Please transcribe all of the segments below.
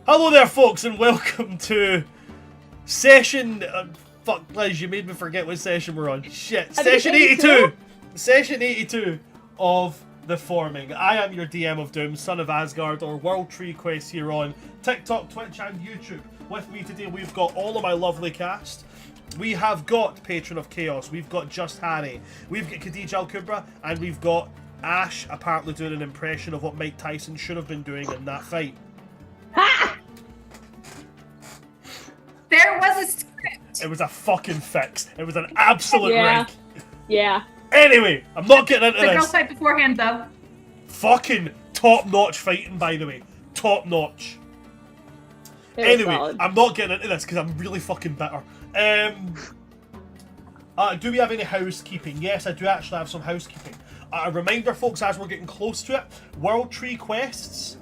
Hello there, folks, and welcome to session... fuck, Liz, you made me forget what session we're on. Shit. Session 82! Session 82 of The Forming. I am your DM of Doom, Son of Asgard, or World Tree Quest here on TikTok, Twitch, and YouTube. With me today, we've got all of my lovely cast. We have got Patron of Chaos, we've got Just Harry, we've got Khadija Al-Kubra, and we've got Ash apparently doing an impression of what Mike Tyson should have been doing in that fight. Ha! There was a script. It was a fucking fix. It was an absolute rig. Yeah. Anyway, I'm not getting into The this. girl fight beforehand, though. Fucking top-notch fighting, by the way. Top-notch. Anyway, solid. I'm not getting into this because I'm really fucking bitter. Do we have any housekeeping? Yes, I do actually have some housekeeping. A reminder, folks, as we're getting close to it, World Tree Quests,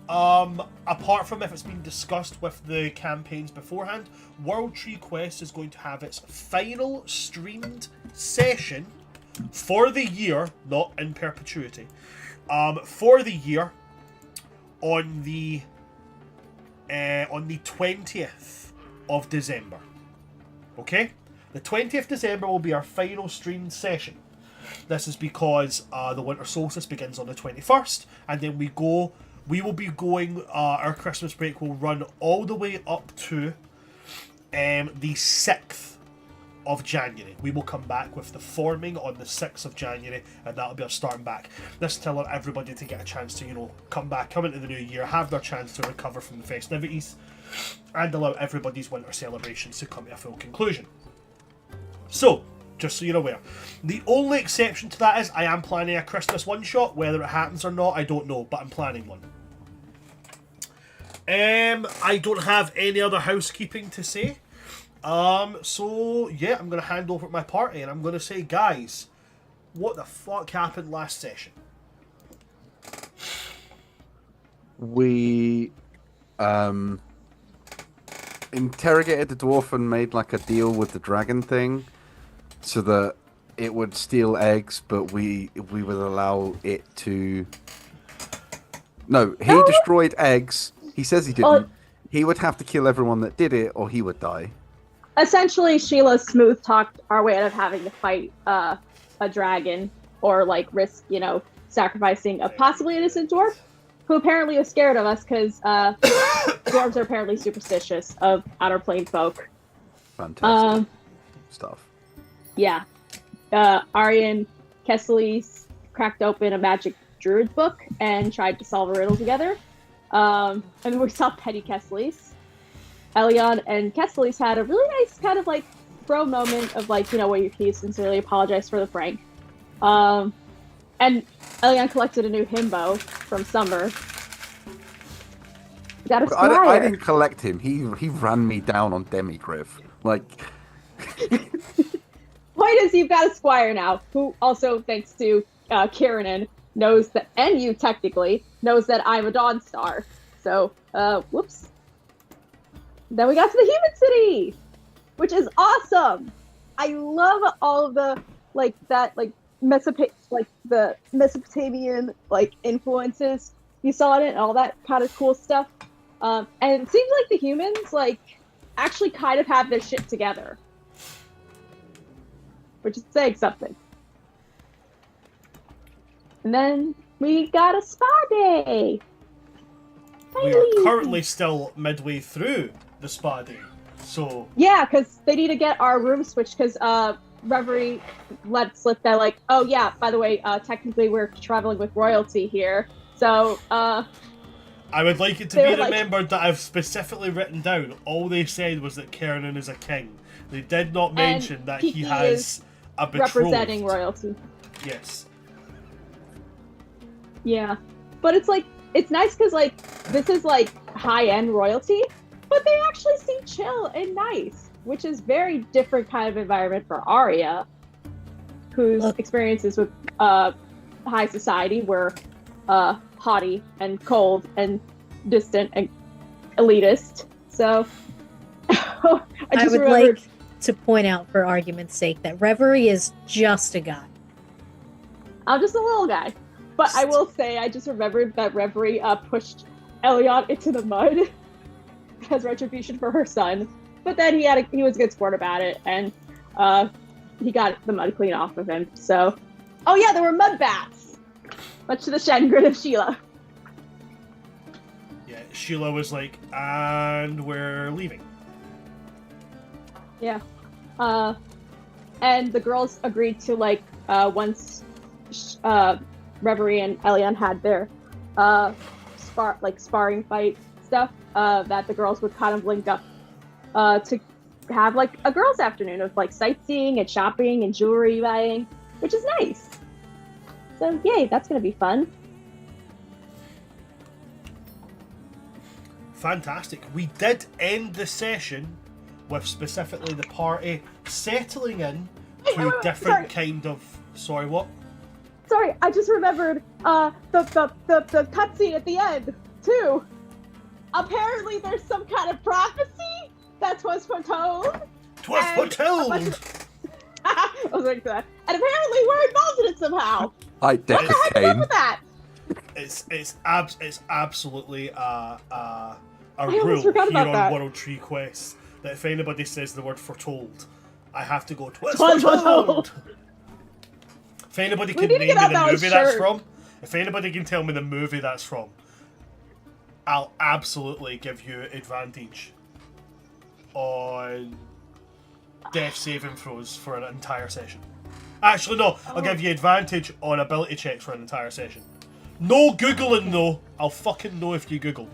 apart from if it's been discussed with the campaigns beforehand, World Tree Quest is going to have its final streamed session for the year, not in perpetuity, for the year on the 20th of December. Okay? The 20th December will be our final streamed session. This is because the winter solstice begins on the 21st, and then we will be going, our Christmas break will run all the way up to the 6th of January. We will come back with the Forming on the 6th of January, and that'll be our starting back. This to allow everybody to get a chance to, come into the new year, have their chance to recover from the festivities, and allow everybody's winter celebrations to come to a full conclusion. So, just so you're aware, the only exception to that is I am planning a Christmas one-shot. Whether it happens or not, I don't know, but I'm planning one. I don't have any other housekeeping to say. So, yeah, I'm going to hand over to my party, and I'm going to say, guys, what the fuck happened last session? We, interrogated the dwarf and made, like, a deal with the dragon thing, so that it would steal eggs, but we would allow it to... No, he destroyed eggs. He says he didn't. He would have to kill everyone that did it, or he would die. Essentially, Sheila smooth-talked our way out of having to fight a dragon, or, like, risk, sacrificing a possibly innocent dwarf, who apparently was scared of us, because dwarves are apparently superstitious of outer plane folk. Fantastic stuff. Yeah. Arya Kesselis cracked open a magic druid book and tried to solve a riddle together. And we saw Petty Kesselis. Elion and Kesselis had a really nice kind of like bro moment of like, where he sincerely apologized for the prank. And Elion collected a new himbo from Summer. Got a squire. I didn't collect him. He ran me down on Demigriff. Like... Point is, you've got a squire now, who also, thanks to Kieran, knows that, and you technically, knows that I'm a Dawn Star. So, whoops. Then we got to the human city, which is awesome. I love all of the, the Mesopotamian, influences you saw in it and all that kind of cool stuff. And it seems like the humans, actually kind of have their shit together. Which is saying something. And then we got a spa day. We are currently still midway through the spa day, so... Yeah, because they need to get our room switched, because Reverie let slip that, oh yeah, by the way, technically we're traveling with royalty here, so, I would like it to be remembered that I've specifically written down, all they said was that Kiernan is a king. They did not mention that he has a betrothed. Representing royalty. Yes. Yeah. But it's nice because, this is, high-end royalty, but they actually seem chill and nice, which is very different kind of environment for Arya, whose experiences with high society were haughty and cold and distant and elitist. So, I would like to point out, for argument's sake, that Reverie is just a guy. I'm just a little guy. But I will say, I just remembered that Reverie pushed Eliot into the mud as retribution for her son. But then he was a good sport about it, and he got the mud clean off of him. So, oh yeah, there were mud baths, much to the chagrin of Sheila. Yeah, Sheila was like, and we're leaving. Yeah. And the girls agreed to, like, once Reverie and Elion had their sparring fight stuff, that the girls would kind of link up to have, like, a girls' afternoon of, like, sightseeing and shopping and jewelry buying, which is nice. So, yay, that's going to be fun. Fantastic. We did end the session with specifically the party settling in to wait, different sorry. kind of... Sorry, what? Sorry, I just remembered the cutscene at the end, too. Apparently there's some kind of prophecy that was foretold. 'Twas foretold! I was like that. And apparently we're involved in it somehow. I What the heck is up Kane. with that? It's absolutely a almost rule forgot here about on that. World Tree Quest that if anybody says the word foretold, I have to go, "'Twas Twas foretold!" foretold. If anybody We can need to name get me out the that movie that's shirt. from, if anybody can tell me the movie that's from, I'll absolutely give you advantage on death saving throws for an entire session. Actually, no, I'll give you advantage on ability checks for an entire session. No Googling though. I'll fucking know if you Google.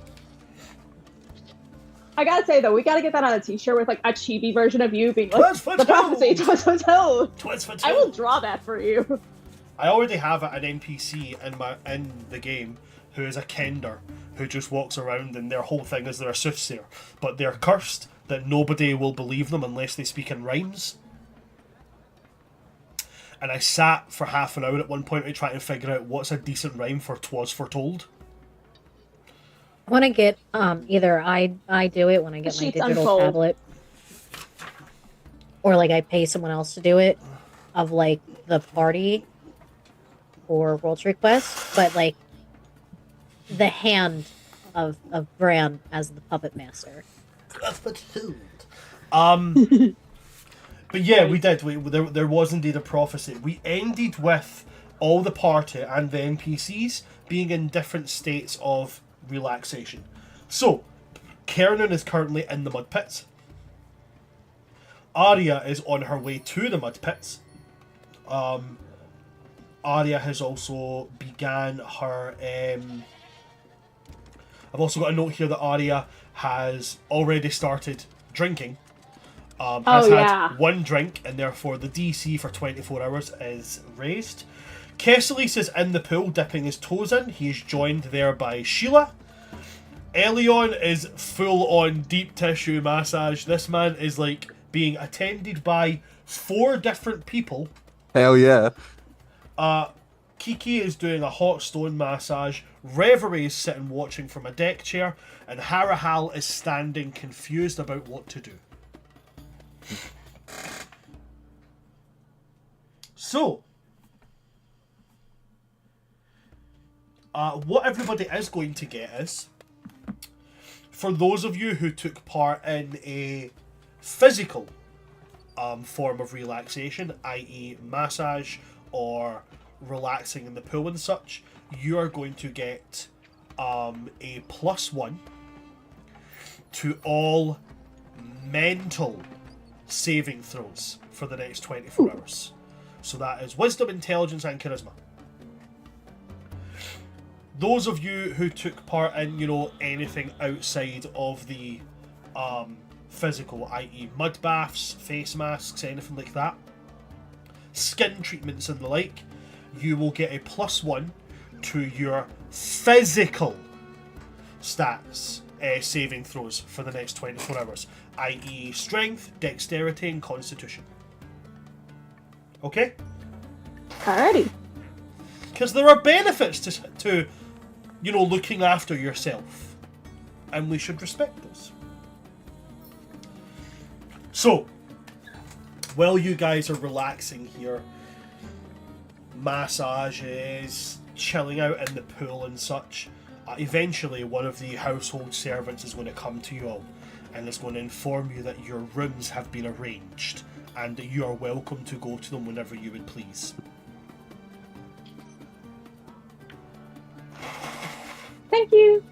I gotta say though, we gotta get that on a t-shirt with like a chibi version of you being like, Twas the prophecy, foretold! twas foretold. Twas foretold! I will draw that for you. I already have an NPC in the game who is a kender who just walks around and their whole thing is they're a soothsayer, but they're cursed that nobody will believe them unless they speak in rhymes. And I sat for half an hour at one point to try to figure out what's a decent rhyme for "'twas foretold." I want to get either I do it when I get my Sheets digital unfold. tablet, or like I pay someone else to do it, of like the party or World's Request, but like the hand of Bran as the puppet master. "'Twas foretold." But yeah, we did. There was indeed a prophecy. We ended with all the party and the NPCs being in different states of relaxation. So, Kernan is currently in the mud pits. Arya is on her way to the mud pits. Arya has also began her... I've also got a note here that Arya has already started drinking. Has had one drink, and therefore the DC for 24 hours is raised. Kesselis is in the pool dipping his toes in. He is joined there by Sheila. Elion is full on deep tissue massage. This man is like being attended by 4 different people. Hell yeah. Kiki is doing a hot stone massage. Reverie is sitting watching from a deck chair. And Harahal is standing confused about what to do. So, what everybody is going to get is, for those of you who took part in a physical form of relaxation, i.e. massage or relaxing in the pool and such, you are going to get a +1 to all mental saving throws for the next 24 hours. So that is wisdom, intelligence, and charisma. Those of you who took part in, anything outside of the physical, i.e. mud baths, face masks, anything like that, skin treatments and the like, you will get a +1 to your physical stats saving throws for the next 24 hours, i.e. strength, dexterity, and constitution. Okay? Alrighty. Because there are benefits to looking after yourself, and we should respect those. So, while you guys are relaxing here, massages, chilling out in the pool and such, eventually one of the household servants is going to come to you all and is going to inform you that your rooms have been arranged and that you are welcome to go to them whenever you would please. Thank you.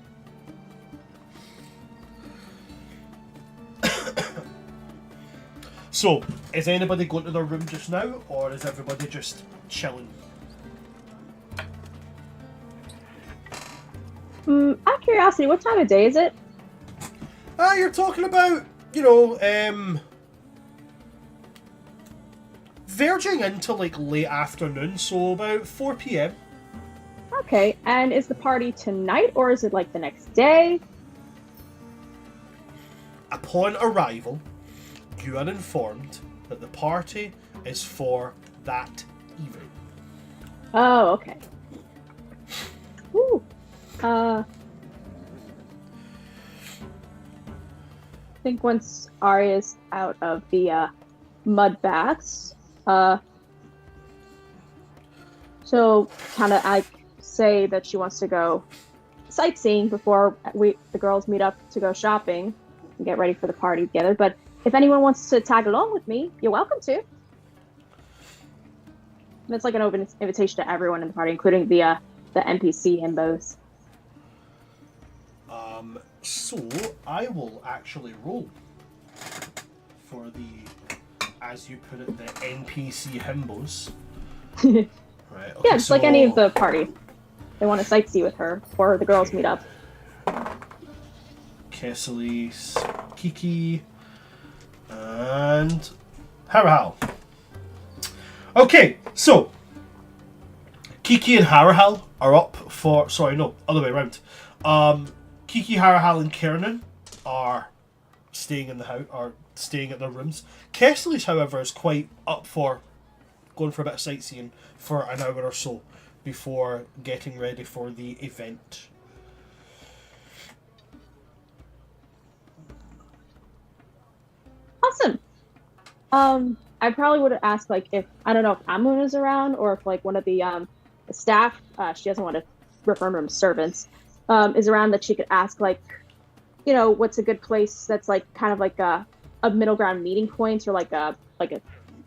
So, is anybody going to their room just now, or is everybody just chilling? Out of curiosity, what time of day is it? You're talking about, verging into like late afternoon, so about 4 p.m. Okay, and is the party tonight or is it like the next day? Upon arrival, you are informed that the party is for that evening. Oh, okay. Ooh. I think once Arya's out of the mud baths, so kind of I say that she wants to go sightseeing before the girls meet up to go shopping and get ready for the party together. But if anyone wants to tag along with me, you're welcome to. And it's like an open invitation to everyone in the party, including the NPC himbos. So I will actually roll for the, as you put it, the NPC himbos. Right. Okay, Yeah, just like any of the party. They want to sightsee with her before the girls meet up. Kesselis, Kiki, and Harahal. Okay, so Kiki and Harahal are up for. Sorry, no, other way around. Kiki, Harahal, and Kiernan are staying in the house, are staying at their rooms. Kesselis, however, is quite up for going for a bit of sightseeing for an hour or so before getting ready for the event. Awesome. I probably would have asked like if I don't know if Amun is around or if like one of the staff, she doesn't want to refer to them as servants, is around, that she could ask like, what's a good place that's like kind of like a middle ground meeting point or like a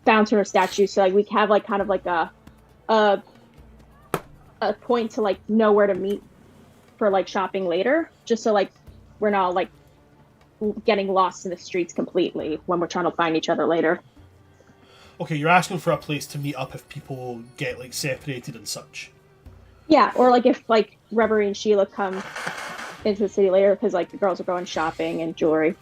fountain or statue, so like we have like kind of like a point to like know where to meet for like shopping later, just so like we're not like getting lost in the streets completely when we're trying to find each other later. Okay, you're asking for a place to meet up if people get like separated and such. Yeah, or like if like Reverie and Sheila come into the city later because like the girls are going shopping and jewelry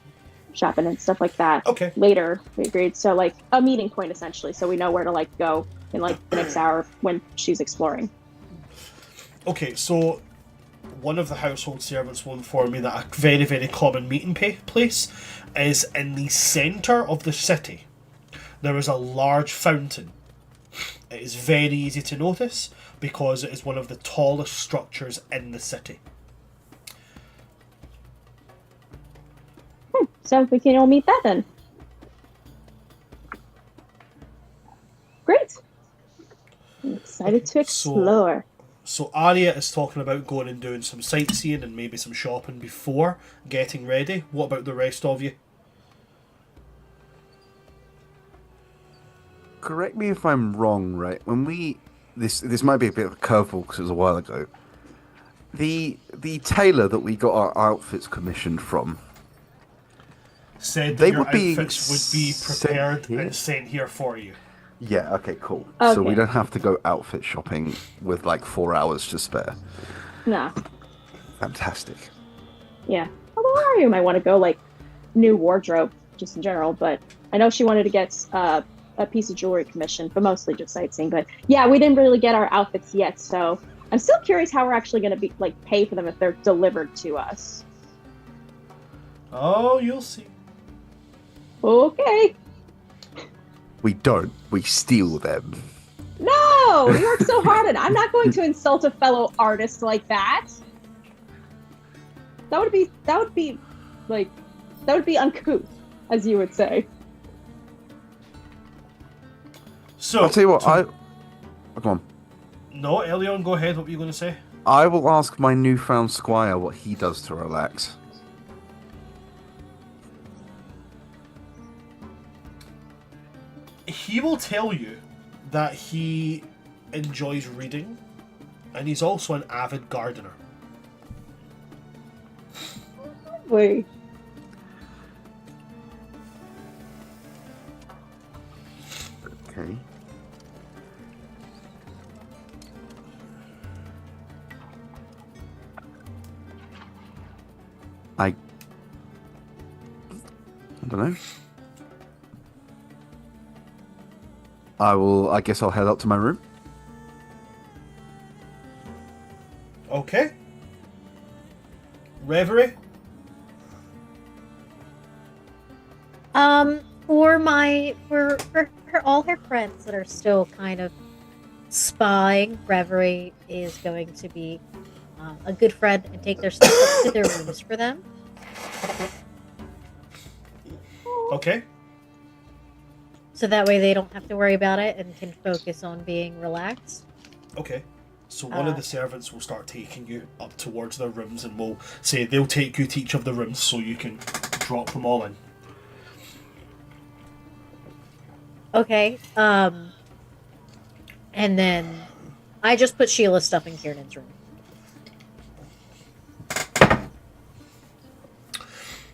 shopping and stuff like that. Okay. Later, we agreed. So like a meeting point essentially, so we know where to like go in like the next hour when she's exploring. Okay, so one of the household servants will inform me that a very, very common meeting place is in the centre of the city. There is a large fountain. It is very easy to notice because it is one of the tallest structures in the city. So we can all meet that then. Great. I'm excited to explore. So Arya is talking about going and doing some sightseeing and maybe some shopping before getting ready. What about the rest of you? Correct me if I'm wrong, right? When this might be a bit of a curveball because it was a while ago. The tailor that we got our outfits commissioned from said that they your would be outfits would be prepared sent here? and sent here for you. Yeah, okay, cool. Okay. So we don't have to go outfit shopping with like 4 hours to spare. No. Fantastic. Yeah. Although Arya might want to go like new wardrobe just in general, but I know she wanted to get a piece of jewelry commissioned, but mostly just sightseeing. But yeah, we didn't really get our outfits yet, so I'm still curious how we're actually going to be like pay for them if they're delivered to us. Oh, you'll see. Okay. We don't. We steal them. No, you worked so hard, and I'm not going to insult a fellow artist like that. That would be uncouth, as you would say. So I'll tell you what. Come on. No, Elion, go ahead. What were you going to say? I will ask my newfound squire what he does to relax. He will tell you that he enjoys reading, and he's also an avid gardener. Wait. Okay. I don't know. I guess I'll head up to my room. Okay. Reverie? For all her friends that are still kind of spying, Reverie is going to be a good friend and take their stuff up to their rooms for them. Okay. So that way they don't have to worry about it and can focus on being relaxed. Okay. So one of the servants will start taking you up towards their rooms and will say they'll take you to each of the rooms so you can drop them all in. Okay. And then I just put Sheila's stuff in Kiernan's room.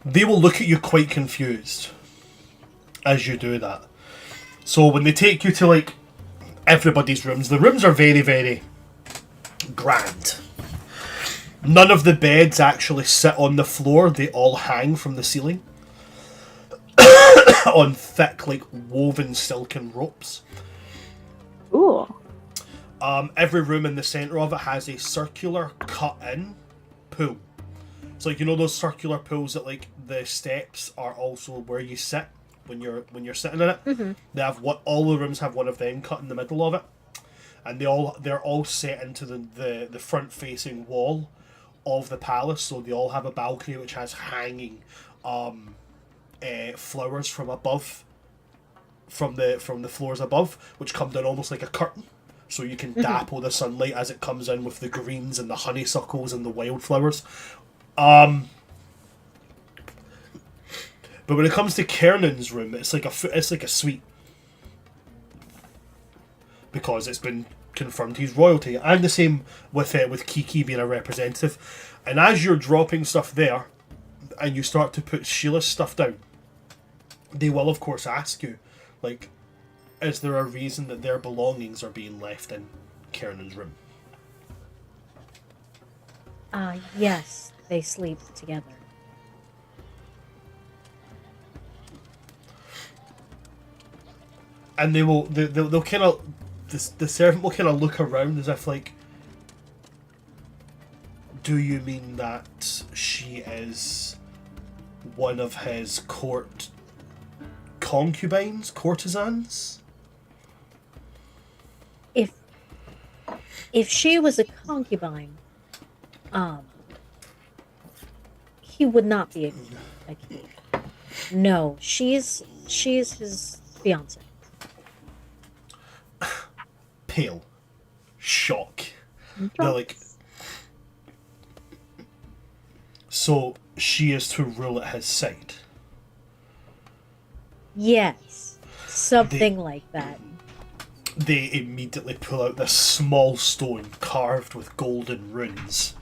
They will look at you quite confused as you do that. So when they take you to like everybody's rooms, the rooms are very, very grand. None of the beds actually sit on the floor, they all hang from the ceiling on thick, like woven silken ropes. Ooh. Every room in the centre of it has a circular cut-in pool. So like, you know those circular pools that like the steps are also where you sit when you're sitting in it? Mm-hmm. They have all the rooms have one of them cut in the middle of it. And they're all set into the front facing wall of the palace, so they all have a balcony which has hanging flowers from above, from the floors above, which come down almost like a curtain, so you can dapple the sunlight as it comes in with the greens and the honeysuckles and the wildflowers. But when it comes to Kiernan's room, it's like a suite, because it's been confirmed he's royalty, and the same with Kiki being a representative. And as you're dropping stuff there, and you start to put Sheila's stuff down, they will of course ask you, like, is there a reason that their belongings are being left in Kiernan's room? Yes, they sleep together. And they'll kind of, the servant will kind of look around as if like, do you mean that she is one of his court concubines, courtesans? If she was a concubine, he would not be a king. No, she's his fiance. Pale. Shock. They're like, so she is to rule at his side? Yes, something like that. They immediately pull out this small stone carved with golden runes,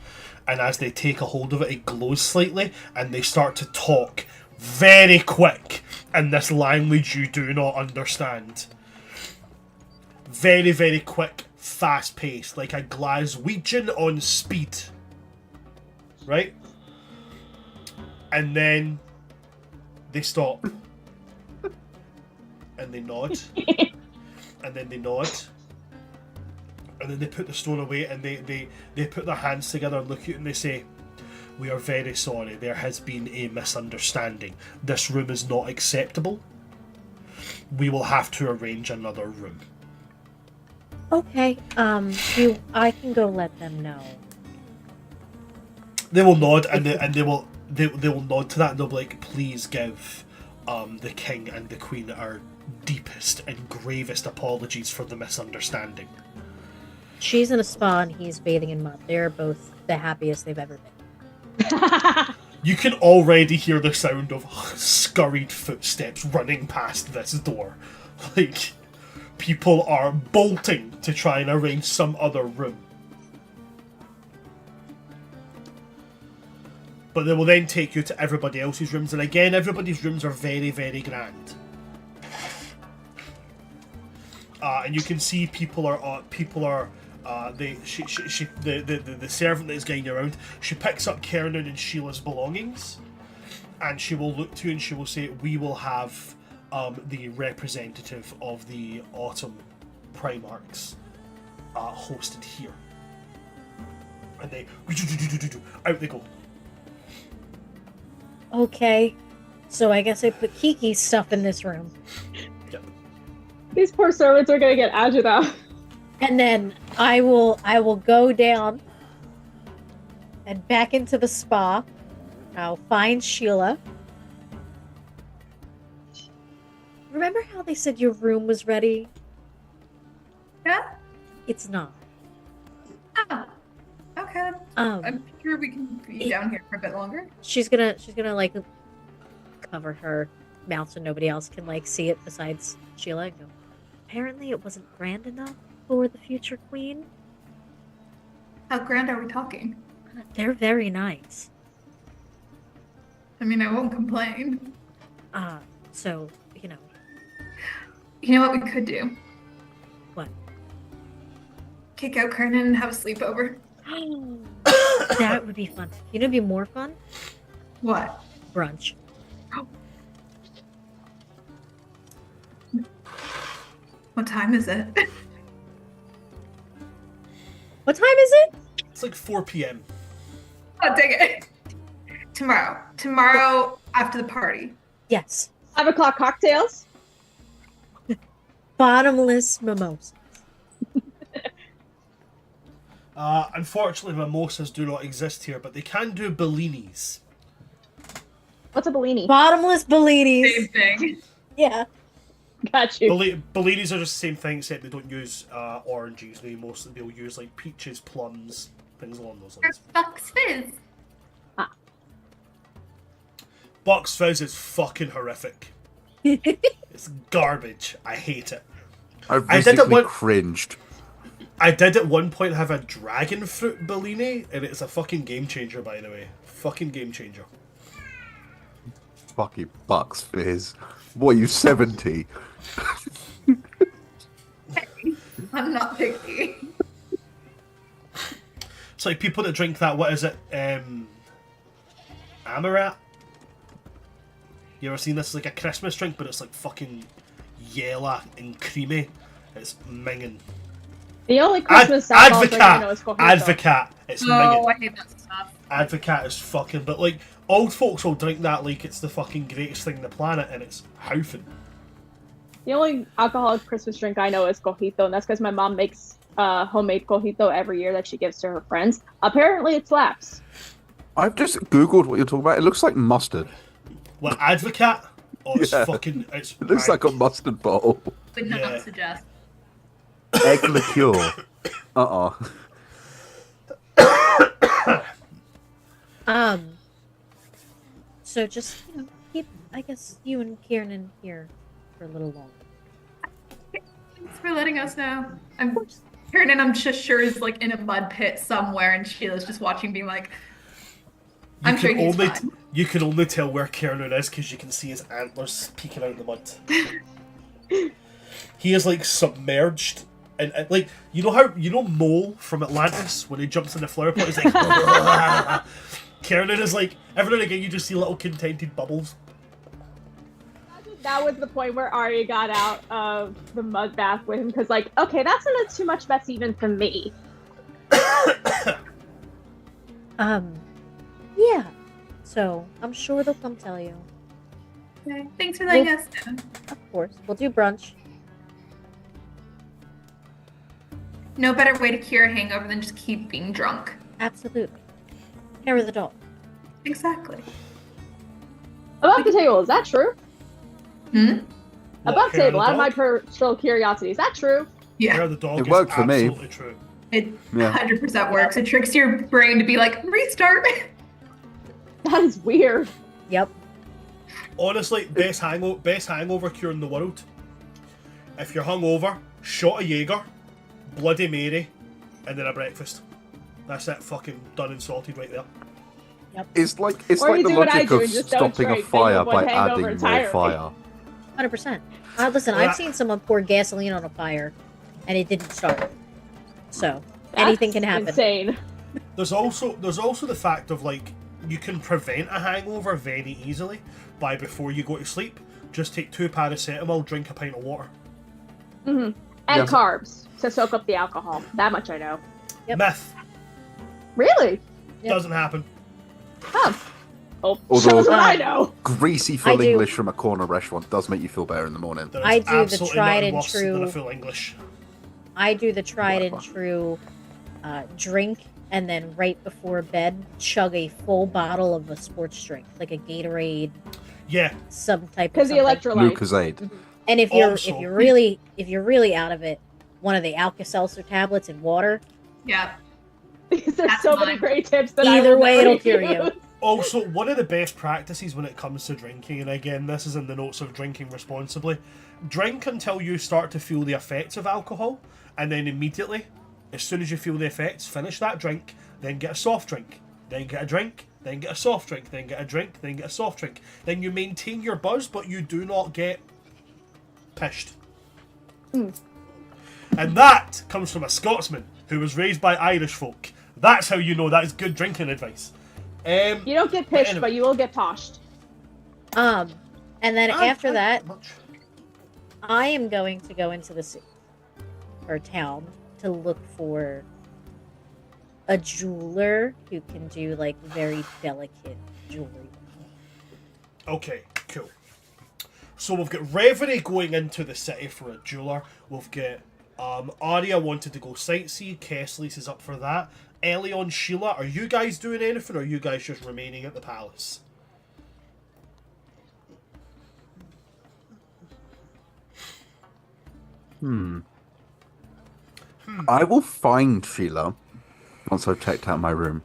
and as they take a hold of it, it glows slightly, and they start to talk very quick in this language you do not understand. Very, very quick, fast paced, like a Glaswegian on speed. Right? And then they stop. And they nod. And then they nod. And then they put the stone away, and they put their hands together and look at you and they say, "We are very sorry, there has been a misunderstanding. This room is not acceptable. We will have to arrange another room." Okay, I can go let them know. They will nod, and they will nod to that, and they'll be like, "Please give the king and the queen our deepest and gravest apologies for the misunderstanding." She's in a spa and he's bathing in mud. They're both the happiest they've ever been. You can already hear the sound of scurried footsteps running past this door. Like, people are bolting to try and arrange some other room. But they will then take you to everybody else's rooms, and again, everybody's rooms are very, very grand. And you can see the servant that is guiding you around. She picks up Kernan and Sheila's belongings, and she will look to you and she will say, "We will have the representative of the Autumn Primarchs hosted here." And they out they go. Okay, so I guess I put Kiki's stuff in this room. Yep. These poor servants are gonna get agita. And then I will go down and back into the spa. I'll find Sheila. Remember how they said your room was ready? Yeah? It's not. Oh. Okay. I'm sure we can be down here for a bit longer. She's gonna like cover her mouth so nobody else can like see it besides Sheila and go, apparently it wasn't grand enough for the future queen. How grand are we talking? They're very nice. I mean, I won't complain. So, you know. You know what we could do? What? Kick out Kernan and have a sleepover. That would be fun. You know, it'd be more fun? What? Brunch. What time is it? What time is it? It's like 4 p.m. Oh, dang it. Tomorrow after the party. Yes. 5 o'clock cocktails. Bottomless mimosas. Unfortunately, mimosas do not exist here, but they can do bellinis. What's a Bellini? Bottomless bellinis. Same thing. Yeah. Got you. Bellinis are just the same thing, except they don't use oranges. They'll use like peaches, plums, things along those Or lines. Bucks Fizz. Bucks Fizz is fucking horrific. It's garbage. I hate it. I I did it physically when- cringed. I did at one point have a dragon fruit bellini, and it's a fucking game changer, by the way. Fucking game changer. Fucking Bucks Fizz. What are you, 70? I'm not picky. It's like people that drink that, what is it? Amaret? You ever seen this? It's like a Christmas drink, but it's like fucking yellow and creamy. It's minging. The only Christmas alcohol drink I know is Advocat! Cojito. Advocat! It's Oh, minging. I hate that stuff. Advocat is fucking, but like, old folks will drink that like it's the fucking greatest thing on the planet, and it's houfing. The only alcoholic Christmas drink I know is Cojito, and that's because my mom makes homemade Cojito every year that she gives to her friends. Apparently, it slaps. I've just googled what you're talking about. It looks like mustard. What, Advocat? Oh, it's Yeah. fucking, it's... It looks like a mustard bottle. Would not Yeah. suggest. Egg liqueur. So just, you know, keep, I guess, you and Kieran here for a little longer. Thanks for letting us know. Kernan, I'm just sure, is like in a mud pit somewhere, and Sheila's just watching, being like, I'm sure he's fine. You can only tell where Kernan is because you can see his antlers peeking out of the mud. He is like submerged, and like you know Mole from Atlantis when he jumps in the flower pot. He's like, Kernan is like every now and again you just see little contented bubbles. That was the point where Arya got out of the mud bath with him, because like, okay, that's a little too much. That's even for me. Yeah. So I'm sure they'll come tell you. Okay, thanks for letting us know. Of course. We'll do brunch. No better way to cure a hangover than just keep being drunk. Absolutely. Care of the dog. Exactly. Above the table, is that true? Hmm? Above Hair of table, the out of my dog? personal curiosity, is that true? Hair Yeah. of the dog It is worked for me. absolutely true. It Yeah. 100% works. It tricks your brain to be like, restart. That is weird. Yep. Honestly, best hangover cure in the world. If you're hungover, shot of Jaeger, Bloody Mary, and then a breakfast. That's it, fucking done and sorted right there. It's like Or you the do what I logic do of and just don't stopping a drink, then you fire avoid by hangover adding more entirely. fire. 100%. Listen, Well, I've seen someone pour gasoline on a fire, and it didn't start. So That's anything can happen. Insane. There's also the fact of like you can prevent a hangover very easily by before you go to sleep. Just take 2 paracetamol, drink a pint of water. And Yeah. carbs to soak up the alcohol. That much I know. Yep. Myth. Really? Yep. Doesn't happen. Oh. Oh, Although- shows what I know. Greasy I full do. English from a corner restaurant does make you feel better in the morning. There is I do the absolutely tried nothing and worse than a true- full English. I do the tried and Whatever. true drink, and then right before bed, chug a full bottle of a sports drink, like a Gatorade, Yeah, some type of Because the something. electrolytes. Lucozade. And if Also- you're really out of it, one of the Alka-Seltzer tablets and water. Yeah. There's That's so many mine. great tips that I Either will way, never it'll cure you. use. also, one of the best practices when it comes to drinking, and again, this is in the notes of drinking responsibly, drink until you start to feel the effects of alcohol, and then immediately, as soon as you feel the effects, finish that drink, then get a soft drink, then get a drink, then get a soft drink, then get a drink, then get a soft drink. Then you maintain your buzz, but you do not get pished. And that comes from a Scotsman who was raised by Irish folk. That's how you know that is good drinking advice. You don't get pissed, Anyway. but you will get toshed. And then after that, much. I am going to go into the city or town to look for a jeweler who can do like very delicate jewelry. Okay, cool. So we've got Reverie going into the city for a jeweler. We've got Arya wanted to go sightsee. Kesslis is up for that. Elion, Sheila, are you guys doing anything, or are you guys just remaining at the palace? I will find Sheila once I've checked out my room.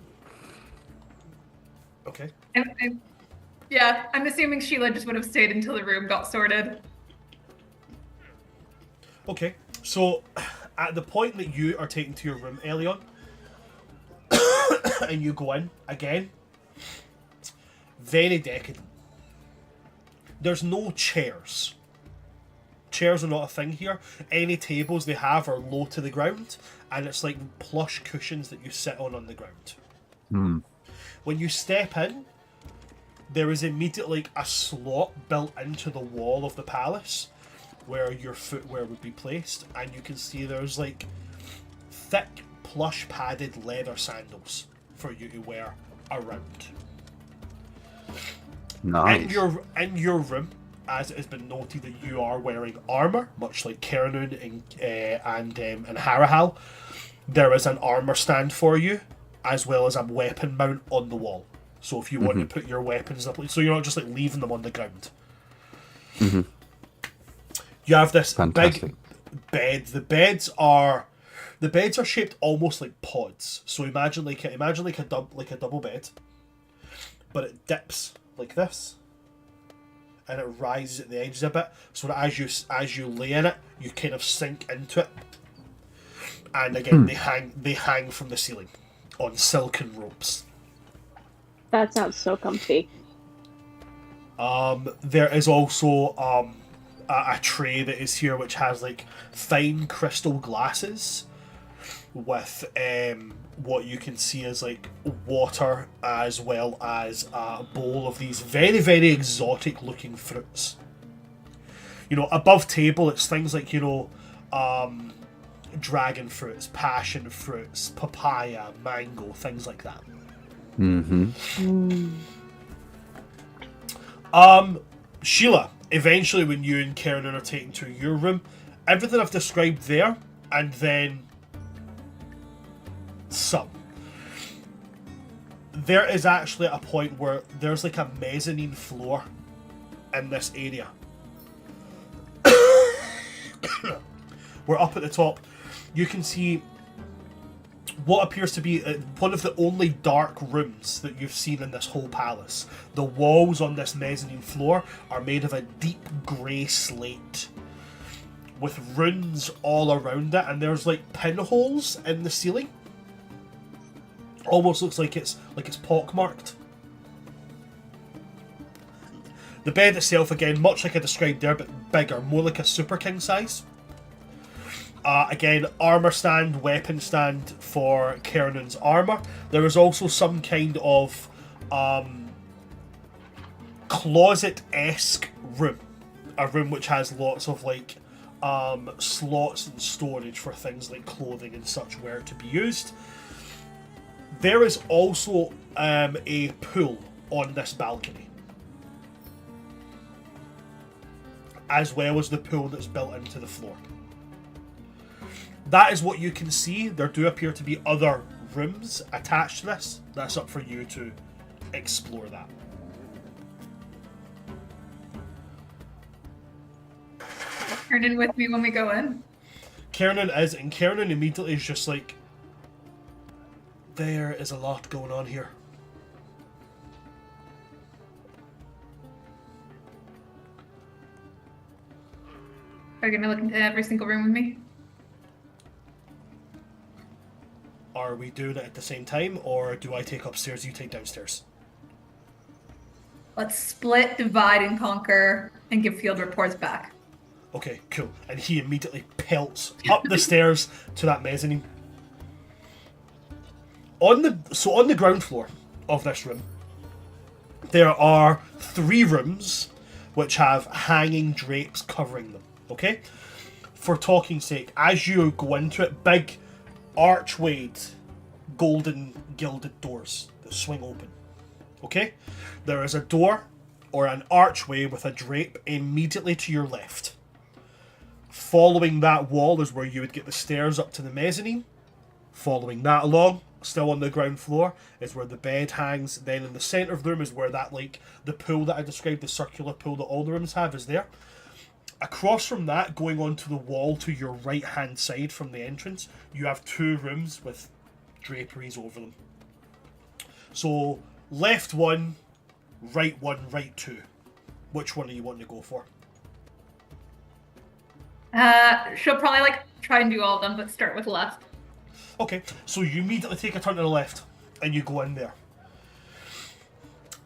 Okay. Yeah, I'm assuming Sheila just would have stayed until the room got sorted. Okay. So at the point that you are taken to your room, Elion, and you go in again, very decadent. There's no chairs. Chairs are not a thing here. Any tables they have are low to the ground, and it's like plush cushions that you sit on the ground. When you step in, there is immediately like a slot built into the wall of the palace where your footwear would be placed, and you can see there's like thick, plush padded leather sandals for you to wear around. Nice. In your room, as it has been noted that you are wearing armor, much like Keranun and Harahal, there is an armor stand for you, as well as a weapon mount on the wall. So if you want to put your weapons up, so you're not just like leaving them on the ground. You have this Fantastic. big bed. The beds are shaped almost like pods. So imagine like a double bed, but it dips like this, and it rises at the edges a bit. So that as you lay in it, you kind of sink into it. And again, they hang from the ceiling on silken ropes. That sounds so comfy. There is also a tray that is here which has like fine crystal glasses with what you can see as like water, as well as a bowl of these very, very exotic looking fruits. You know, above table it's things like, you know, dragon fruits, passion fruits, papaya, mango, things like that. Sheila, eventually when you and Keranun are taken to your room, everything I've described there, and then some. There is actually a point where there's like a mezzanine floor in this area. We're up at the top. You can see what appears to be one of the only dark rooms that you've seen in this whole palace. The walls on this mezzanine floor are made of a deep grey slate with runes all around it, and there's like pinholes in the ceiling. Almost looks like it's pockmarked. The bed itself, again, much like I described there, but bigger, more like a super king size. Again, armor stand, weapon stand for Kernan's armor. There is also some kind of closet-esque room. A room which has lots of like slots and storage for things like clothing and such where to be used. There is also a pool on this balcony, as well as the pool that's built into the floor. That is what you can see. There do appear to be other rooms attached to this. That's up for you to explore that. Kernan with me when we go in. Kernan is, and Kernan immediately is just like, there is a lot going on here. Are you gonna look into every single room with me? Are we doing it at the same time, or do I take upstairs, you take downstairs? Let's split, divide, and conquer, and give field reports back. Okay, cool. And he immediately pelts up the stairs to that mezzanine. On the ground floor of this room, there are 3 rooms which have hanging drapes covering them. Okay? For talking's sake, as you go into it, big archwayed golden gilded doors that swing open. Okay? There is a door or an archway with a drape immediately to your left. Following that wall is where you would get the stairs up to the mezzanine. Following that along, still on the ground floor, is where the bed hangs. Then in the centre of the room is where that, like, the pool that I described, the circular pool that all the rooms have, is there. Across from that, going onto the wall to your right hand side from the entrance, you have 2 rooms with draperies over them. So, left 1, right 2. Which one are you wanting to go for? She'll probably like try and do all of them, but start with left. Okay, so you immediately take a turn to the left, and you go in there.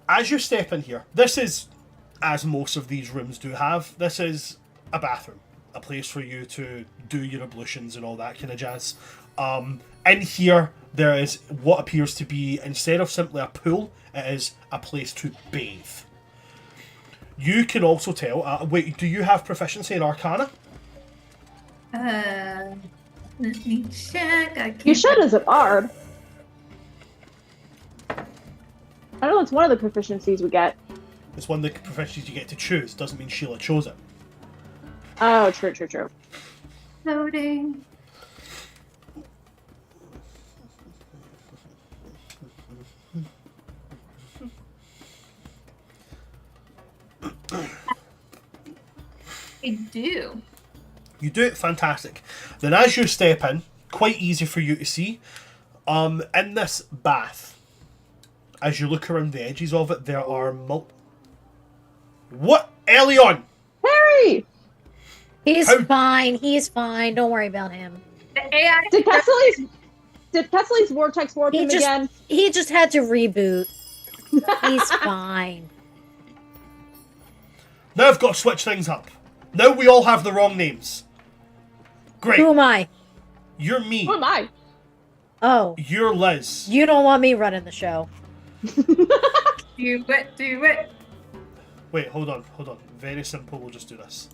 As you step in here, this is, as most of these rooms do have, this is a bathroom. A place for you to do your ablutions and all that kind of jazz. In here, there is what appears to be, instead of simply a pool, it is a place to bathe. You can also tell, wait, do you have proficiency in Arcana? Let me check. I can't. You should as a bard. I know it's one of the proficiencies we get. It's one of the proficiencies you get to choose. Doesn't mean Sheila chose it. Oh, true. Loading. I do. You do it, fantastic. Then as you step in, quite easy for you to see, in this bath, as you look around the edges of it, there are What? Elion! Harry! He's fine. He's fine. Don't worry about him. The AI. Did Kesley's vortex warp him again? He just had to reboot. He's fine. Now I've got to switch things up. Now we all have the wrong names. Great. Who am I? You're me. Who am I? Oh. You're Liz. You don't want me running the show. Do it. Wait, hold on. Very simple, we'll just do this.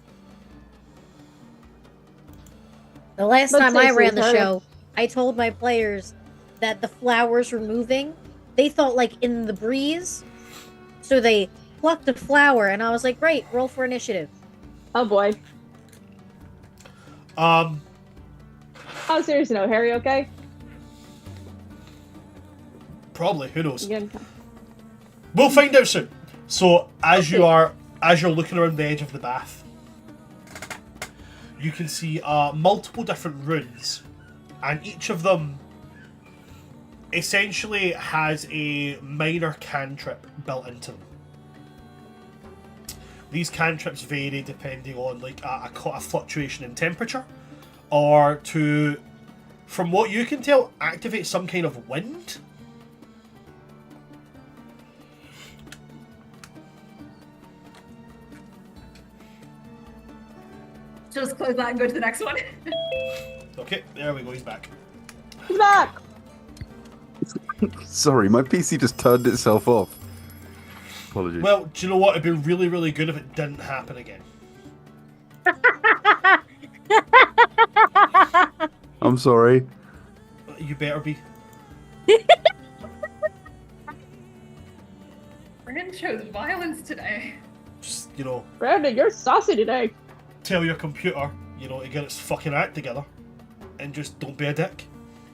The last But time I ran the seriously, show, I told my players that the flowers were moving. They thought like in the breeze. So they plucked a flower and I was like, great, roll for initiative. Oh boy. Oh, Seriously, no, Harry, okay? probably, who knows? Again. We'll find out soon. So as you're looking around the edge of the bath, you can see multiple different runes, and each of them essentially has a minor cantrip built into them. These cantrips vary depending on like a fluctuation in temperature, or to, from what you can tell, activate some kind of wind. Just close that and go to the next one. Okay, there we go, he's back. He's back. Sorry, my PC just turned itself off. Apologies. Well, do you know what? It'd be really, really good if it didn't happen again. I'm sorry. You better be. Brandon chose violence today. Just, you know, Brandon, you're saucy today. tell your computer, you know, to get its fucking act together. And just don't be a dick.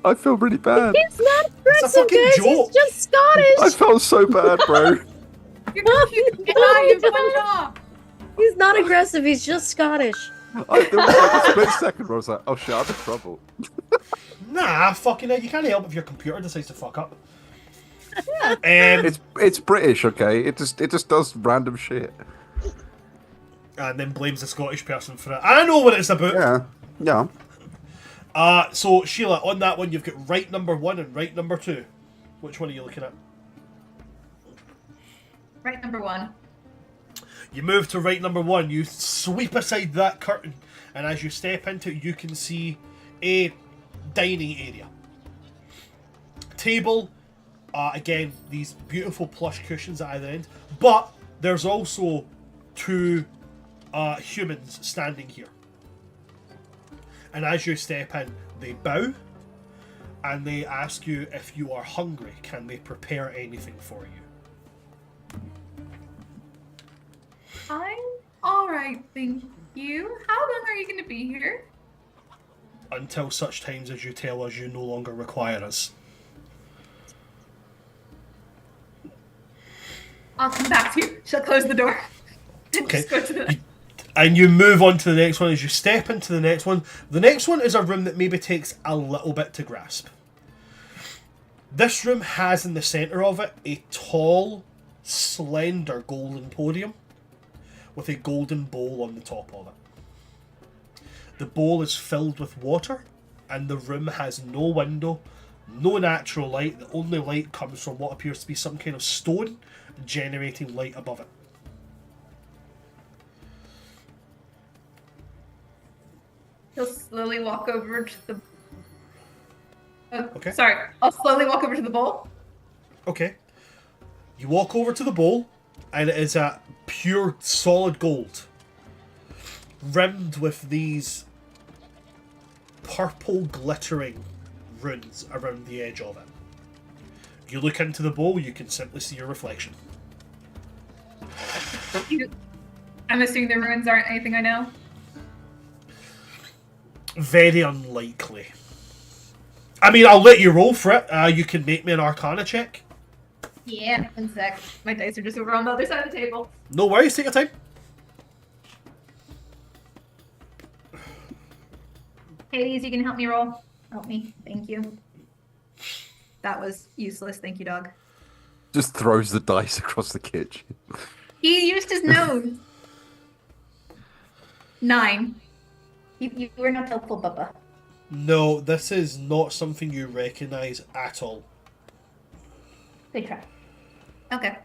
I feel really bad. He's not It's a aggressive, fucking guys. joke. He's just Scottish. I felt so bad, bro. You're confused. You've one job. He's not aggressive. He's just Scottish. There was like a split second where I was like, oh shit, I'm in trouble. Nah, fucking hell, you can't help if your computer decides to fuck up. It's British, okay? It just does random shit. And then blames the Scottish person for it. I know what it's about. Yeah. So Sheila, on that one, you've got right number 1 and right number 2. Which one are you looking at? Right, number 1. You move to right number 1, you sweep aside that curtain, and as you step into it, you can see a dining area. Table, again, these beautiful plush cushions at either end, but there's also 2 humans standing here. And as you step in, they bow, and they ask you if you are hungry. Can they prepare anything for you? I'm alright, thank you. How long are you going to be here? Until such times as you tell us you no longer require us. I'll come back to you. She'll close the door. And Okay. just go to the next. And you move on to the next one. As you step into the next one, the next one is a room that maybe takes a little bit to grasp. This room has in the centre of it a tall, slender golden podium with a golden bowl on the top of it. The bowl is filled with water, and the room has no window, no natural light. The only light comes from what appears to be some kind of stone generating light above it. He'll slowly walk over to the... Oh, Okay. sorry. I'll slowly walk over to the bowl. Okay. You walk over to the bowl, and it is a pure solid gold, rimmed with these purple glittering runes around the edge of it. You look into the bowl, you can simply see your reflection. I'm assuming the ruins aren't anything I know. Very unlikely. I mean, I'll let you roll for it. You can make me an Arcana check. Yeah, 1 sec. My dice are just over on the other side of the table. No worries, take your time. Hades, you can help me roll. Help me. Thank you. That was useless. Thank you, dog. Just throws the dice across the kitchen. He used his nose. 9. You were not helpful, Bubba. No, this is not something you recognise at all. Good try. Okay.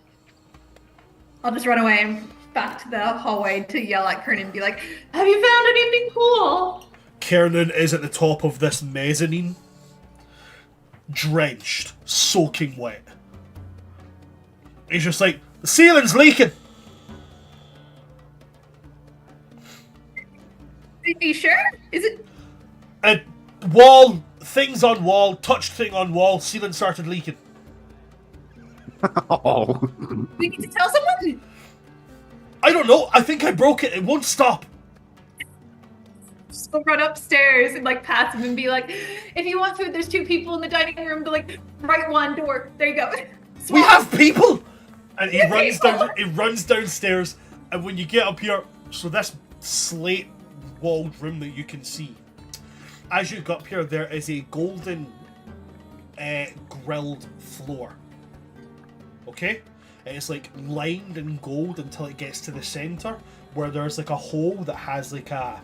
I'll just run away and back to the hallway to yell at Kernan and be like, have you found anything cool? Kernan is at the top of this mezzanine, drenched, soaking wet. He's just like, the ceiling's leaking! Are you sure? Is it? And wall, things on wall, touched thing on wall, ceiling started leaking. Oh. We need to tell someone? I don't know, I think I broke it, it won't stop. Just go run upstairs and like pass him and be like, if you want food, there's 2 people in the dining room. But like, right one door. There you go. We have people! And he Yeah, runs people. down. He runs downstairs, and when you get up here, so this slate walled room that you can see, as you go up here, there is a golden grilled floor. Okay? And it's like lined in gold until it gets to the center, where there's like a hole that has like a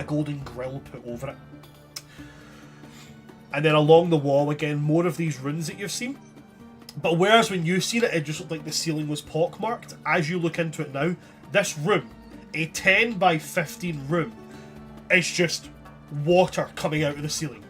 golden grill put over it. And then along the wall, again, more of these runes that you've seen. But whereas when you seen it, it just looked like the ceiling was pockmarked. As you look into it now, this room, a 10 by 15 room, is just water coming out of the ceiling.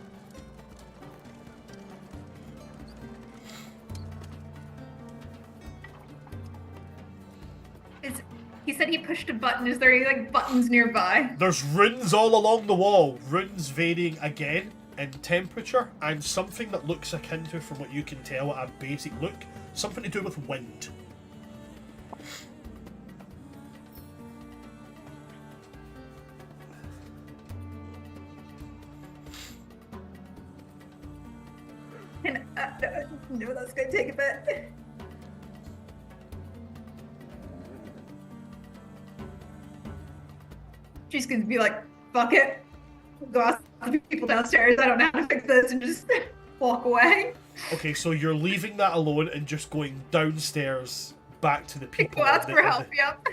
He said he pushed a button. Is there any like buttons nearby? There's runes all along the wall. Runes varying again in temperature, and something that looks akin to, from what you can tell at a basic look, something to do with wind. And no, that's gonna take a bit. She's gonna be like, fuck it. Go ask the people downstairs. I don't know how to fix this, and just walk away. Okay, so you're leaving that alone and just going downstairs back to the people. Go ask for help, yep.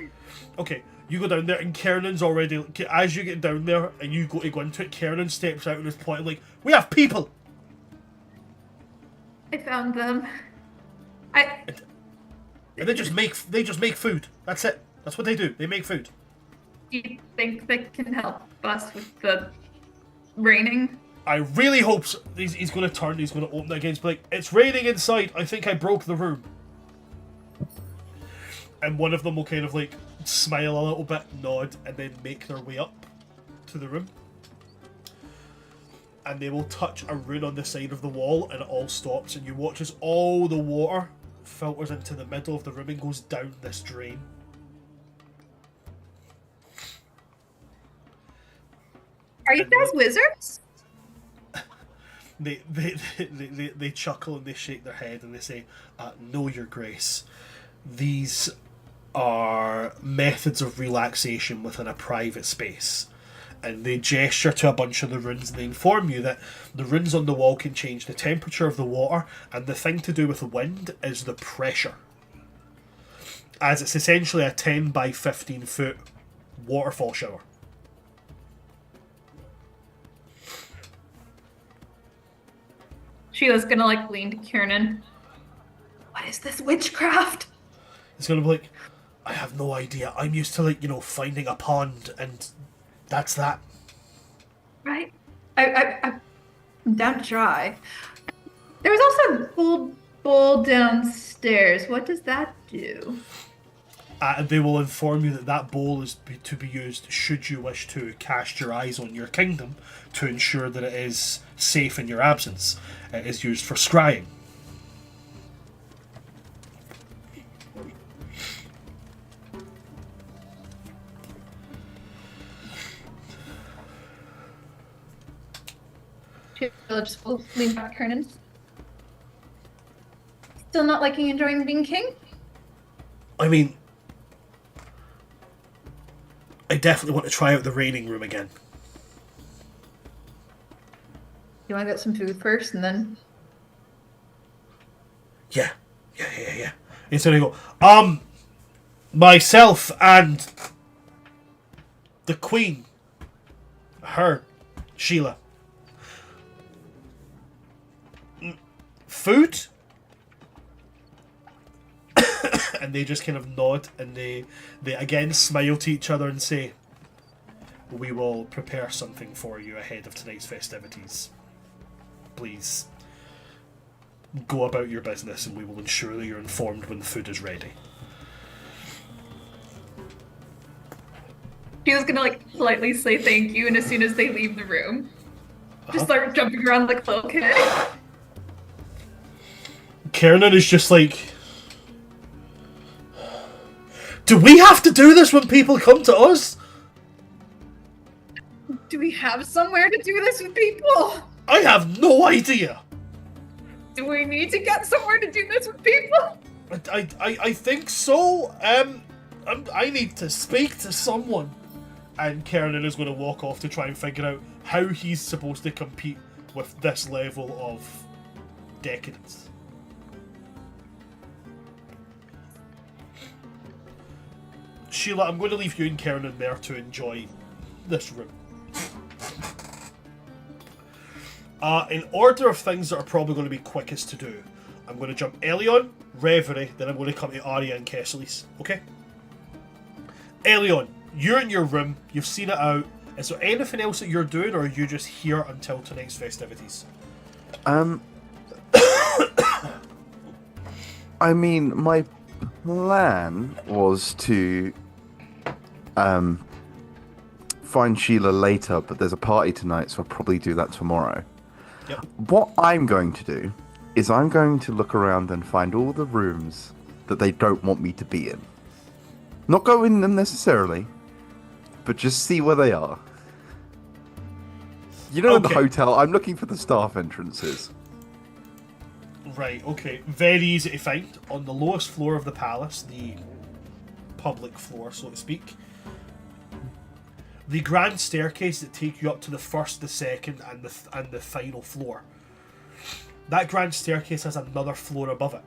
Okay, you go down there and Kiernan's already, as you get down there and you go to go into it, Kiernan steps out and is pointing like, we have people! I found them. And they just make food. That's it. That's what they do. They make food. Do you think they can help us with the raining? I really hope so. He's going to turn, he's going to open it again. He's like, it's raining inside. I think I broke the room. And one of them will kind of like smile a little bit, nod, and then make their way up to the room. And they will touch a rune on the side of the wall, and it all stops. And you watch as all the water filters into the middle of the room and goes down this drain. Are you guys wizards? They chuckle and they shake their head and they say, no, your grace. These are methods of relaxation within a private space. And they gesture to a bunch of the runes and they inform you that the runes on the wall can change the temperature of the water, and the thing to do with the wind is the pressure. As it's essentially a 10 by 15 foot waterfall shower. Sheila's gonna like lean to Kiernan. What is this witchcraft? It's gonna be like, I have no idea. I'm used to like, finding a pond and that's that. Right. I'm down to try. There was also a gold bowl downstairs. What does that do? And they will inform you that that bowl is to be used should you wish to cast your eyes on your kingdom to ensure that it is safe in your absence. It is used for scrying. Sheila just will lean back Kiernan. Still not enjoying being king? I mean, I definitely want to try out the raining room again. You want to get some food first and then... Yeah. He's gonna go, myself and the queen, her, Sheila. Food? And they just kind of nod and they again smile to each other and say, we will prepare something for you ahead of tonight's festivities. Please go about your business and we will ensure that you're informed when the food is ready. Sheila's gonna politely say thank you, and as soon as they leave the room, just start jumping around like a little kid. Kiernan is just like, do we have to do this when people come to us? Do we have somewhere to do this with people? I have no idea. Do we need to get somewhere to do this with people? I think so. I need to speak to someone. And Kiernan is going to walk off to try and figure out how he's supposed to compete with this level of decadence. Sheila, I'm going to leave you and Karen there to enjoy this room. In order of things that are probably going to be quickest to do, I'm going to jump Elion, Reverie, then I'm going to come to Arya and Kesselis. Okay? Elion, you're in your room, you've seen it out. Is there anything else that you're doing, or are you just here until tonight's festivities? I mean, my plan was to find Sheila later, but there's a party tonight, so I'll probably do that tomorrow. Yep. What I'm going to do is I'm going to look around and find all the rooms that they don't want me to be in. Not go in them necessarily, but just see where they are. You know, in the hotel, I'm looking for the staff entrances. Right, okay. Very easy to find. On the lowest floor of the palace, the public floor, so to speak, the grand staircase that take you up to the first, the second, and the final floor. That grand staircase has another floor above it.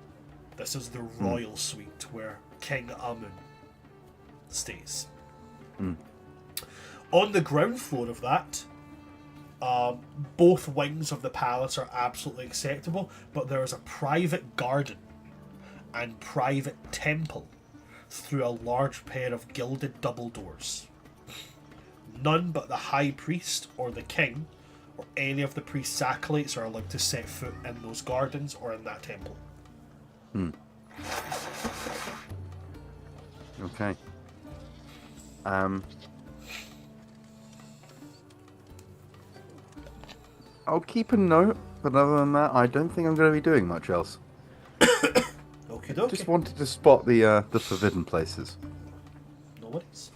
This is the royal suite where King Amun stays. On the ground floor of that, both wings of the palace are absolutely acceptable, but there is a private garden and private temple through a large pair of gilded double doors. None but the high priest or the king or any of the priest's acolytes are allowed to set foot in those gardens or in that temple. Okay. I'll keep a note, but other than that, I don't think I'm going to be doing much else. Okie dokie. Just wanted to spot the forbidden places. No worries.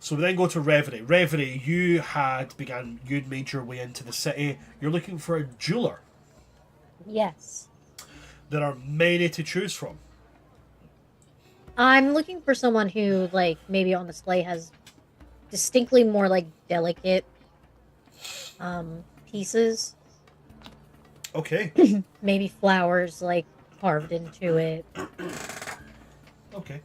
So we then go to Reverie. Reverie, you'd made your way into the city. You're looking for a jeweler. Yes. There are many to choose from. I'm looking for someone who, like, maybe on display has distinctly more, like, delicate pieces. Okay. Maybe flowers, like, carved into it. Okay.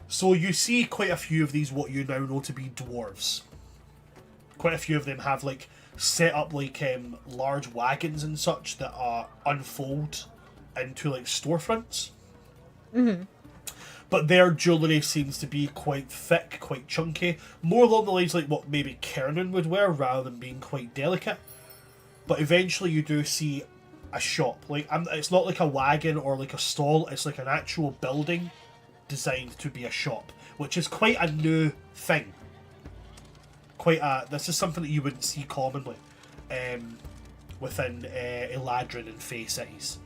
So you see quite a few of these, what you now know to be dwarves. Quite a few of them have, like, set up, like, large wagons and such that unfold into, like, storefronts. Mm-hmm. But their jewellery seems to be quite thick, quite chunky. More along the lines like what maybe Kernan would wear, rather than being quite delicate. But eventually you do see a shop. Like, it's not like a wagon or like a stall, it's like an actual building designed to be a shop, which is quite a new thing. This is something that you wouldn't see commonly within Eladrin and Fey cities.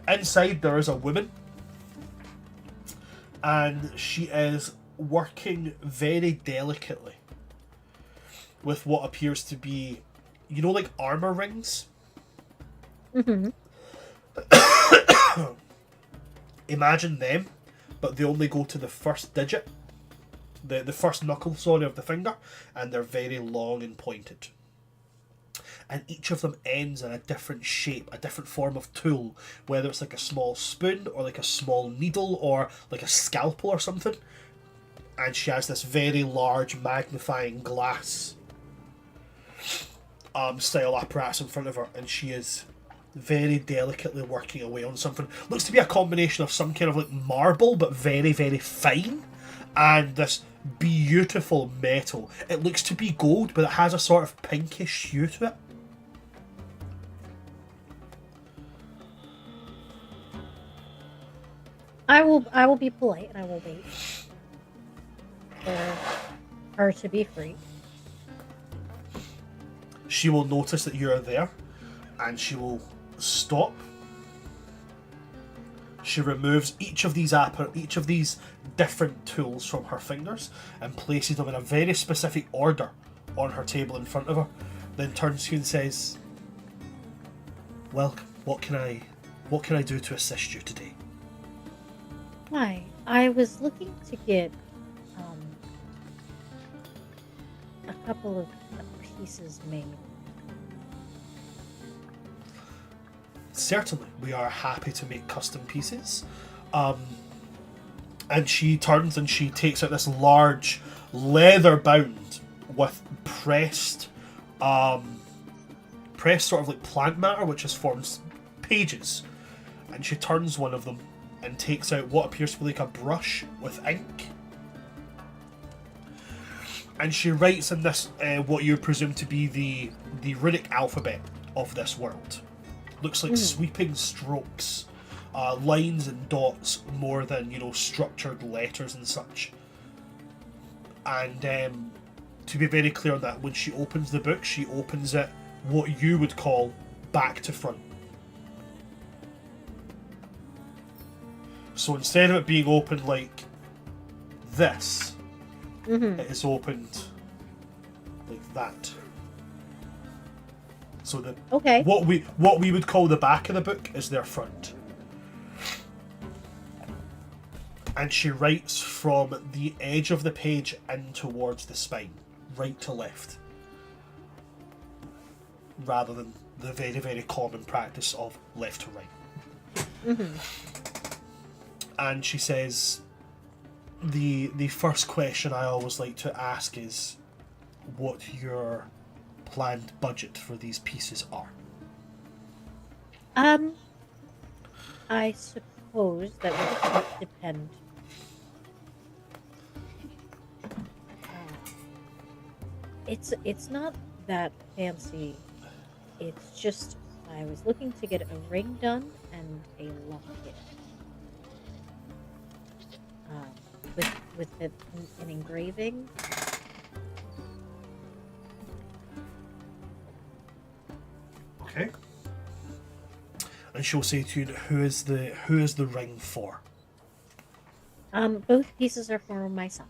Inside there is a woman, and she is working very delicately with what appears to be, you know, like armor rings? Mm-hmm. Imagine them, but they only go to the first digit, the first knuckle, sorry, of the finger, and they're very long and pointed. And each of them ends in a different shape, a different form of tool, whether it's like a small spoon or like a small needle or like a scalpel or something. And she has this very large magnifying glass style apparatus in front of her, and she is very delicately working away on something. Looks to be a combination of some kind of like marble, but very, very fine, and this beautiful metal. It looks to be gold, but it has a sort of pinkish hue to it. I will be polite and I will wait for her to be free. She will notice that you're there, and she will stop. She removes each of these different tools from her fingers and places them in a very specific order on her table in front of her. Then turns to you and says, "Welcome. What can I do to assist you today?" Hi, I was looking to get a couple of pieces made. certainly, we are happy to make custom pieces. And she turns and she takes out this large leather bound with pressed sort of like plant matter, which has formed pages. And she turns one of them and takes out what appears to be like a brush with ink. And she writes in this what you presume to be the runic alphabet of this world. Looks like sweeping strokes, lines and dots more than, you know, structured letters and such. And to be very clear on that, when she opens the book, she opens it what you would call back to front. So instead of it being opened like this, it is opened like that. So the what we would call the back of the book is their front. And she writes from the edge of the page in towards the spine, right to left, rather than the very, very common practice of left to right. And she says, the first question I always like to ask is what your planned budget for these pieces are. I suppose that would depend. It's not that fancy. It's just I was looking to get a ring done and a locket. With an engraving. Okay. And she'll say to you, who is the ring for? Both pieces are for my son.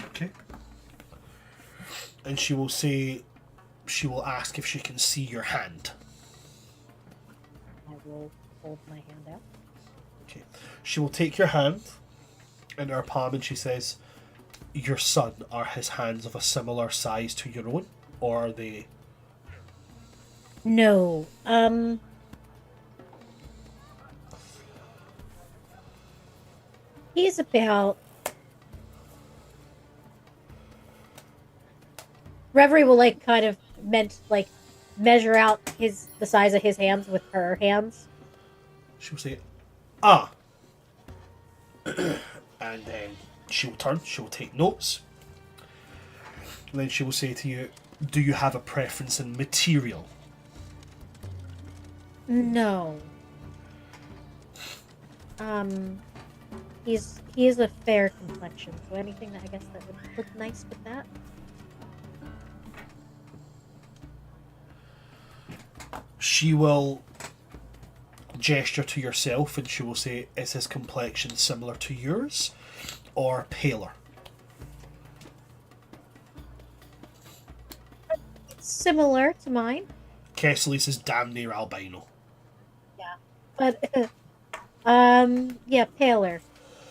Okay. And she will ask if she can see your hand. I will hold my hand out. Okay. She will take your hand in her palm and she says, your son, are his hands of a similar size to your own? Or are they... No. He's about... Reverie will measure out the size of his hands with her hands. She will say, ah. And then she will turn, she will take notes. And then she will say to you, do you have a preference in material? No. He is a fair complexion, so anything that I guess that would look nice with that. She will gesture to yourself and she will say, is his complexion similar to yours or paler? Similar to mine. Kesselis is damn near albino. Yeah. But, yeah, paler.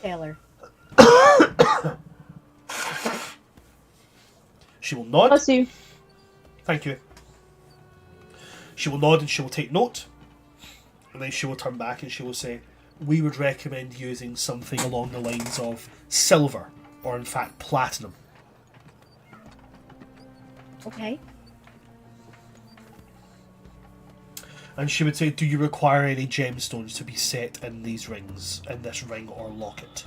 Paler. She will nod. Bless you. Thank you. She will nod and she will take note. And then she will turn back and she will say, we would recommend using something along the lines of silver, or in fact platinum. Okay. And she would say, do you require any gemstones to be set in these rings, in this ring or locket?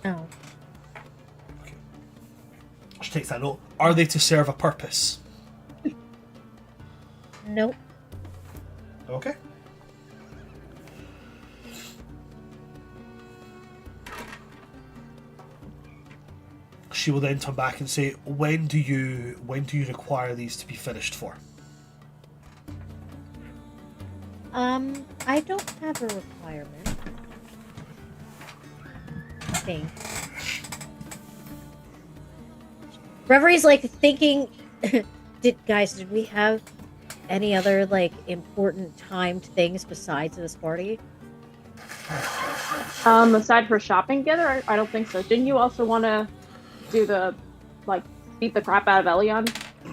No. Okay. She takes that note. Are they to serve a purpose? Nope. Okay. She will then turn back and say, when do you require these to be finished for? I don't have a requirement. I think. Reverie's thinking, did we have any other important timed things besides this party? Aside for shopping together, I don't think so. Didn't you also want to do the, like, beat the crap out of Elion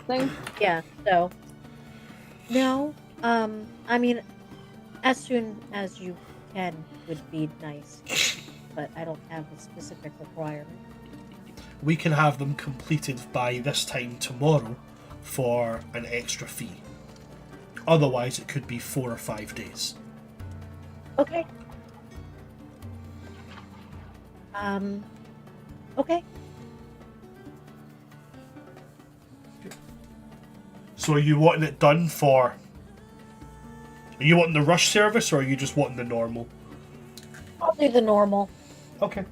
thing? Yeah, so no. I mean, as soon as you can would be nice, but I don't have a specific requirement. We can have them completed by this time tomorrow for an extra fee. Otherwise, it could be 4 or 5 days. Okay. Okay. So are you wanting it done for... Are you wanting the rush service, or are you just wanting the normal? I'll do the normal. Okay.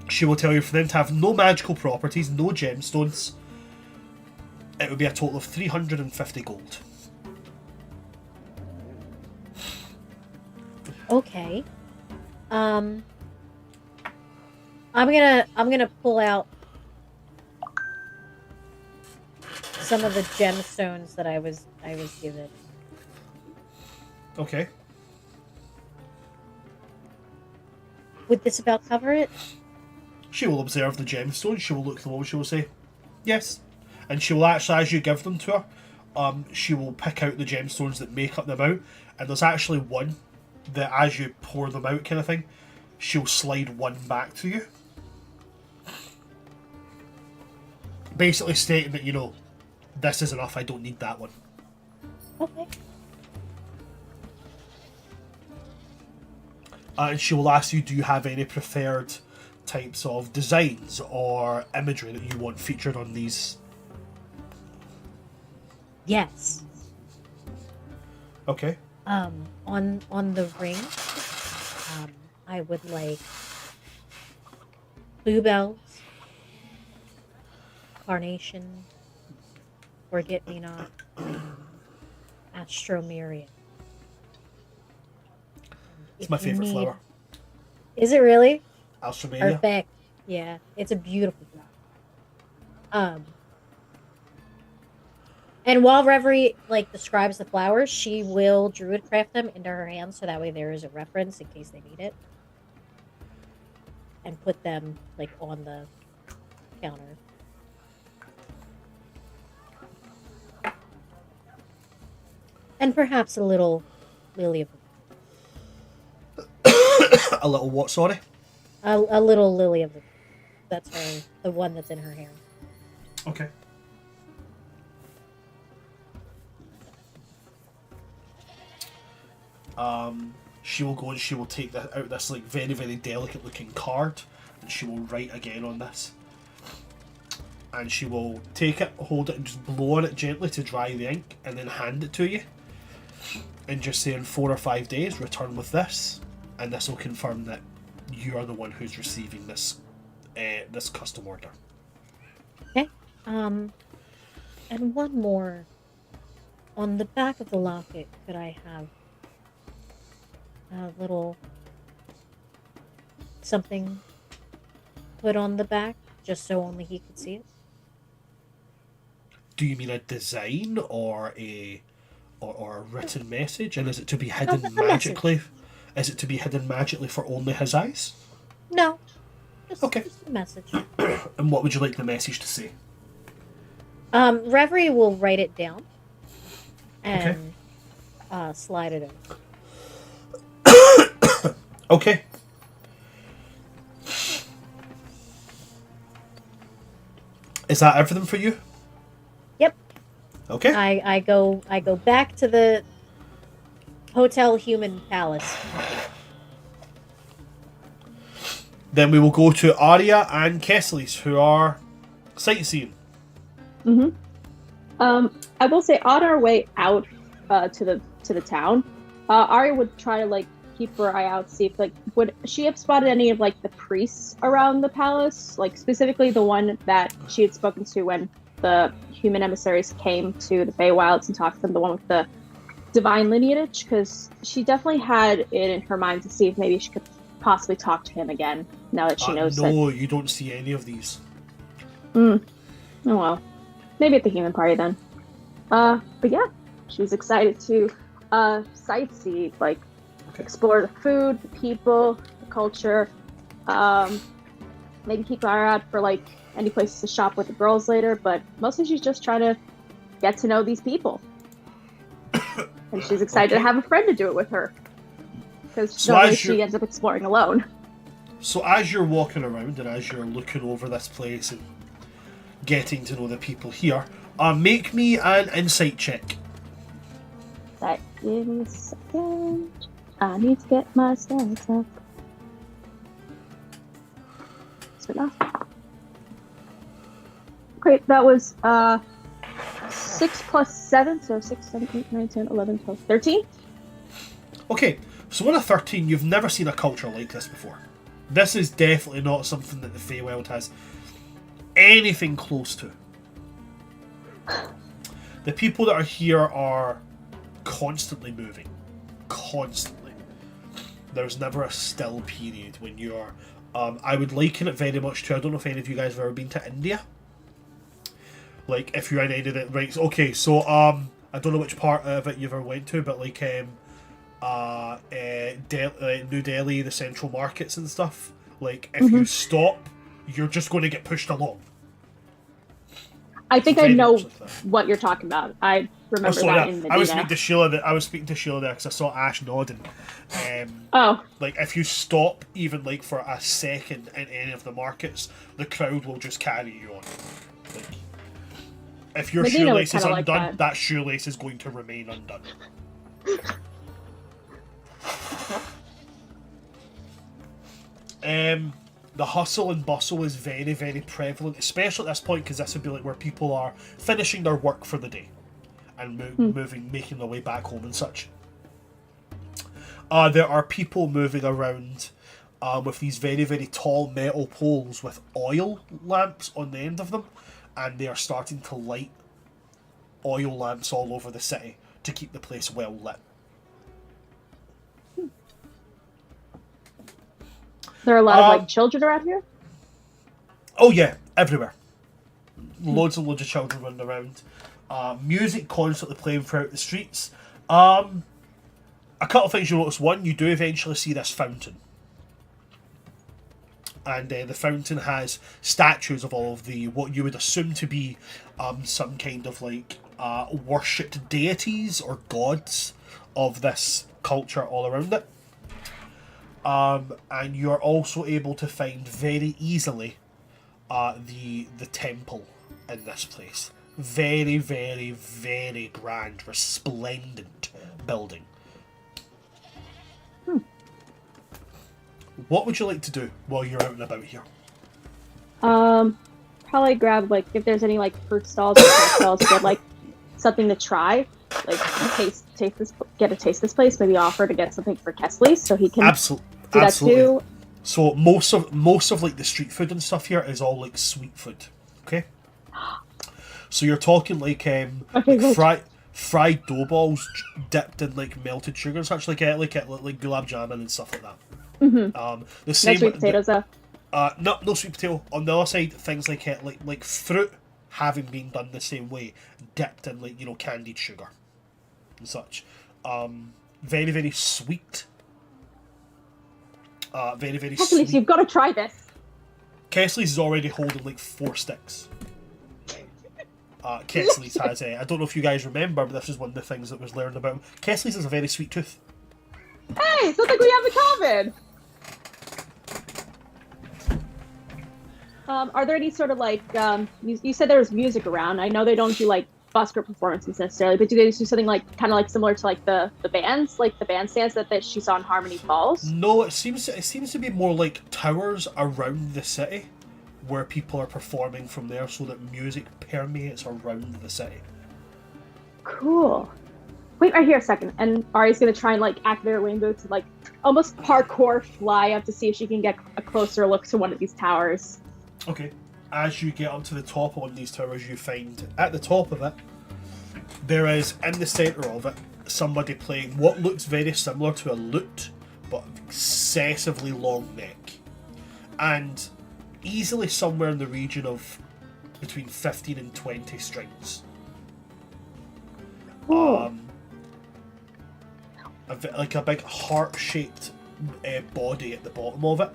She will tell you for them to have no magical properties, no gemstones. It would be a total of 350 gold. Okay. I'm gonna pull out some of the gemstones that I was given. Okay. Would this about cover it? She will observe the gemstones, she will look them over, she will say, yes. And she will actually, as you give them to her, she will pick out the gemstones that make up the amount, and there's actually one that as you pour them out kind of thing, she'll slide one back to you. Basically stating that, you know, this is enough, I don't need that one. Okay. And she will ask you, do you have any preferred types of designs or imagery that you want featured on these? Yes. Okay. On the ring, I would like bluebells, carnation, forget-me-not, astromyrian. It's my favorite flower. Is it really? Alstromania. Perfect. Yeah, it's a beautiful flower. And while Reverie describes the flowers, she will druidcraft them into her hands so that way there is a reference in case they need it. And put them on the counter. And perhaps a little lily of A little what, sorry? a little lily of the... That's her, the one that's in her hair. Okay. She will go and she will take out this very, very delicate looking card, and she will write again on this. And she will take it, hold it, and just blow on it gently to dry the ink, and then hand it to you. And just say in 4 or 5 days, return with this, and this will confirm that you are the one who's receiving this this custom order. Okay. And one more. On the back of the locket, could I have a little something put on the back, just so only he could see it? Do you mean a design or a written message? And is it to be hidden magically? Message. Is it to be hidden magically for only his eyes? No. Just Okay. a message. And what would you like the message to say? Reverie will write it down and slide it in. Okay. Is that everything for you? Yep. Okay. I go back to the Hotel Human Palace. Then we will go to Arya and Kessleys, who are sightseeing. Mm-hmm. I will say on our way out to the town, Arya would try to keep her eye out, see if would she have spotted any of the priests around the palace, specifically the one that she had spoken to when the human emissaries came to the Feywilds and talked to them, the one with the divine lineage, because she definitely had it in her mind to see if maybe she could possibly talk to him again now that she knows No, you don't see any of these. Oh well, maybe at the human party then. But yeah, she was excited to sightsee, like explore the food, the people, the culture. Maybe keep an eye out for like any places to shop with the girls later, but mostly she's just trying to get to know these people. And she's excited to have a friend to do it with her. Because normally she ends up exploring alone. So as you're walking around and as you're looking over this place and getting to know the people here, make me an insight check. That is a second. I need to get my stats up. Okay, that was 6 plus 7, so 6, 7, 8, 9, 10, 11, 12, 13. Okay, so on a 13, you've never seen a culture like this before. This is definitely not something that the Feywild has anything close to. The people that are here are constantly moving. Constantly. There's never a still period when you're... I would liken it very much to... I don't know if any of you guys have ever been to India. Like, if you're in any of it... Right, okay, so, I don't know which part of it you've ever went to, but, like, New Delhi, the central markets and stuff. Like, if you stop, you're just going to get pushed along. I think I know what you're talking about. I remember that in the I was speaking to Sheila there because I saw Ash nodding. Like, if you stop even like for a second in any of the markets, the crowd will just carry you on. Like, if your shoelace is undone, that shoelace is going to remain undone. The hustle and bustle is very, very prevalent, especially at this point, because this would be like where people are finishing their work for the day and making their way back home and such. There are people moving around with these very, very tall metal poles with oil lamps on the end of them, and they are starting to light oil lamps all over the city to keep the place well lit. There are a lot of like children around here? Oh yeah, everywhere. Loads and loads of children running around. Music constantly playing throughout the streets. A couple of things you notice. One, you do eventually see this fountain. And the fountain has statues of all of the, what you would assume to be some kind of like worshipped deities or gods of this culture all around it. And you're also able to find very easily the temple in this place. Very, very, very grand, resplendent building. What would you like to do while you're out and about here? Probably grab like if there's any like fruit stalls or snack stalls, get like something to try, like taste this, get a taste this place. Maybe offer to get something for Kesley so he can do that too. So most of like the street food and stuff here is all like sweet food. Okay. So you're talking like fried dough balls dipped in like melted sugar and such, like gulab jamun and stuff like that. Mm-hmm. The same. No sweet potatoes though. No sweet potato. On the other side, things like fruit having been done the same way, dipped in like candied sugar and such. Very, very sweet. Very, very Kesley, sweet. you've got to try this. Kesley's is already holding like 4 sticks. Kesley's has I don't know if you guys remember, but this is one of the things that was learned about. Kesley's has a very sweet tooth. Hey, something we have in common. Are there any sort of like you said there was music around? I know they don't do like busker performances necessarily, but do they do something like kind of like similar to like the bands, like the bandstands that she saw in Harmony Falls? No, it seems to be more like towers around the city where people are performing from there, so that music permeates around the city. Cool. Wait right here a second, and Ari's gonna try and like activate her rainbow to like almost parkour fly up to see if she can get a closer look to one of these towers. Okay. As you get up to the top of one of these towers, you find at the top of it, there is in the centre of it somebody playing what looks very similar to a lute, but excessively long neck, and easily somewhere in the region of between 15 and 20 strings. like a big heart-shaped body at the bottom of it.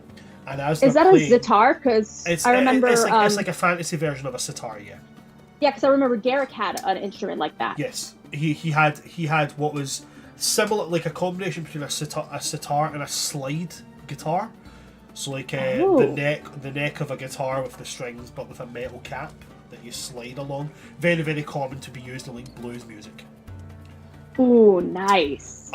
And as Is they're that playing, a sitar? Because I remember... it's like a fantasy version of a sitar, yeah. Yeah, because I remember Garrick had an instrument like that. Yes, he had what was similar, like a combination between a sitar and a slide guitar. So like the neck of a guitar with the strings, but with a metal cap that you slide along. Very, very common to be used in like blues music. Ooh, nice.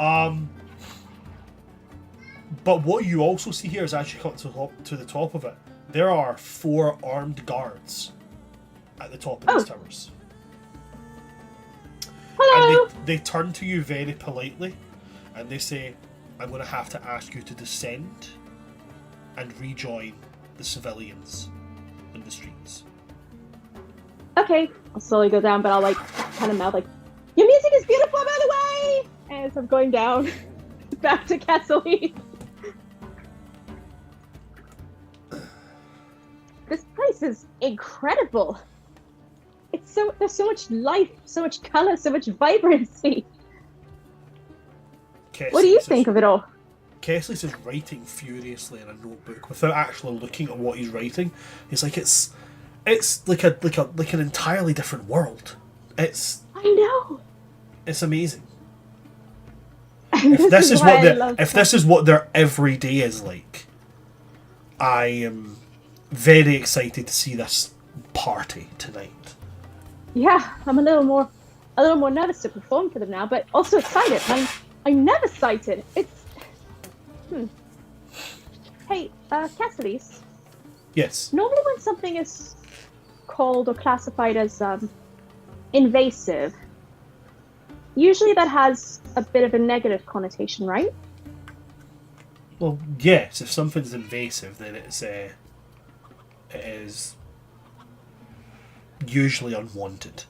But what you also see here is as you come to the top of it, there are 4 armed guards at the top of these towers. Hello. And they turn to you very politely, and they say, "I'm going to have to ask you to descend and rejoin the civilians in the streets." Okay, I'll slowly go down, but I'll like kind of mouth like, "Your music is beautiful, by the way!" As I'm going down back to Castle. This place is incredible. There's so much life, so much color, so much vibrancy. What do you think of it all? Kessley's is writing furiously in a notebook without actually looking at what he's writing. He's like, it's like an entirely different world. I know. It's amazing. If this is what their everyday is like, I am very excited to see this party tonight. Yeah, I'm a little more nervous to perform for them now, but also excited. I'm never sighted. It's Hey, Cassidy's. Yes. Normally when something is called or classified as invasive, usually that has a bit of a negative connotation, right? Well, yes. If something's invasive, then it is usually unwanted.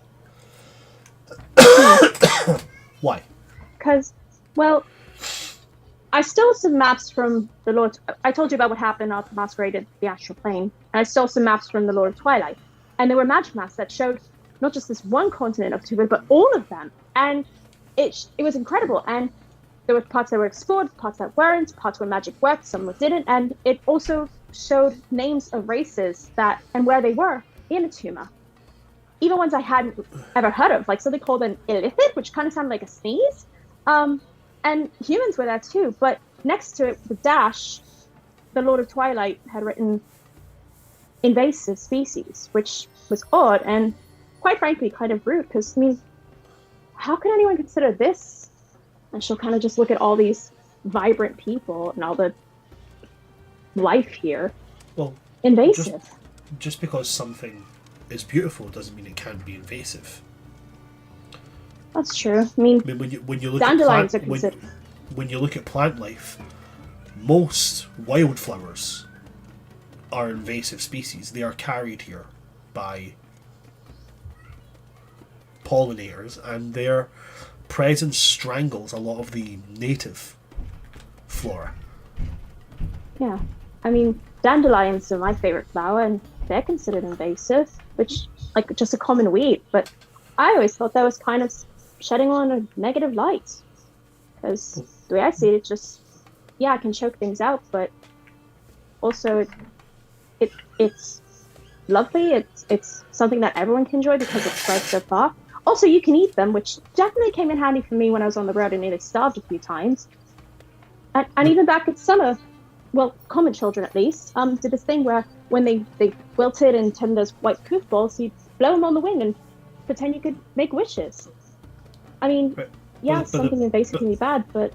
Why? Because, well, I stole some maps from the Lord. I told you about what happened after Masquerade at the Astral Plane, and I stole some maps from the Lord of Twilight, and there were magic maps that showed not just this one continent of Tuva, but all of them, and it was incredible. And there were parts that were explored, parts that weren't, parts where magic worked, some didn't, and it also showed names of races that and where they were in Atuma. Even ones I hadn't ever heard of, like something called an illithid, which kind of sounded like a sneeze. And humans were there too, but next to it, the dash, the Lord of Twilight had written invasive species, which was odd and quite frankly kind of rude, because, I mean, how can anyone consider this? And she'll kind of just look at all these vibrant people and all the life here. Well, invasive. Just because something is beautiful doesn't mean it can't be invasive. That's true. I mean when you look dandelions at are considered. when you look at plant life, most wildflowers are invasive species. They are carried here by pollinators, and their presence strangles a lot of the native flora. Yeah, I mean, dandelions are my favorite flower, and they're considered invasive, which, like, just a common weed. But I always thought that was kind of shedding on a negative light, because the way I see it, it's just, yeah, it can choke things out, but also it's lovely. It's something that everyone can enjoy because it spreads so far. Also, you can eat them, which definitely came in handy for me when I was on the road and nearly starved a few times. And even back in summer, well, common children at least, did this thing where when they wilted and turned those white poof balls, you'd blow them on the wind and pretend you could make wishes. I mean, something invasive can be bad, but...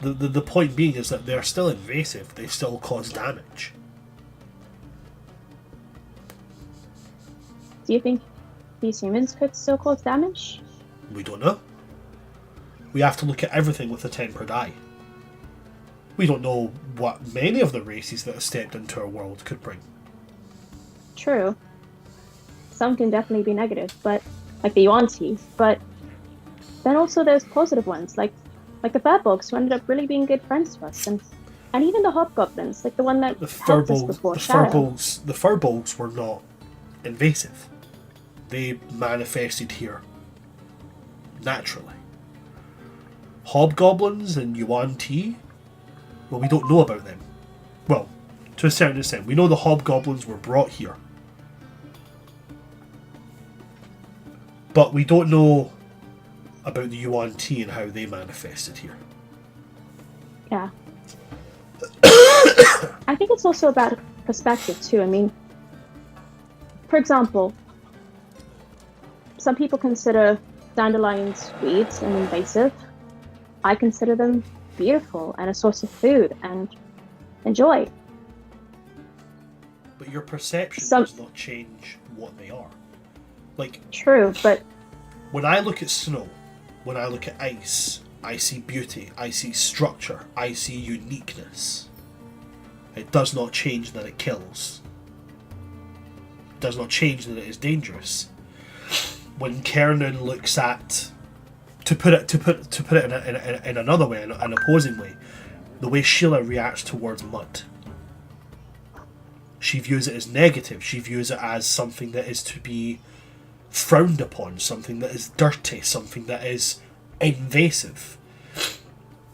The point being is that they're still invasive. They still cause damage. Do you think these humans could still cause damage? We don't know. We have to look at everything with a tempered eye. We don't know what many of the races that have stepped into our world could bring. True. Some can definitely be negative, but like the Yuan-Ti, but then also there's positive ones, like the Furbolgs, who ended up really being good friends to us, and even the Hobgoblins, like the one that helped us before Shadow. The Furbolgs were not invasive. They manifested here naturally. Hobgoblins and Yuan Ti, well, we don't know about them. Well, to a certain extent, we know the hobgoblins were brought here, but we don't know about the Yuan Ti and how they manifested here. Yeah. I think it's also about perspective too. I mean, for example, some people consider dandelions weeds and invasive. I consider them beautiful and a source of food and joy. But your perception does not change what they are. Like, true, but when I look at snow, when I look at ice, I see beauty, I see structure, I see uniqueness. It does not change that it kills. It does not change that it is dangerous. When Kernan looks at, to put it in another way, in an opposing way, the way Sheila reacts towards mud. She views it as negative. She views it as something that is to be frowned upon, something that is dirty, something that is invasive.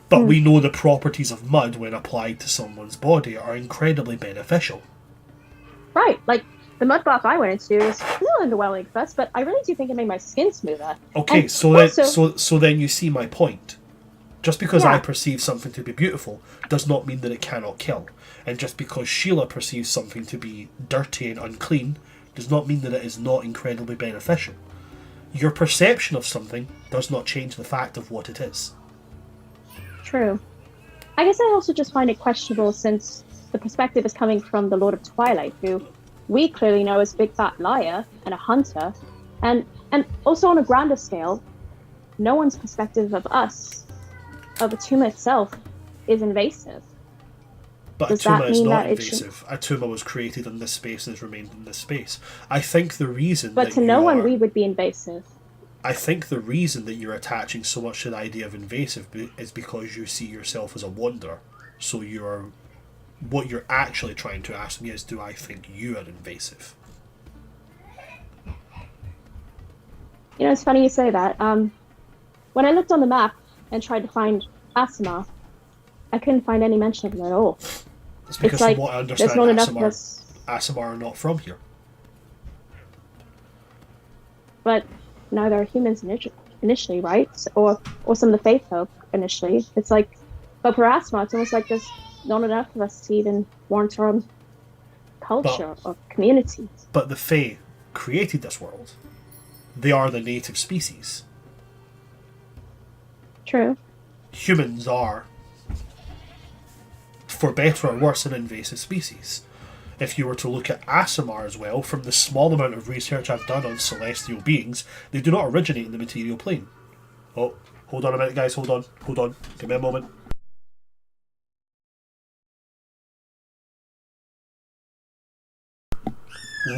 But we know the properties of mud, when applied to someone's body, are incredibly beneficial. Right, like the mud bath I went into was a little underwhelming at first, but I really do think it made my skin smoother. Okay, and so also, so then you see my point. Just because Yeah. I perceive something to be beautiful does not mean that it cannot kill. And just because Sheila perceives something to be dirty and unclean does not mean that it is not incredibly beneficial. Your perception of something does not change the fact of what it is. True. I guess I also just find it questionable since the perspective is coming from the Lord of Twilight, who we clearly know as a big fat liar and a hunter, and also on a grander scale, no one's perspective of us, of Atuma itself, is invasive. But Does that Atuma is mean not that it should- invasive. Atuma was created in this space and has remained in this space. I think the reason But that to you no one, are... we would be invasive. I think the reason that you're attaching so much to the idea of invasive is because you see yourself as a wanderer. So what you're actually trying to ask me is, do I think you are invasive? You know, it's funny you say that. When I looked on the map and tried to find Asima, I couldn't find any mention of them at all. It's because like, from what I there's understand, not enough of us. Asimar are not from here. But neither are humans initially, right? Or some of the faith folk initially. It's like, but for Asma, it's almost like there's not enough of us to even warrant our own culture or community. But the Fae created this world. They are the native species. True. Humans are, for better or worse, an invasive species. If you were to look at Asimar as well, from the small amount of research I've done on celestial beings, they do not originate in the material plane. Oh, hold on a minute, guys, hold on. Give me a moment.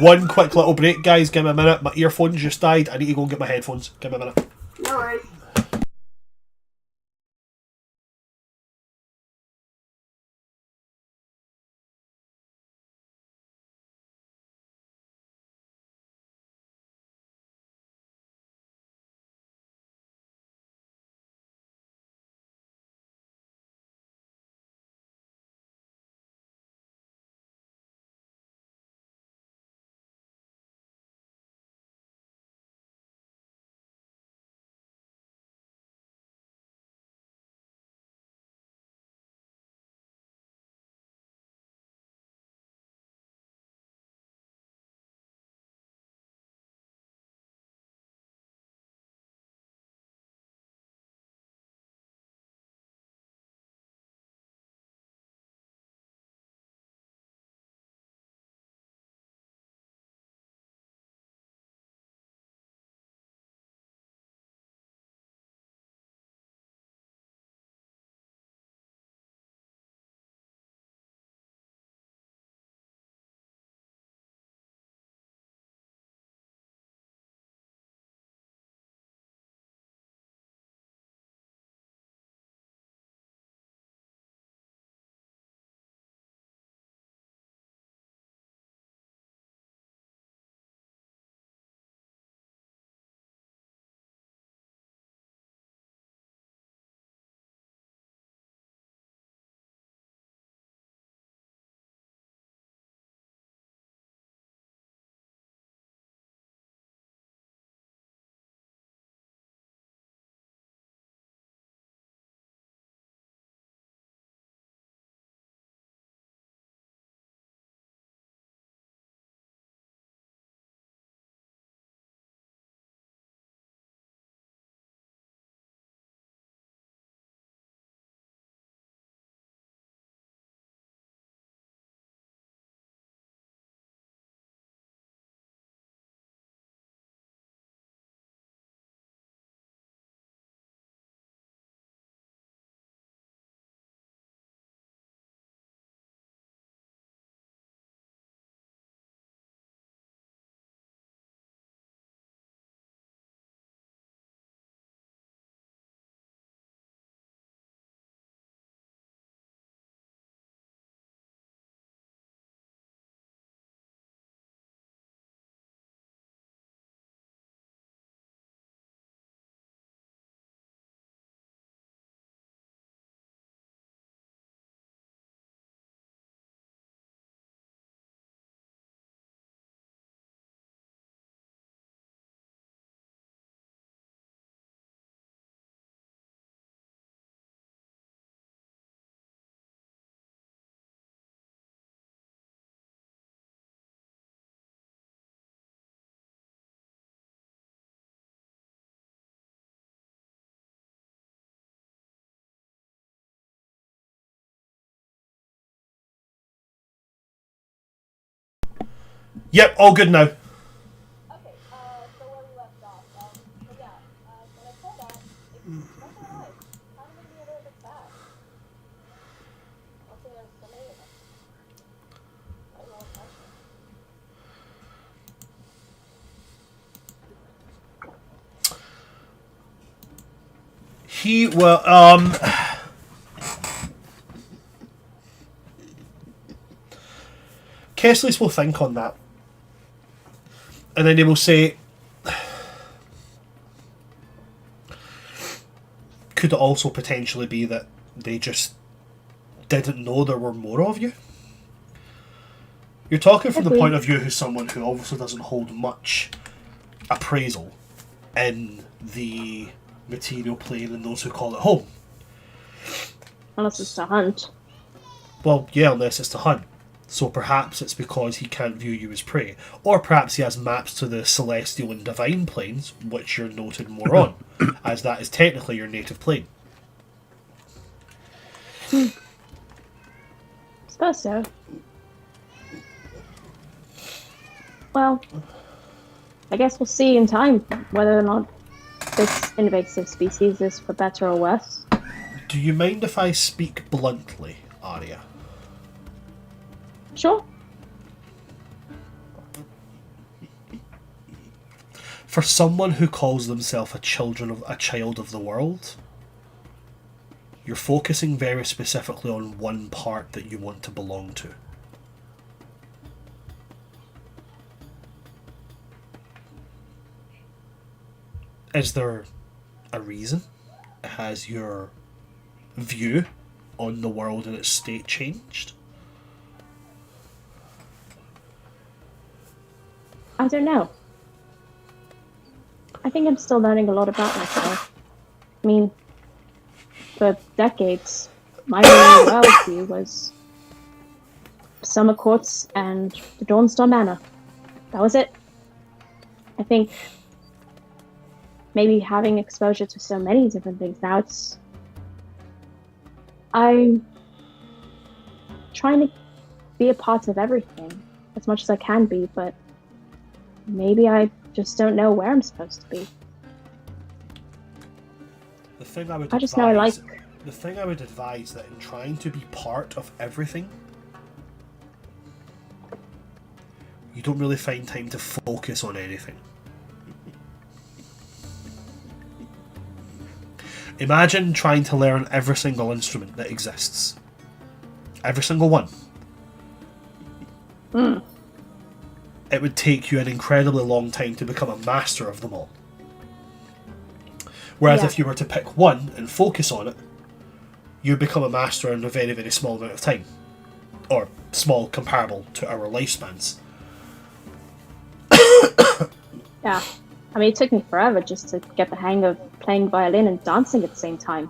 One quick little break, guys, give me a minute. My earphones just died. I need to go and get my headphones. Give me a minute. No worries. Yep, all good now. Okay, so where we left off. So yeah, when I saw that, it's not gonna lie, kind of made me a little bit sad. Also, there's so many of them. I don't know what's happening. He will, Kessler's will think on that. And then they will say, could it also potentially be that they just didn't know there were more of you? You're talking from the point of view who's someone who obviously doesn't hold much appraisal in the material plane and those who call it home. Unless it's to hunt. Well, yeah, unless it's to hunt. So perhaps it's because he can't view you as prey. Or perhaps he has maps to the celestial and divine planes, which you're noted more on, as that is technically your native plane. Suppose so. Well, I guess we'll see in time whether or not this invasive species is for better or worse. Do you mind if I speak bluntly, Arya? Sure. For someone who calls themselves a child of the world, you're focusing very specifically on one part that you want to belong to. Is there a reason? Has your view on the world and its state changed? I don't know. I think I'm still learning a lot about myself. I mean, for decades, my only reality was summer courts and the Dawnstar Manor. That was it. I think maybe having exposure to so many different things now, I'm trying to be a part of everything as much as I can be, but maybe I just don't know where I'm supposed to be. The thing I would I just know I like. The thing I would advise that in trying to be part of everything, you don't really find time to focus on anything. Imagine trying to learn every single instrument that exists. Every single one. It would take you an incredibly long time to become a master of them all. Whereas if you were to pick one and focus on it, you'd become a master in a very, very small amount of time. Or small comparable to our lifespans. Yeah. I mean, it took me forever just to get the hang of playing violin and dancing at the same time.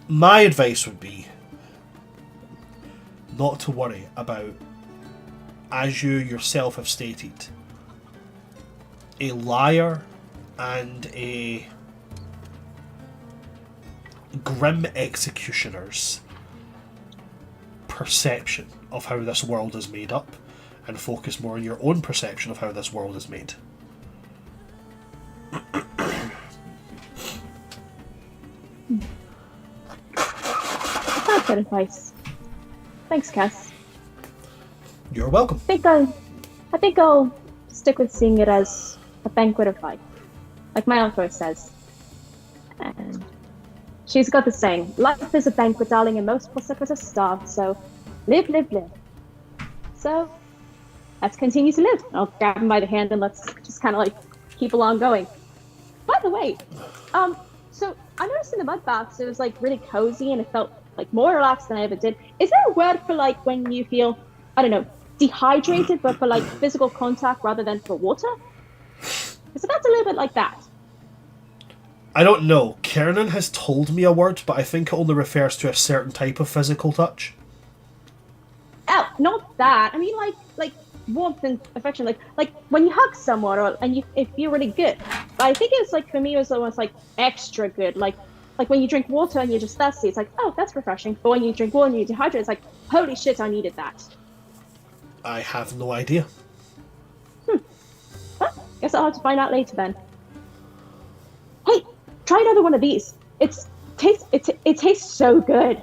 My advice would be not to worry about, as you yourself have stated, a liar and a grim executioner's perception of how this world is made up, and focus more on your own perception of how this world is made. That's good advice. Thanks, Cass. You're welcome. I think I'll stick with seeing it as a banquet of life, like my aunt always says. And she's got the saying, life is a banquet, darling, and most poor suckers are starved, so live, live, live. So let's continue to live. I'll grab him by the hand and let's just kind of like keep along going. By the way, so I noticed in the mud baths it was like really cozy and it felt like more relaxed than I ever did. Is there a word for like when you feel, I don't know, dehydrated, but for like physical contact rather than for water? Because that's a little bit like that. I don't know. Kiernan has told me a word, but I think it only refers to a certain type of physical touch. Oh, not that. I mean, like warmth and affection, like when you hug someone or and you feel really good. But I think it's like for me it was almost like extra good. Like when you drink water and you're just thirsty, it's like, oh, that's refreshing. But when you drink water and you're dehydrated, it's like, holy shit, I needed that. I have no idea. Guess I'll have to find out later then. Hey, try another one of these. It tastes so good.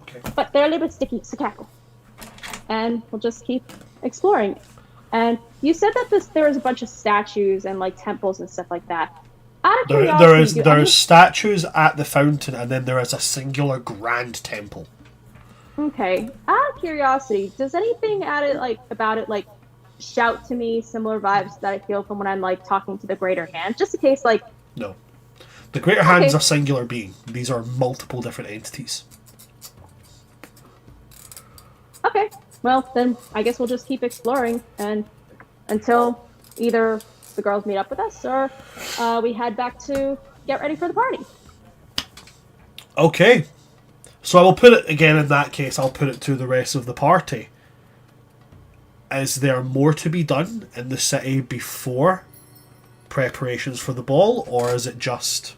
Okay. But they're a little bit sticky, so careful. And we'll just keep exploring. And you said that there was a bunch of statues and like temples and stuff like that. Out of curiosity, There is statues at the fountain, and then there is a singular grand temple. Okay. Out of curiosity, does anything about it shout to me similar vibes that I feel from when I'm like talking to the Greater Hand? Just in case, like. No. The Greater Hand is a singular being. These are multiple different entities. Okay. Well, then I guess we'll just keep exploring and until either the girls meet up with us or we head back to get ready for the party. Okay. So I will put it again in that case, I'll put it to the rest of the party. Is there more to be done in the city before preparations for the ball, or is it just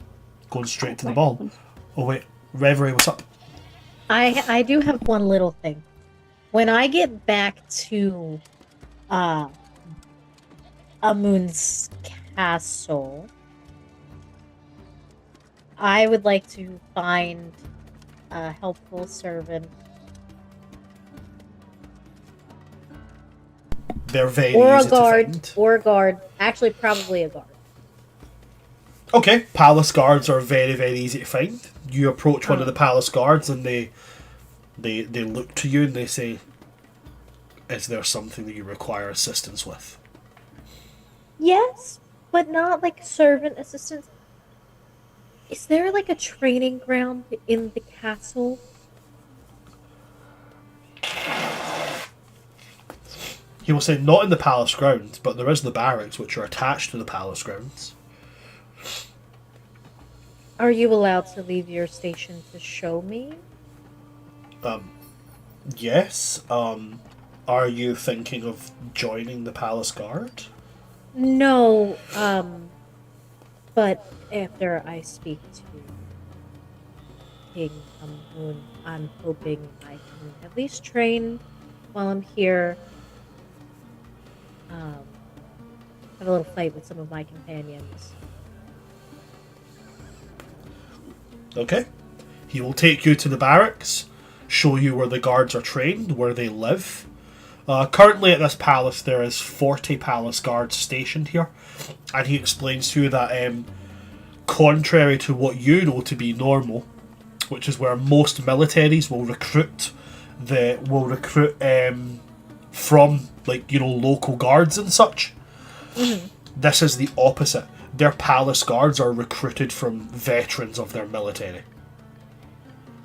going straight to the ball? Oh wait, Reverie, what's up? I do have one little thing. When I get back to Amun's castle, I would like to find a helpful servant. They're very or easy a guard, to find. or a guard. Actually, probably a guard. Okay, palace guards are very, very easy to find. You approach one of the palace guards and they look to you and they say, "Is there something that you require assistance with?" Yes, but not like servant assistance. Is there like a training ground in the castle? He will say, "Not in the palace grounds, but there is the barracks which are attached to the palace grounds." Are you allowed to leave your station to show me? Yes. Are you thinking of joining the palace guard? No, but after I speak to King Amun, I'm hoping I can at least train while I'm here. Have a little fight with some of my companions. Okay. He will take you to the barracks, show you where the guards are trained, where they live. Currently at this palace there is 40 palace guards stationed here, and he explains to you that contrary to what you know to be normal, which is where most militaries will recruit from local guards and such. Mm-hmm. This is the opposite. Their palace guards are recruited from veterans of their military.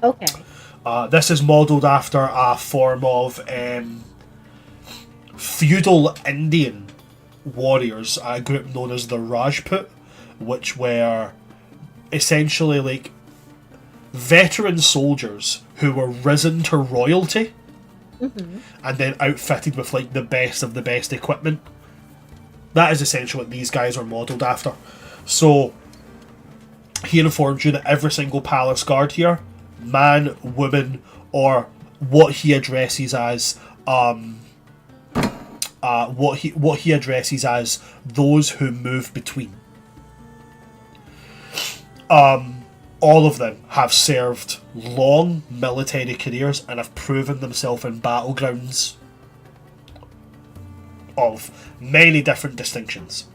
Okay. This is modelled after a form of feudal Indian warriors, a group known as the Rajput, which were essentially like veteran soldiers who were risen to royalty, and then outfitted with like the best of the best equipment. That is essentially what these guys are modelled after. So he informs you that every single palace guard here, man, woman, or what he addresses as what he addresses as those who move between. All of them have served long military careers and have proven themselves in battlegrounds of many different distinctions.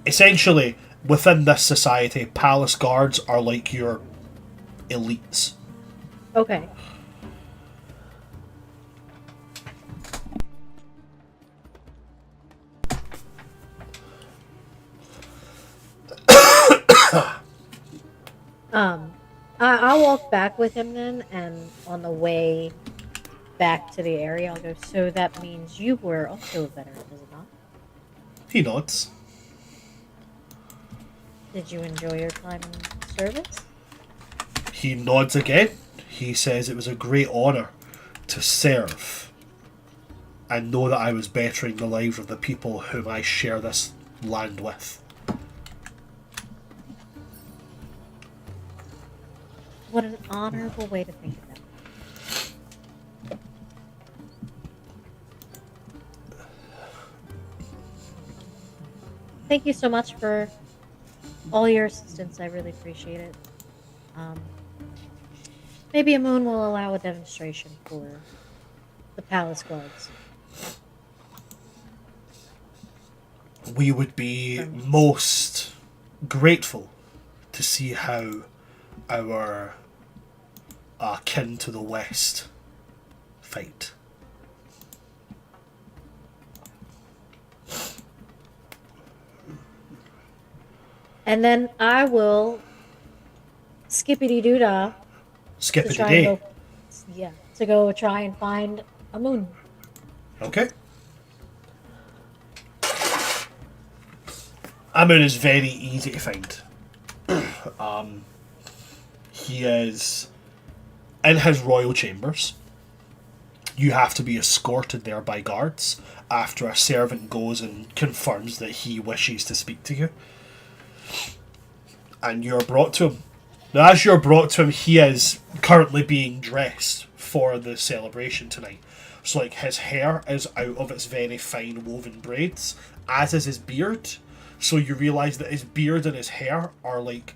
Essentially, within this society, palace guards are like your elites. Okay. I'll walk back with him then, and on the way back to the area, I'll go, so that means you were also a veteran, is it not? He nods. Did you enjoy your time in service? He nods again. He says it was a great honour to serve and know that I was bettering the lives of the people whom I share this land with. What an honourable way to think of thank you so much for all your assistance. I really appreciate it. Um, maybe a moon will allow a demonstration for the palace guards. We would be most grateful to see how our kin to the west fight. And then I will skippity doo dah Skip to it try and today. go. Yeah, to go try and find a moon. Okay. Amun is very easy to find. He is in his royal chambers. You have to be escorted there by guards after a servant goes and confirms that he wishes to speak to you. And you're brought to him. Now, as you're brought to him, he is currently being dressed for the celebration tonight. So, like, his hair is out of its very fine woven braids, as is his beard. So you realise that his beard and his hair are, like,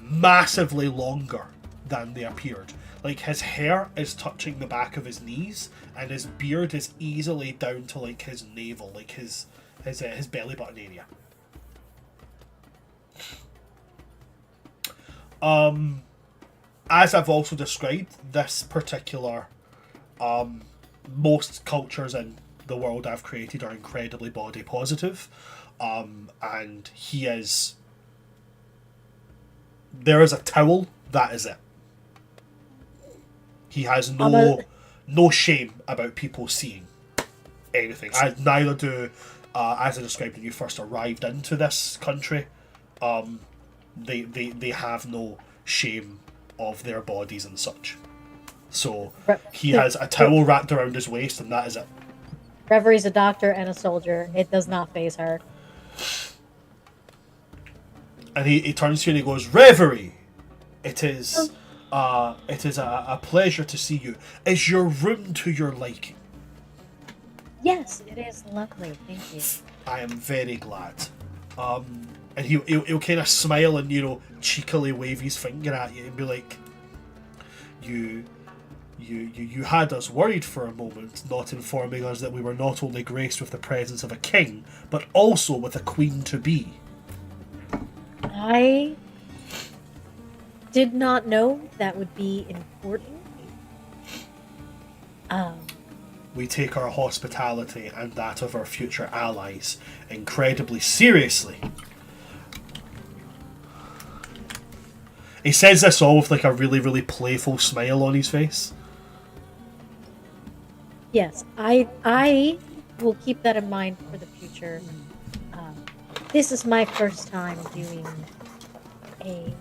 massively longer than they appeared. Like, his hair is touching the back of his knees, and his beard is easily down to, like, his navel, like his belly button area. As I've also described, this particular most cultures in the world I've created are incredibly body positive, and he is. There is a towel. That is it. He has no shame about people seeing anything. Neither do, as I described when you first arrived into this country. They have no shame of their bodies and such. So he has a towel wrapped around his waist, and that is it. Revere's a doctor and a soldier. It does not faze her. And he turns to you and he goes, "Reverie, it is a pleasure to see you. Is your room to your liking?" Yes, it is lovely. Thank you. I am very glad. And he'll kind of smile and, cheekily wave his finger at you and be like, You had us worried for a moment, not informing us that we were not only graced with the presence of a king, but also with a queen-to-be. I did not know that would be important. We take our hospitality and that of our future allies incredibly seriously. He says this all with like a really, really playful smile on his face. Yes, I will keep that in mind for the future. This is my first time doing a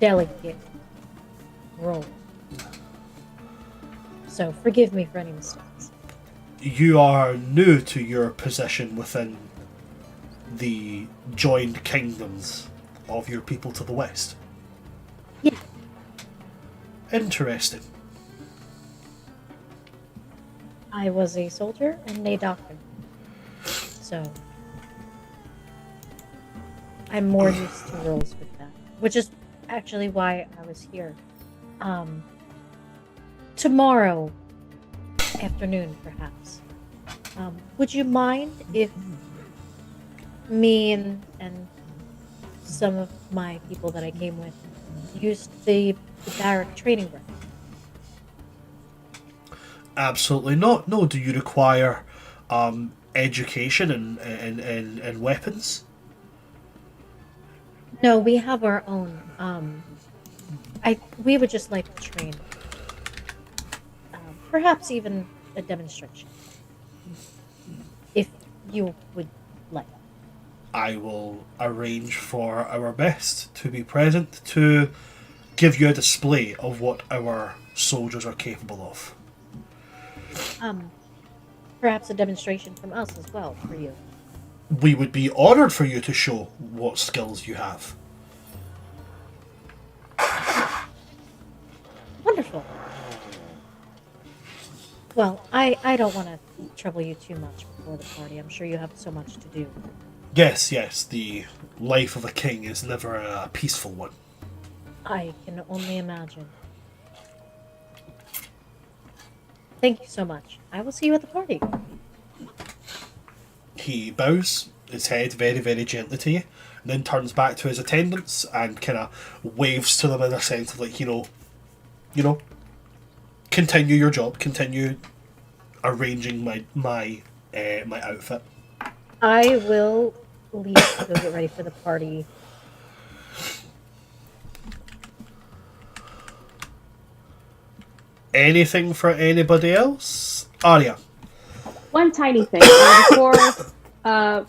delegate role. So forgive me for any mistakes. You are new to your position within the joined kingdoms of your people to the west. Yeah. Interesting. I was a soldier and a doctor. So I'm more used to roles with that. Which is actually why I was here. Tomorrow afternoon, perhaps. Would you mind if me and some of my people that I came with used the barrack training ground? Absolutely not. No, do you require education and weapons? No, we have our own. We would just like to train. Perhaps even a demonstration. If you would like. I will arrange for our best to be present to give you a display of what our soldiers are capable of. Perhaps a demonstration from us as well for you. We would be honoured for you to show what skills you have. Wonderful. Well, I don't want to trouble you too much before the party. I'm sure you have so much to do. Yes, yes, the life of a king is never a peaceful one. I can only imagine. Thank you so much. I will see you at the party. He bows his head very, very gently to you, and then turns back to his attendants and kind of waves to them in a sense of like, you know, continue your job, continue arranging my outfit. I will leave to go get ready for the party. Anything for anybody else? Arya. One tiny thing. Before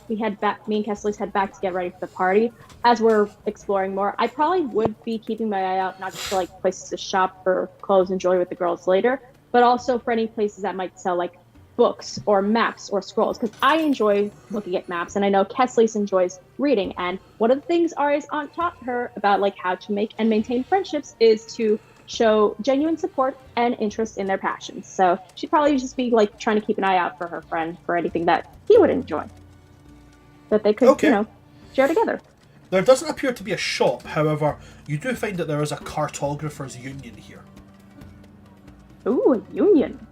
we head back, me and Kessler's head back to get ready for the party. As we're exploring more, I probably would be keeping my eye out not just for like places to shop for clothes and jewelry with the girls later, but also for any places that might sell like books or maps or scrolls. Because I enjoy looking at maps, and I know Kessler's enjoys reading. And one of the things Aria's aunt taught her about like how to make and maintain friendships is to show genuine support and interest in their passions. So she'd probably just be like trying to keep an eye out for her friend for anything that he would enjoy that they could, Okay. share together. There doesn't appear to be a shop, however, you do find that there is a cartographers union here. Ooh, a union.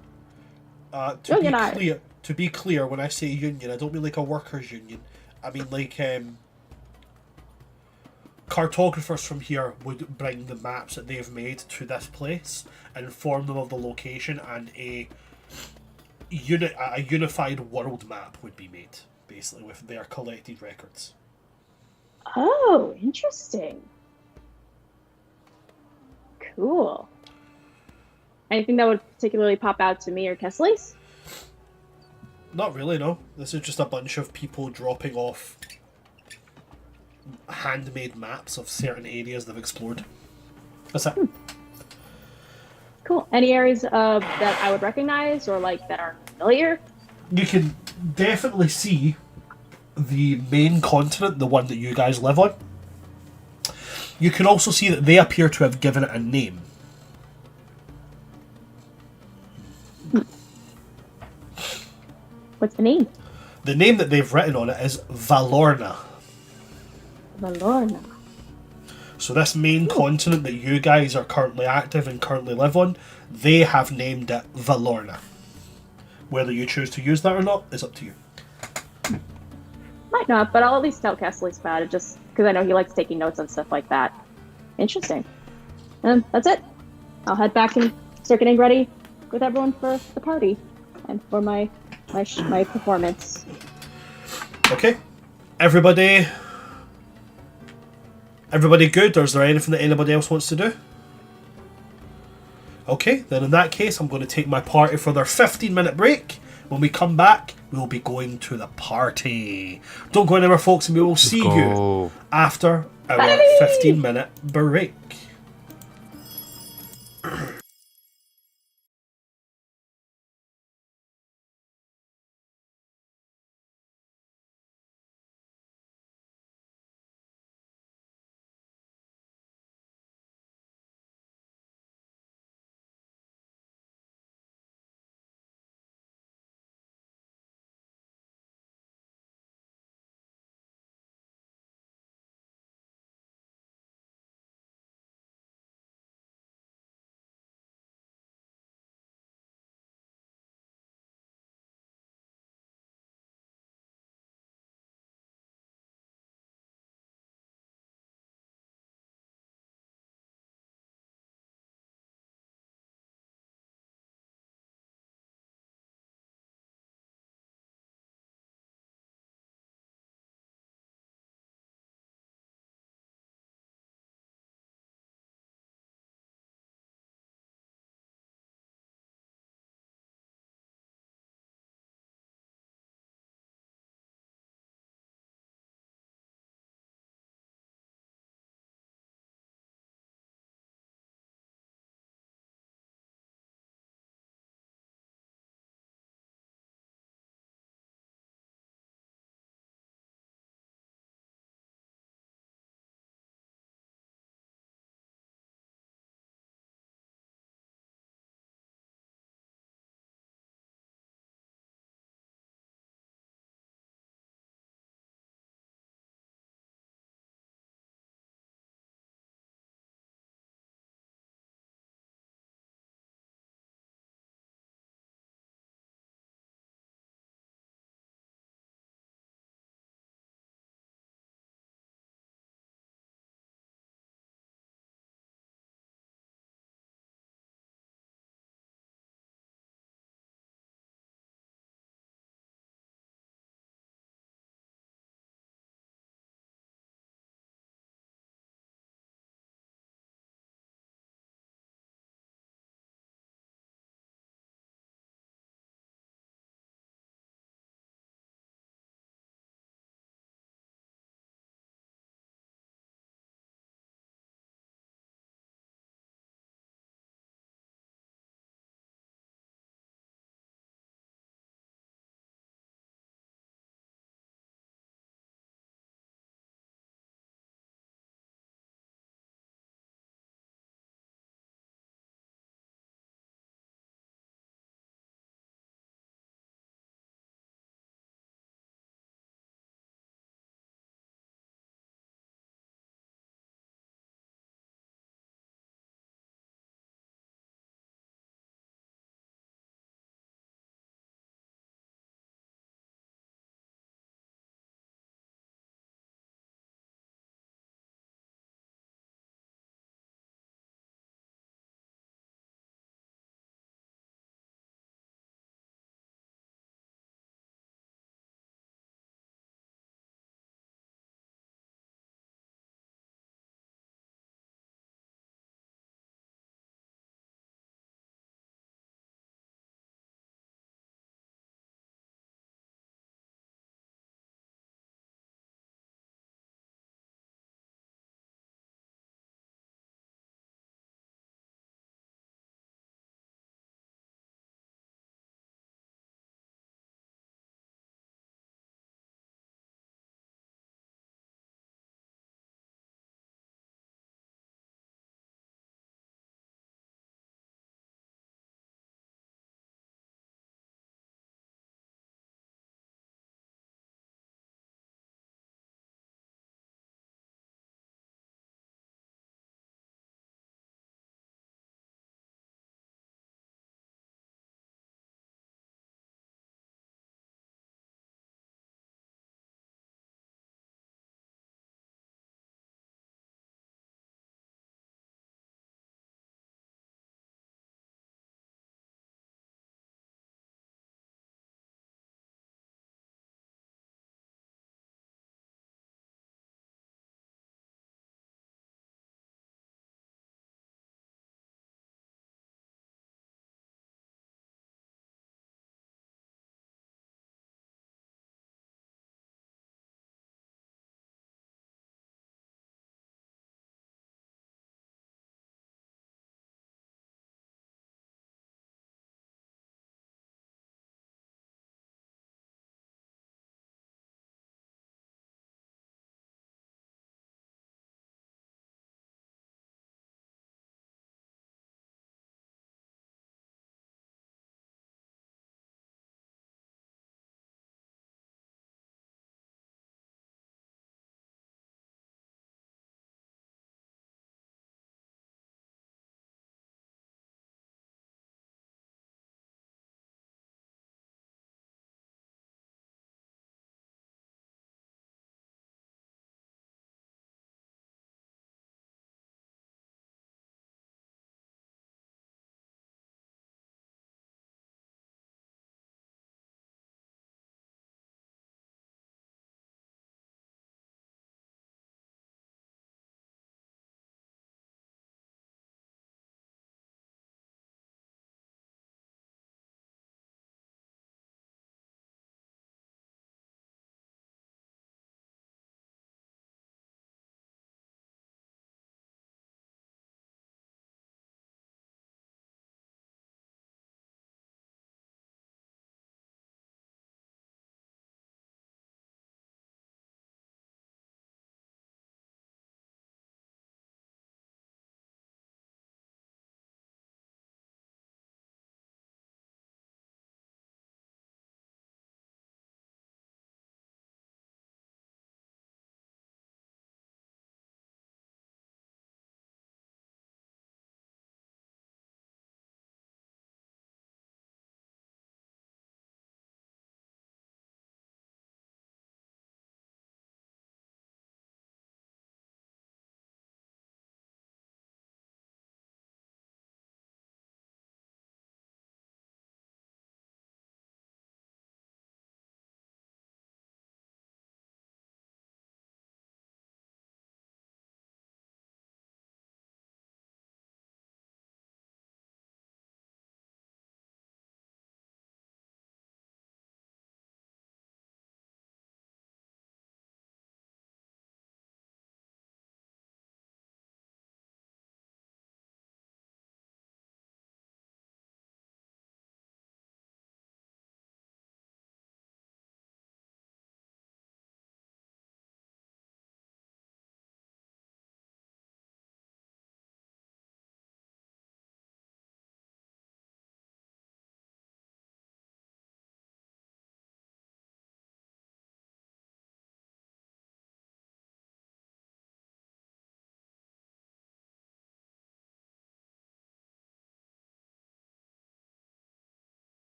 To be clear, when I say union, I don't mean like a workers' union. I mean like cartographers from here would bring the maps that they've made to this place and inform them of the location, and a unified world map would be made, basically, with their collected records. Oh, interesting. Cool. Anything that would particularly pop out to me or Kesley's? Not really, no. This is just a bunch of people dropping off handmade maps of certain areas they've explored. That's it. Cool. Any areas that I would recognize or like that are familiar? You can definitely see the main continent, the one that you guys live on. You can also see that they appear to have given it a name. What's the name? The name that they've written on it is Valorna. Valorna. So this main continent that you guys are currently active and currently live on, they have named it Valorna. Whether you choose to use that or not is up to you. Might not, but I'll at least tell Kesley's about it just because I know he likes taking notes on stuff like that. Interesting. And that's it. I'll head back and start getting ready with everyone for the party and for my performance. Okay. Everybody good, or is there anything that anybody else wants to do? Okay, then in that case, I'm going to take my party for their 15-minute break. When we come back, we'll be going to the party. Don't go anywhere, folks, and we will see you after our 15-minute break.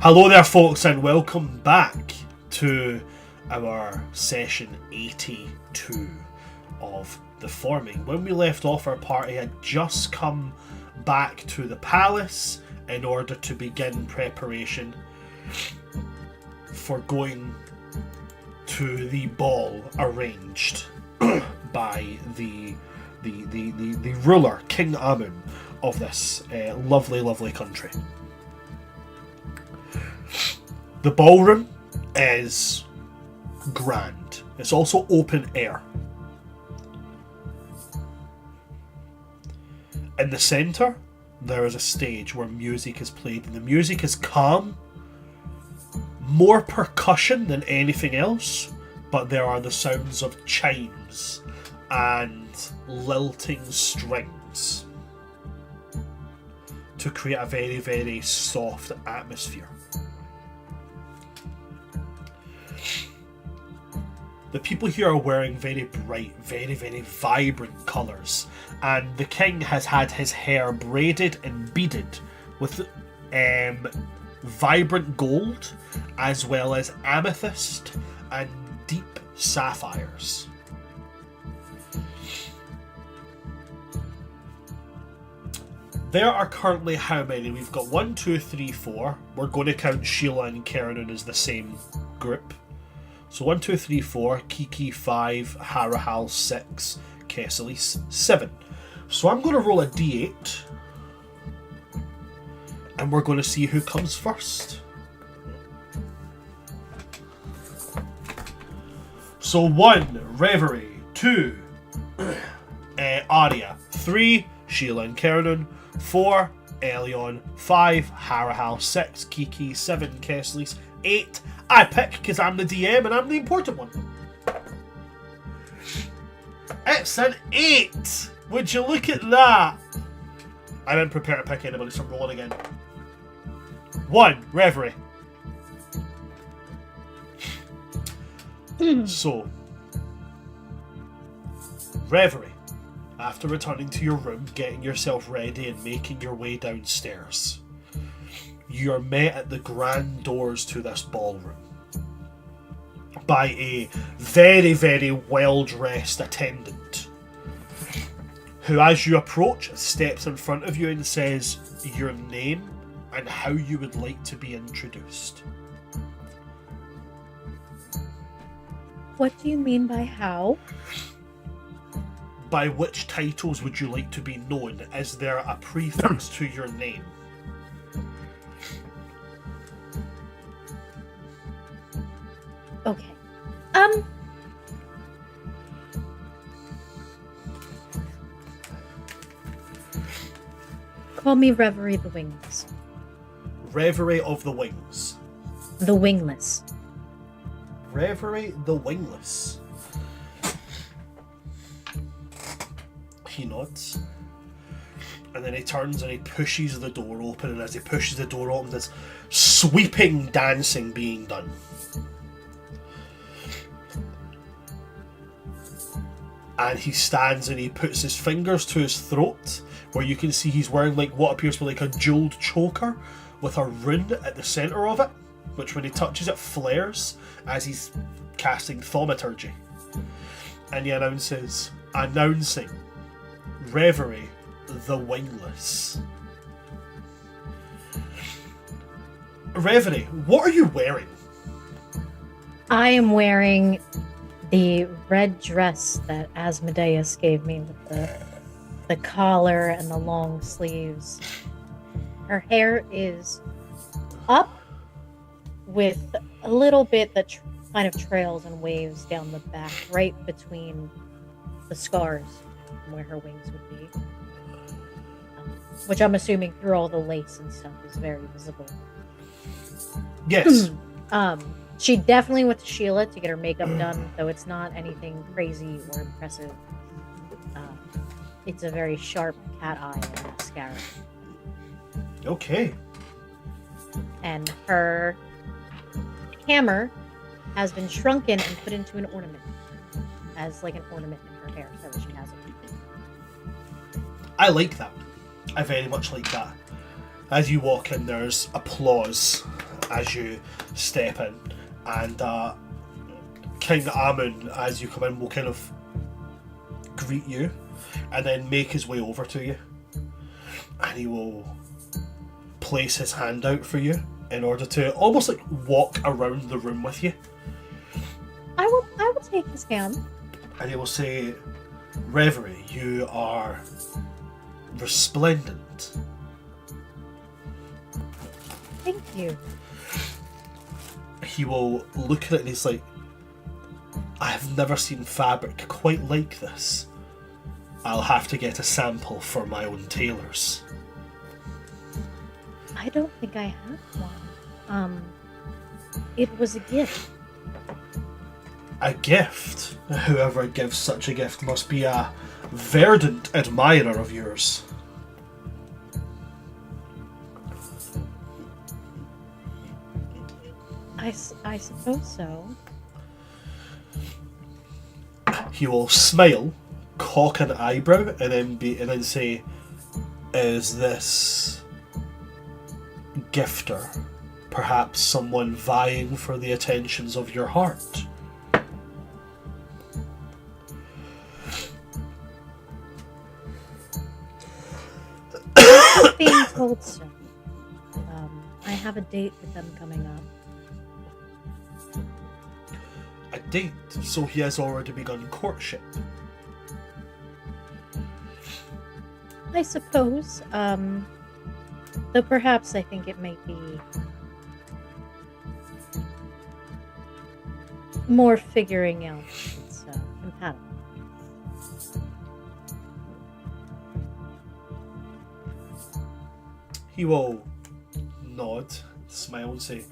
Hello there, folks, and welcome back to our session 82 of The Forming. When we left off, our party had just come back to the palace in order to begin preparation for going to the ball arranged by the ruler, King Amun, of this lovely, lovely country. The ballroom is grand. It's also open air. In the centre, there is a stage where music is played, and the music is calm, more percussion than anything else, but there are the sounds of chimes and lilting strings to create a very, very soft atmosphere. The people here are wearing very bright, very, very vibrant colours, and the king has had his hair braided and beaded with vibrant gold, as well as amethyst and deep sapphires. There are currently how many? We've got 1, 2, 3, 4. We're going to count Sheila and Keranin as the same group. So 1, 2, 3, 4, Kiki 5, Harahal 6, Kesselis 7. So I'm going to roll a d8, and we're going to see who comes first. So 1, Reverie. 2, Arya. 3, Sheila and Keranin. 4, Elion. 5, Harahal. 6, Kiki. 7, Kesselis. 8, I pick because I'm the DM and I'm the important one. It's an 8! Would you look at that? I didn't prepare to pick anybody, so I'm rolling again. 1, Reverie. So, Reverie, after returning to your room, getting yourself ready and making your way downstairs, you are met at the grand doors to this ballroom by a very, very well-dressed attendant who, as you approach, steps in front of you and says your name and how you would like to be introduced. What do you mean by how? By which titles would you like to be known? Is there a prefix to your name? Okay. Call me Reverie the Wingless. Reverie of the Wings. The Wingless. Reverie the Wingless. He nods. And then he turns and he pushes the door open, and as he pushes the door open, there's sweeping dancing being done. And he stands and he puts his fingers to his throat, where you can see he's wearing like what appears to be like a jeweled choker with a rune at the centre of it, which when he touches it flares as he's casting thaumaturgy. And he announces, announcing Reverie the Wingless. Reverie, what are you wearing? I am wearing the red dress that Asmodeus gave me with the collar and the long sleeves. Her hair is up with a little bit that kind of trails and waves down the back, right between the scars from where her wings would be. Which I'm assuming through all the lace and stuff is very visible. Yes. She definitely went to Sheila to get her makeup done, though it's not anything crazy or impressive. It's a very sharp cat eye and mascara. Okay. And her hammer has been shrunken and put into an ornament. As like an ornament in her hair, so that she has it. I like that. I very much like that. As you walk in, there's applause as you step in, and King Amun, as you come in, will kind of greet you and then make his way over to you, and he will place his hand out for you in order to almost like walk around the room with you. I will take his hand. And he will say, Reverie, you are resplendent. Thank you. He will look at it and he's like, I have never seen fabric quite like this. I'll have to get a sample for my own tailors. I don't think I have one. It was a gift. A gift? Whoever gives such a gift must be a verdant admirer of yours. I suppose so. He will smile, cock an eyebrow, and then say, "Is this gifter perhaps someone vying for the attentions of your heart?" I'm being told so. I have a date with them coming up. A date, so he has already begun courtship. I suppose. Though perhaps I think it might be more figuring out if it's compatible. He will nod, smile, and say,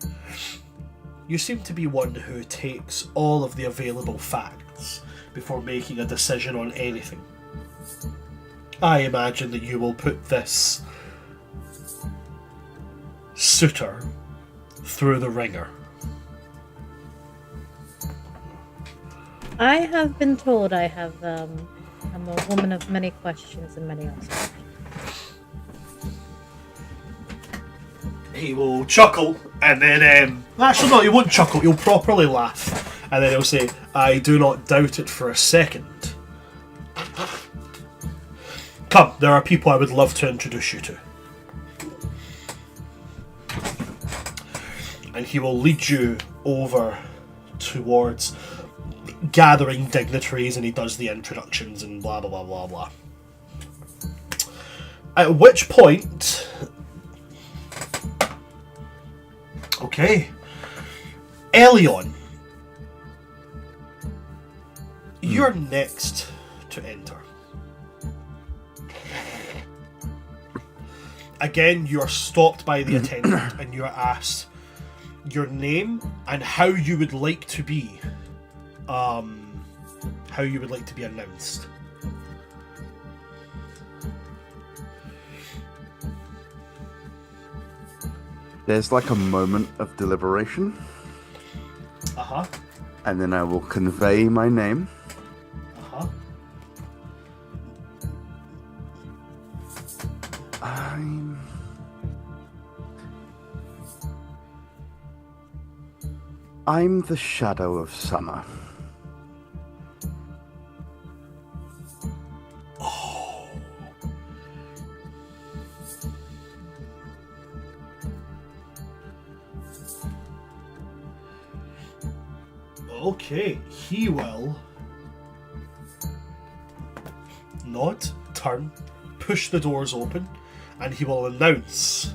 "You seem to be one who takes all of the available facts before making a decision on anything. I imagine that you will put this suitor through the ringer." I have been told I'm a woman of many questions and many answers. He will chuckle, and then, actually no, he won't chuckle, he'll properly laugh, and then he'll say, "I do not doubt it for a second. Come, there are people I would love to introduce you to." And he will lead you over towards gathering dignitaries, and he does the introductions and blah blah blah blah blah. At which point, okay, Elion, you're next to enter. Again, you are stopped by the attendant and you are asked your name and how you would like to be announced. There's like a moment of deliberation, Uh-huh. and then I will convey my name. Uh-huh. I'm the shadow of summer. Oh. Okay, he will nod, turn, push the doors open, and he will announce,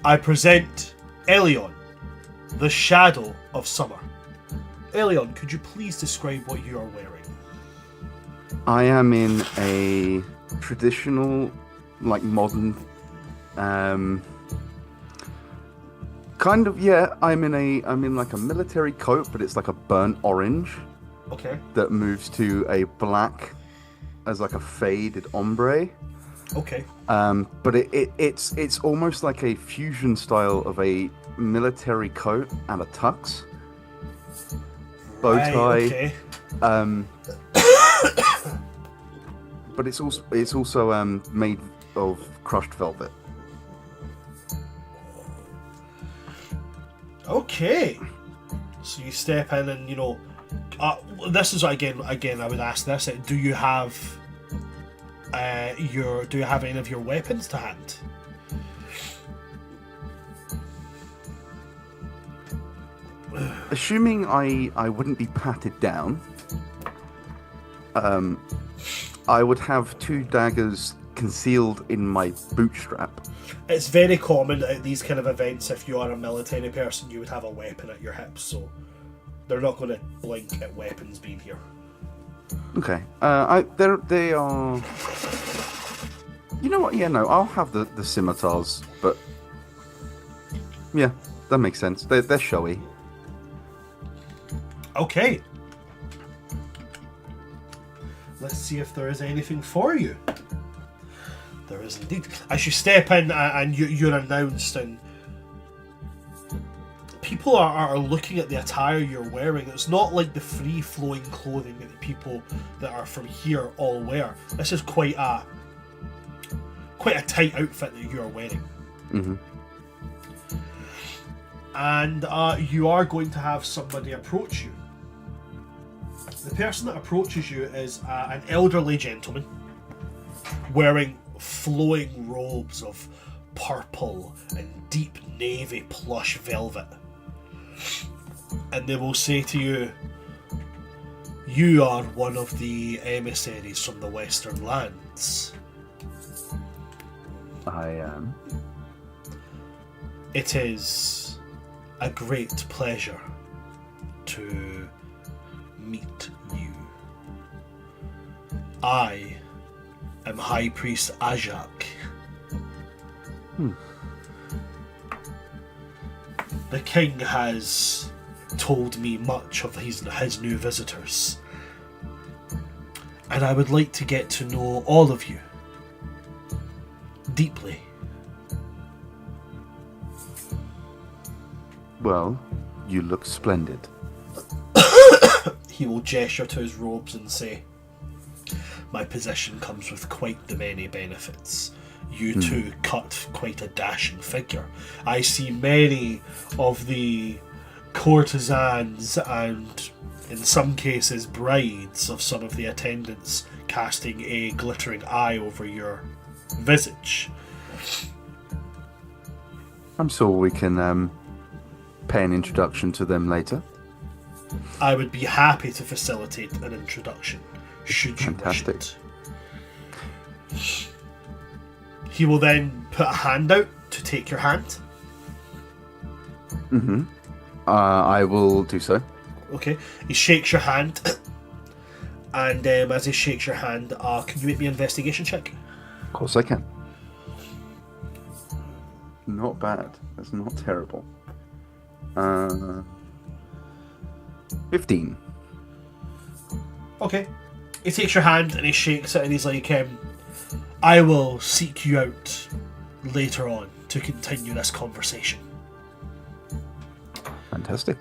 "I present Elion, the shadow of summer." Elion, could you please describe what you are wearing? I am in a traditional, like modern, kind of, yeah. I'm in like a military coat, but it's like a burnt orange Okay. that moves to a black as like a faded ombre. Okay. But it's almost like a fusion style of a military coat and a tux, bow tie. Right, okay. But it's also made of crushed velvet. Okay. So you step in and, this is again I would ask this, do you have any of your weapons to hand? Assuming I wouldn't be patted down, I would have 2 daggers concealed in my bootstrap. It's very common at these kind of events, if you are a military person, you would have a weapon at your hips, so they're not going to blink at weapons being here. Okay. They are. You know what? Yeah, no, I'll have the scimitars, but yeah, that makes sense. They're showy. Okay. Let's see if there is anything for you. There is indeed. As you step in and you're announced, and people are looking at the attire you're wearing. It's not like the free-flowing clothing that the people that are from here all wear. This is quite a tight outfit that you are wearing. Mm-hmm. And you are going to have somebody approach you. The person that approaches you is an elderly gentleman wearing flowing robes of purple and deep navy plush velvet. And they will say to you, "You are one of the emissaries from the Western Lands." I am. It is a great pleasure to meet you. I am High Priest Ajak. The king has told me much of his new visitors, and I would like to get to know all of you deeply. Well, you look splendid. He will gesture to his robes and say, "My position comes with quite the many benefits. You two cut quite a dashing figure. I see many of the courtesans and, in some cases, brides of some of the attendants casting a glittering eye over your visage." I'm sure we can pay an introduction to them later. I would be happy to facilitate an introduction, should you Fantastic. wish it. He will then put a hand out to take your hand. Mm-hmm. I will do so. Okay. He shakes your hand, and as he shakes your hand, can you make me an investigation check? Of course I can. Not bad. That's not terrible. 15. Okay. He takes your hand and he shakes it and he's like, "I will seek you out later on to continue this conversation. Fantastic.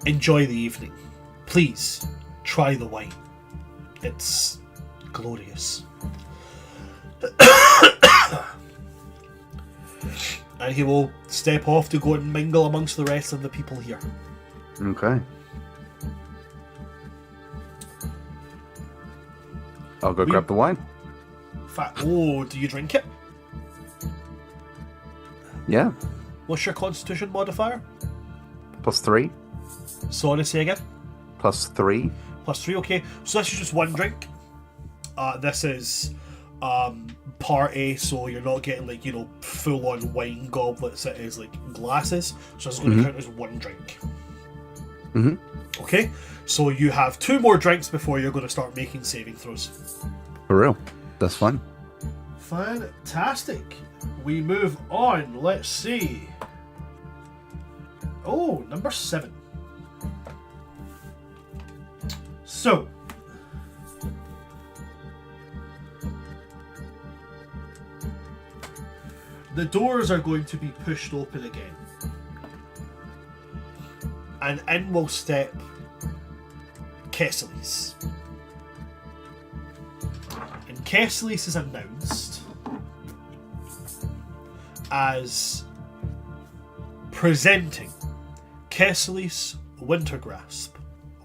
Enjoy the evening. Please, try the wine. It's glorious." And he will step off to go and mingle amongst the rest of the people here. Okay. I'll go grab the wine. Do you drink it? Yeah. What's your constitution modifier? +3. Sorry, say again? +3. +3, okay. So this is just one drink. This is part A, so you're not getting full on wine goblets. It is glasses. So it's going to count as one drink. Mm-hmm. Okay, so you have 2 more drinks before you're going to start making saving throws. For real. That's fine. Fantastic. We move on. Let's see. Oh, number 7. So, the doors are going to be pushed open again. And in will step Kesselis. And Kesselis is announced as presenting Kesselis Wintergrasp,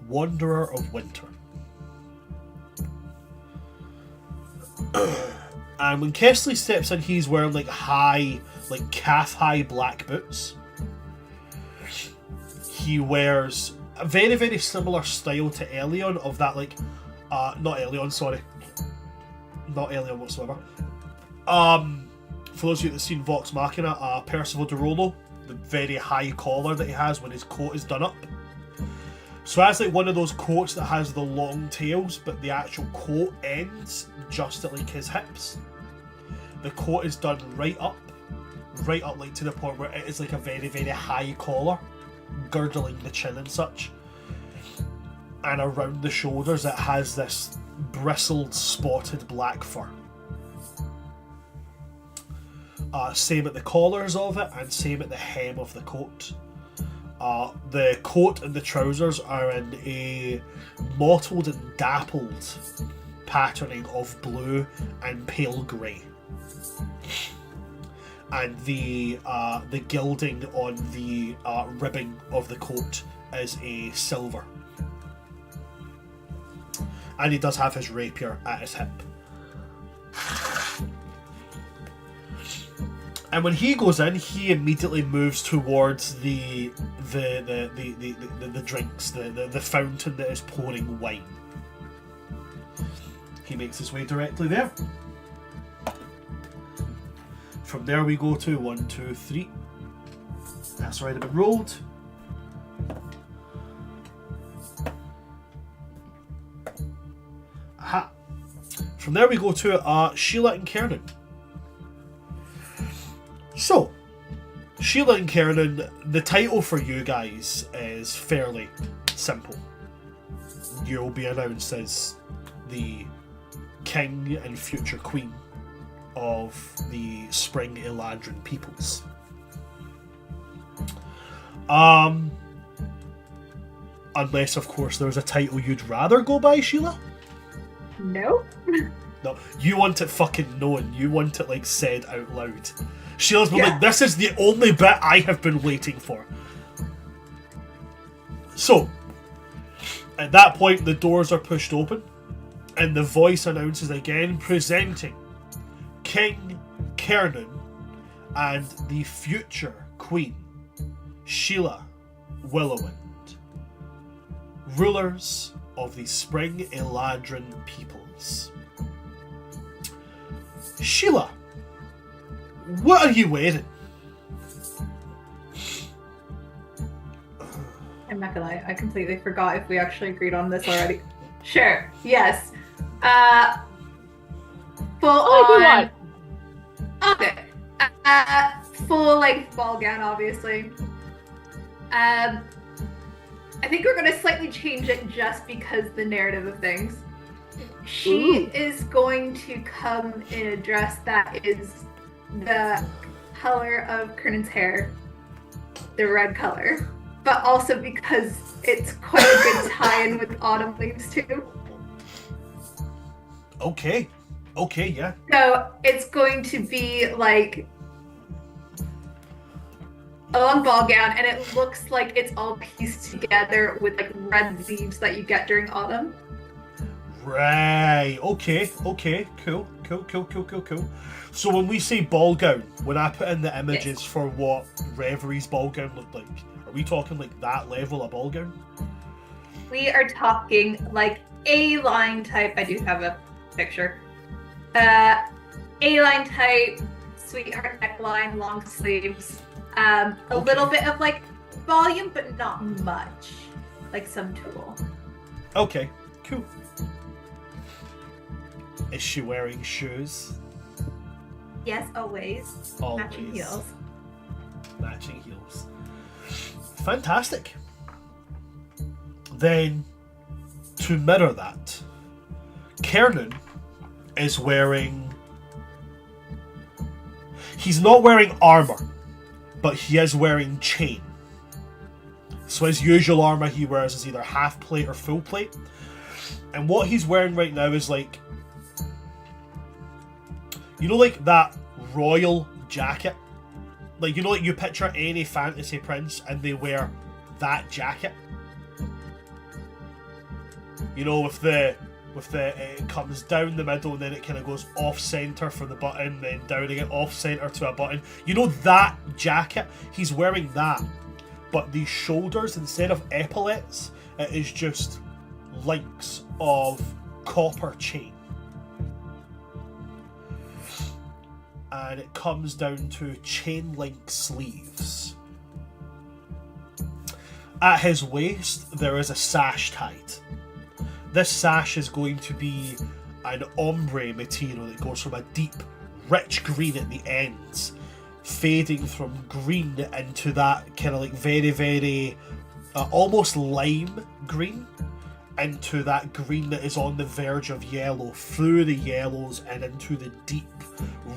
Wanderer of Winter. And when Kesselis steps in, he's wearing like calf-high black boots. He wears a very, very similar style to Elion of that not Elion, sorry. Not Elion whatsoever. For those of you that have seen Vox Machina, Percival de Rolo, the very high collar that he has when his coat is done up. So that's like one of those coats that has the long tails, but the actual coat ends just at like his hips. The coat is done right up like to the point where it is like a very, very high collar, girdling the chin and such. And around the shoulders it has this bristled, spotted black fur. Same at the collars of it, and same at the hem of the coat. The coat and the trousers are in a mottled and dappled patterning of blue and pale grey. And the gilding on the ribbing of the coat is a silver. And he does have his rapier at his hip. And when he goes in, he immediately moves towards the drinks, the fountain that is pouring wine. He makes his way directly there. From there we go to 1, 2, 3. That's right, a bit rolled. Aha. From there we go to Sheila and Kernan. So, Sheila and Kernan, the title for you guys is fairly simple. You'll be announced as the king and future queen of the Spring Eladrin peoples. Unless, of course, there's a title you'd rather go by, Sheila? No. No, you want it fucking known. You want it, like, said out loud. Sheila's been like, this is the only bit I have been waiting for. So, at that point, the doors are pushed open, and the voice announces again, presenting King Kernan and the future Queen, Sheila Willowwind, rulers of the Spring Eladrin peoples. Sheila, what are you wearing? I'm not gonna lie, I completely forgot if we actually agreed on this already. Sure, yes. Full on. Okay. Full like ball gown, obviously. I think we're gonna slightly change it just because the narrative of things. She is going to come in a dress that is the color of Kernan's hair, the red color, but also because it's quite a good tie-in with autumn leaves too. Okay, yeah. So it's going to be like a long ball gown, and it looks like it's all pieced together with like red leaves that you get during autumn. Right, okay, cool. So when we say ball gown, when I put in the images for what Reverie's ball gown looked like, are we talking like that level of ball gown? We are talking like A-line type. I do have a picture. A-line type, sweetheart neckline, long sleeves. A little bit of like volume, but not much. Like some tulle. Okay, cool. Is she wearing shoes? Yes, always. Matching heels. Matching heels. Fantastic. Then, to mirror that, Kernan is wearing... He's not wearing armour, but he is wearing chain. So his usual armour he wears is either half plate or full plate. And what he's wearing right now is like... You know, like that royal jacket? Like, you know, like you picture any fantasy prince and they wear that jacket. You know, with the it comes down the middle and then it kind of goes off center for the button, then down again off center to a button. You know that jacket? He's wearing that, but the shoulders, instead of epaulets, it is just links of copper chain, and it comes down to chain link sleeves. At his waist there is a sash tied. This sash is going to be an ombre material that goes from a deep, rich green at the ends, fading from green into that kind of like very, very, almost lime green, into that green that is on the verge of yellow, through the yellows and into the deep,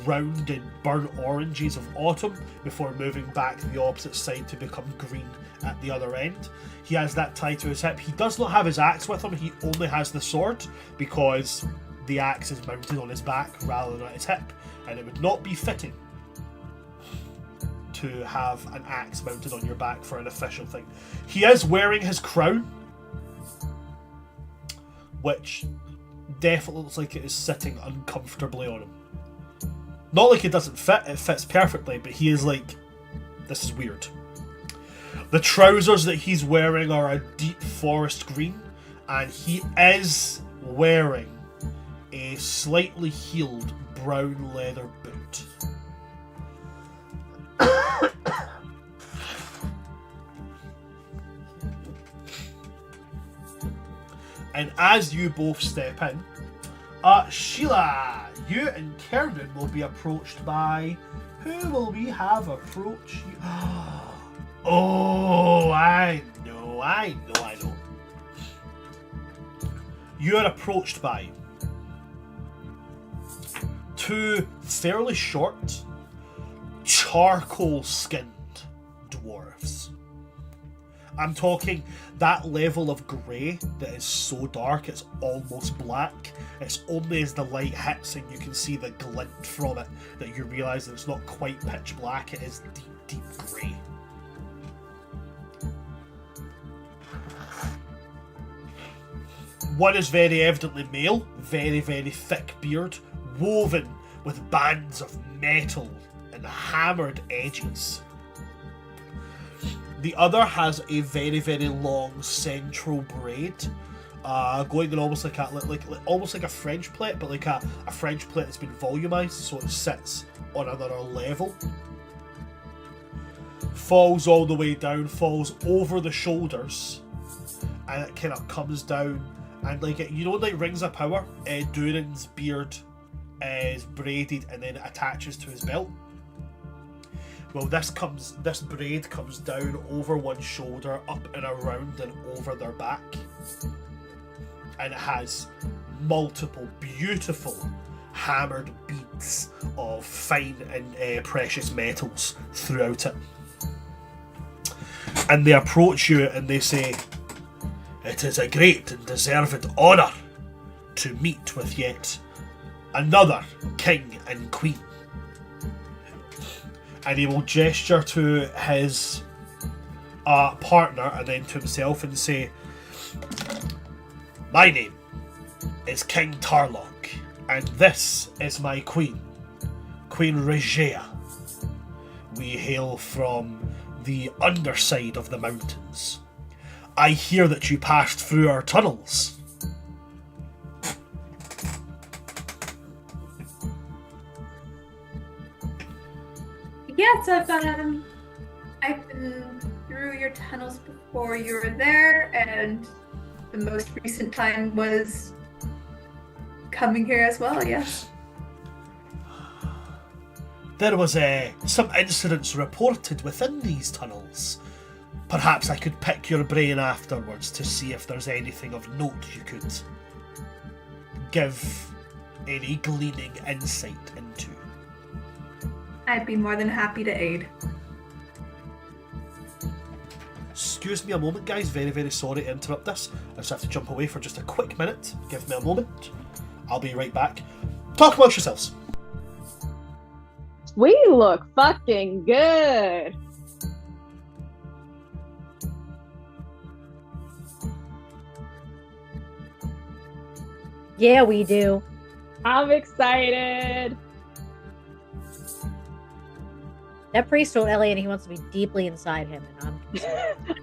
rounded, burnt oranges of autumn, before moving back to the opposite side to become green at the other end. He has that tied to his hip. He does not have his axe with him, he only has the sword, because the axe is mounted on his back rather than at his hip, and it would not be fitting to have an axe mounted on your back for an official thing. He is wearing his crown, which definitely looks like it is sitting uncomfortably on him. Not like it doesn't fit, it fits perfectly, but he is like, this is weird. The trousers that he's wearing are a deep forest green, and he is wearing a slightly heeled brown leather boot. And as you both step in, Sheila, you and Kernan will be approached by... Who will we have approach you? Oh, I know. You are approached by two fairly short, charcoal-skinned dwarves. I'm talking that level of grey that is so dark it's almost black. It's only as the light hits and you can see the glint from it that you realise that it's not quite pitch black, it is deep, deep grey. One is very evidently male, very, very thick beard, woven with bands of metal and hammered edges. The other has a very, very long central braid, going in almost like almost like a French plait, but like a French plait that's been volumized, so it sits on another level. Falls all the way down, falls over the shoulders, and it kind of comes down, and like like Rings of Power, Durin's beard is braided and then attaches to his belt. Well, this braid comes down over one shoulder, up and around and over their back. And it has multiple beautiful hammered beads of fine and precious metals throughout it. And they approach you and they say, "It is a great and deserved honour to meet with yet another king and queen." And he will gesture to his partner and then to himself and say, "My name is King Tarlock, and this is my queen, Queen Regia. We hail from the underside of the mountains. I hear that you passed through our tunnels." Yes, I've been through your tunnels before you were there, and the most recent time was coming here as well, yes. There was some incidents reported within these tunnels. Perhaps I could pick your brain afterwards to see if there's anything of note you could give any gleaning insight into. I'd be more than happy to aid. Excuse me a moment, guys. Very, very sorry to interrupt this. I just have to jump away for just a quick minute. Give me a moment. I'll be right back. Talk amongst yourselves. We look fucking good. Yeah, we do. I'm excited. That priest told Elliot he wants to be deeply inside him, and I'm.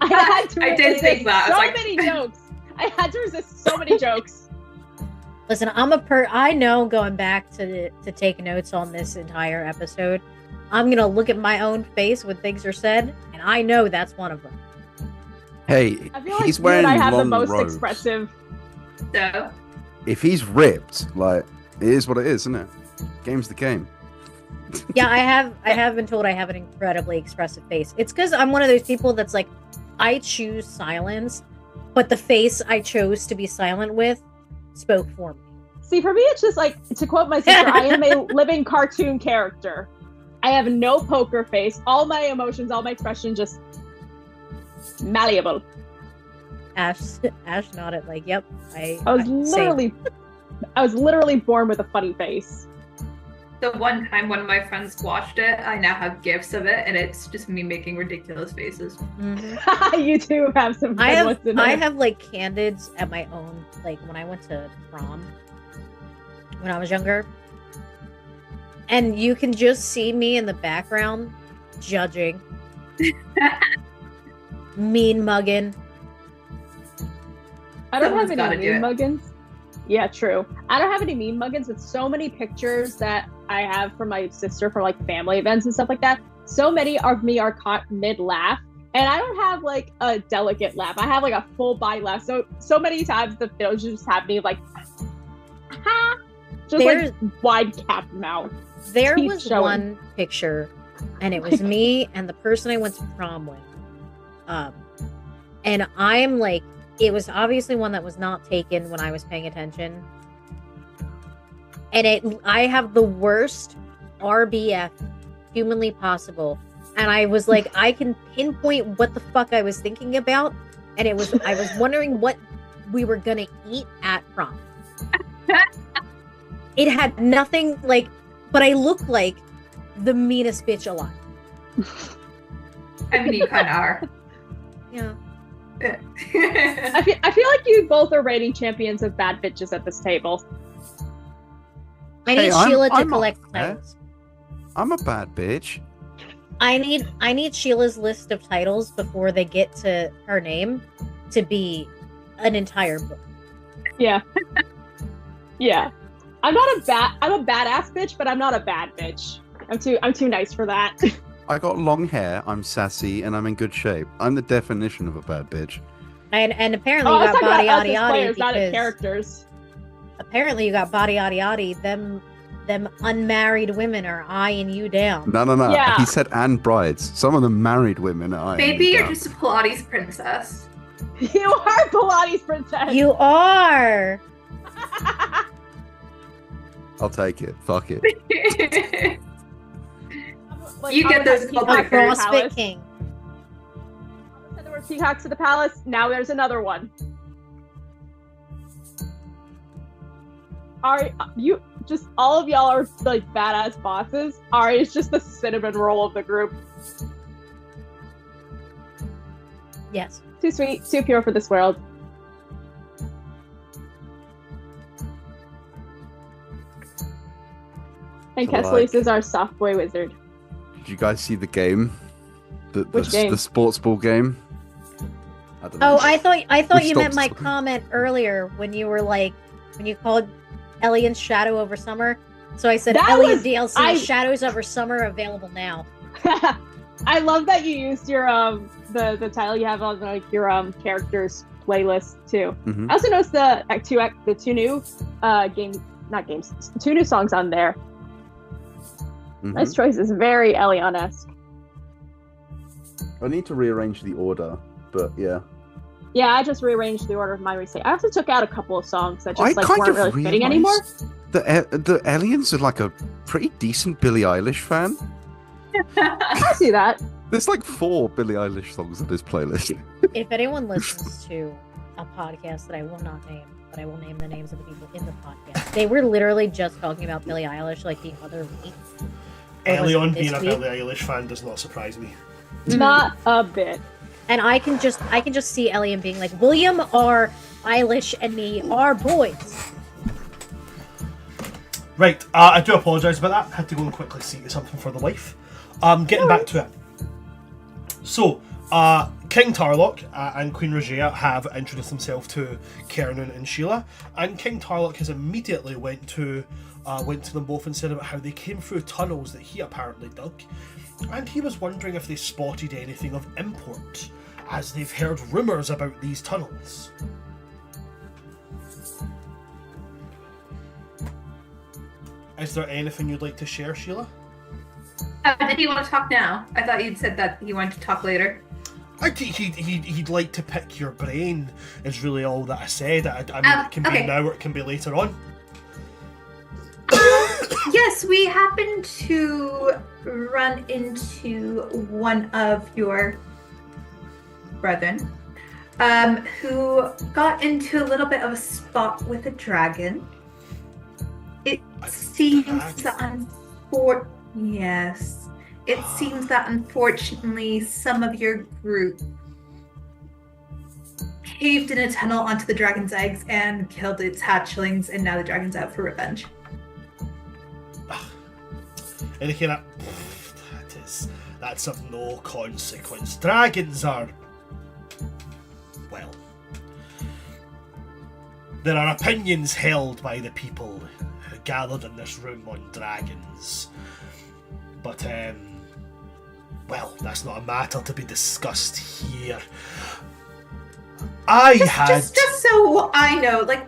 I had to I did resist think that. I was so like- many jokes. I had to resist so many jokes. Listen, I know going back to take notes on this entire episode, I'm gonna look at my own face when things are said, and I know that's one of them. Hey, I feel like he's you wearing and I have the long most robes. expressive. So, If he's ripped, like, it is what it is, isn't it? Game's the game. Yeah, I have been told I have an incredibly expressive face. It's because I'm one of those people that's like, I choose silence, but the face I chose to be silent with spoke for me. See, for me, it's just like, to quote my sister, I am a living cartoon character. I have no poker face. All my emotions, all my expression, just malleable. Ash nodded like, "Yep, I same." was literally born with a funny face. the one time one of my friends watched it, I now have GIFs of it, and it's just me making ridiculous faces. Mhm. You do have some good ones in there. I have like candids at my own, like when I went to prom when I was younger, and you can just see me in the background judging, mean mugging. I don't Someone's have gotta any do mean it. muggins. Yeah, true. I don't have any mean muggins, with so many pictures that I have from my sister for like family events and stuff like that. So many of me are caught mid laugh, and I don't have like a delicate laugh. I have like a full body laugh. So many times the videos just have me like, ha, just like wide cap mouth. There teeth was showing. one picture, and it was me and the person I went to prom with. And I'm like, it was obviously one that was not taken when I was paying attention. And I have the worst RBF humanly possible. And I was like, I can pinpoint what the fuck I was thinking about. And I was wondering what we were gonna eat at prom. It had nothing like, but I look like the meanest bitch alive. I mean, you kind of are. Yeah. I feel like you both are reigning champions of bad bitches at this table. I need Hey, Sheila to I'm collect up there. titles. I'm a bad bitch. I need Sheila's list of titles before they get to her name to be an entire book. Yeah. Yeah. I'm a badass bitch, but I'm not a bad bitch. I'm too nice for that. I got long hair, I'm sassy, and I'm in good shape. I'm the definition of a bad bitch. And apparently Oh, you I was got talking body about us yaddy as yaddy players, not as because characters. apparently you got body yaddy yaddy. Them unmarried women are eyeing you down. No. Yeah. He said and brides. Some of the married women are. Maybe you're just a Pilates princess. You are Pilates princess. You are. I'll take it. Fuck it. Like, You get those A Peacock peacocks to the CrossFit palace. king. Said there were peacocks to the palace. Now there's another one. Ari, you just all of y'all are like badass bosses. Ari is just the cinnamon roll of the group. Yes. Too sweet, too pure for this world. And I Kesselise like- is our soft boy wizard. Did you guys see the game? Which game? The sports ball game? I don't know. Oh, I thought Which you meant my stops- comment earlier when you were like, when you called Elian's Shadow Over Summer. So I said That Elian was- DLC Shadows Over Summer available now. I love that you used your the title you have on like your characters playlist too. Mhm. I also noticed the two new two new songs on there. Mhm. Nice choices, very Elion-esque. I need to rearrange the order, but yeah. Yeah, I just rearranged the order of my restate. I also took out a couple of songs that I just like kind weren't of really fitting anymore. The aliens are like a pretty decent Billie Eilish fan. I see that. There's like 4 Billie Eilish songs on this playlist. If anyone listens to a podcast that I will not name, but I will name the names of the people in the podcast, they were literally just talking about Billie Eilish like the other week. Or was it Elion this being a week? Billie Eilish fan does not surprise me. Not a bit. And I can just see Elian being like, William R. Eilish and me are boys. Right, I do apologise about that. Had to go and quickly see something for the wife. Getting back to it. So, King Tarlock and Queen Regia have introduced themselves to Kernan and Sheila, and King Tarlock has immediately went to them both and said about how they came through tunnels that he apparently dug, and he was wondering if they spotted anything of import, as they've heard rumours about these tunnels. Is there anything you'd like to share, Sheila? Did he want to talk now? I thought you'd said that he wanted to talk later. He'd like to pick your brain, is really all that I said. I mean, it can be now or it can be later on. Yes, we happened to run into one of your brethren, who got into a little bit of a spot with a dragon. It seems that it seems that unfortunately some of your group caved in a tunnel onto the dragon's eggs and killed its hatchlings, and now the dragon's out for revenge. And he kind of, that's of no consequence. Dragons are, well, there are opinions held by the people gathered in this room on dragons, but well, that's not a matter to be discussed here. Just so I know, like,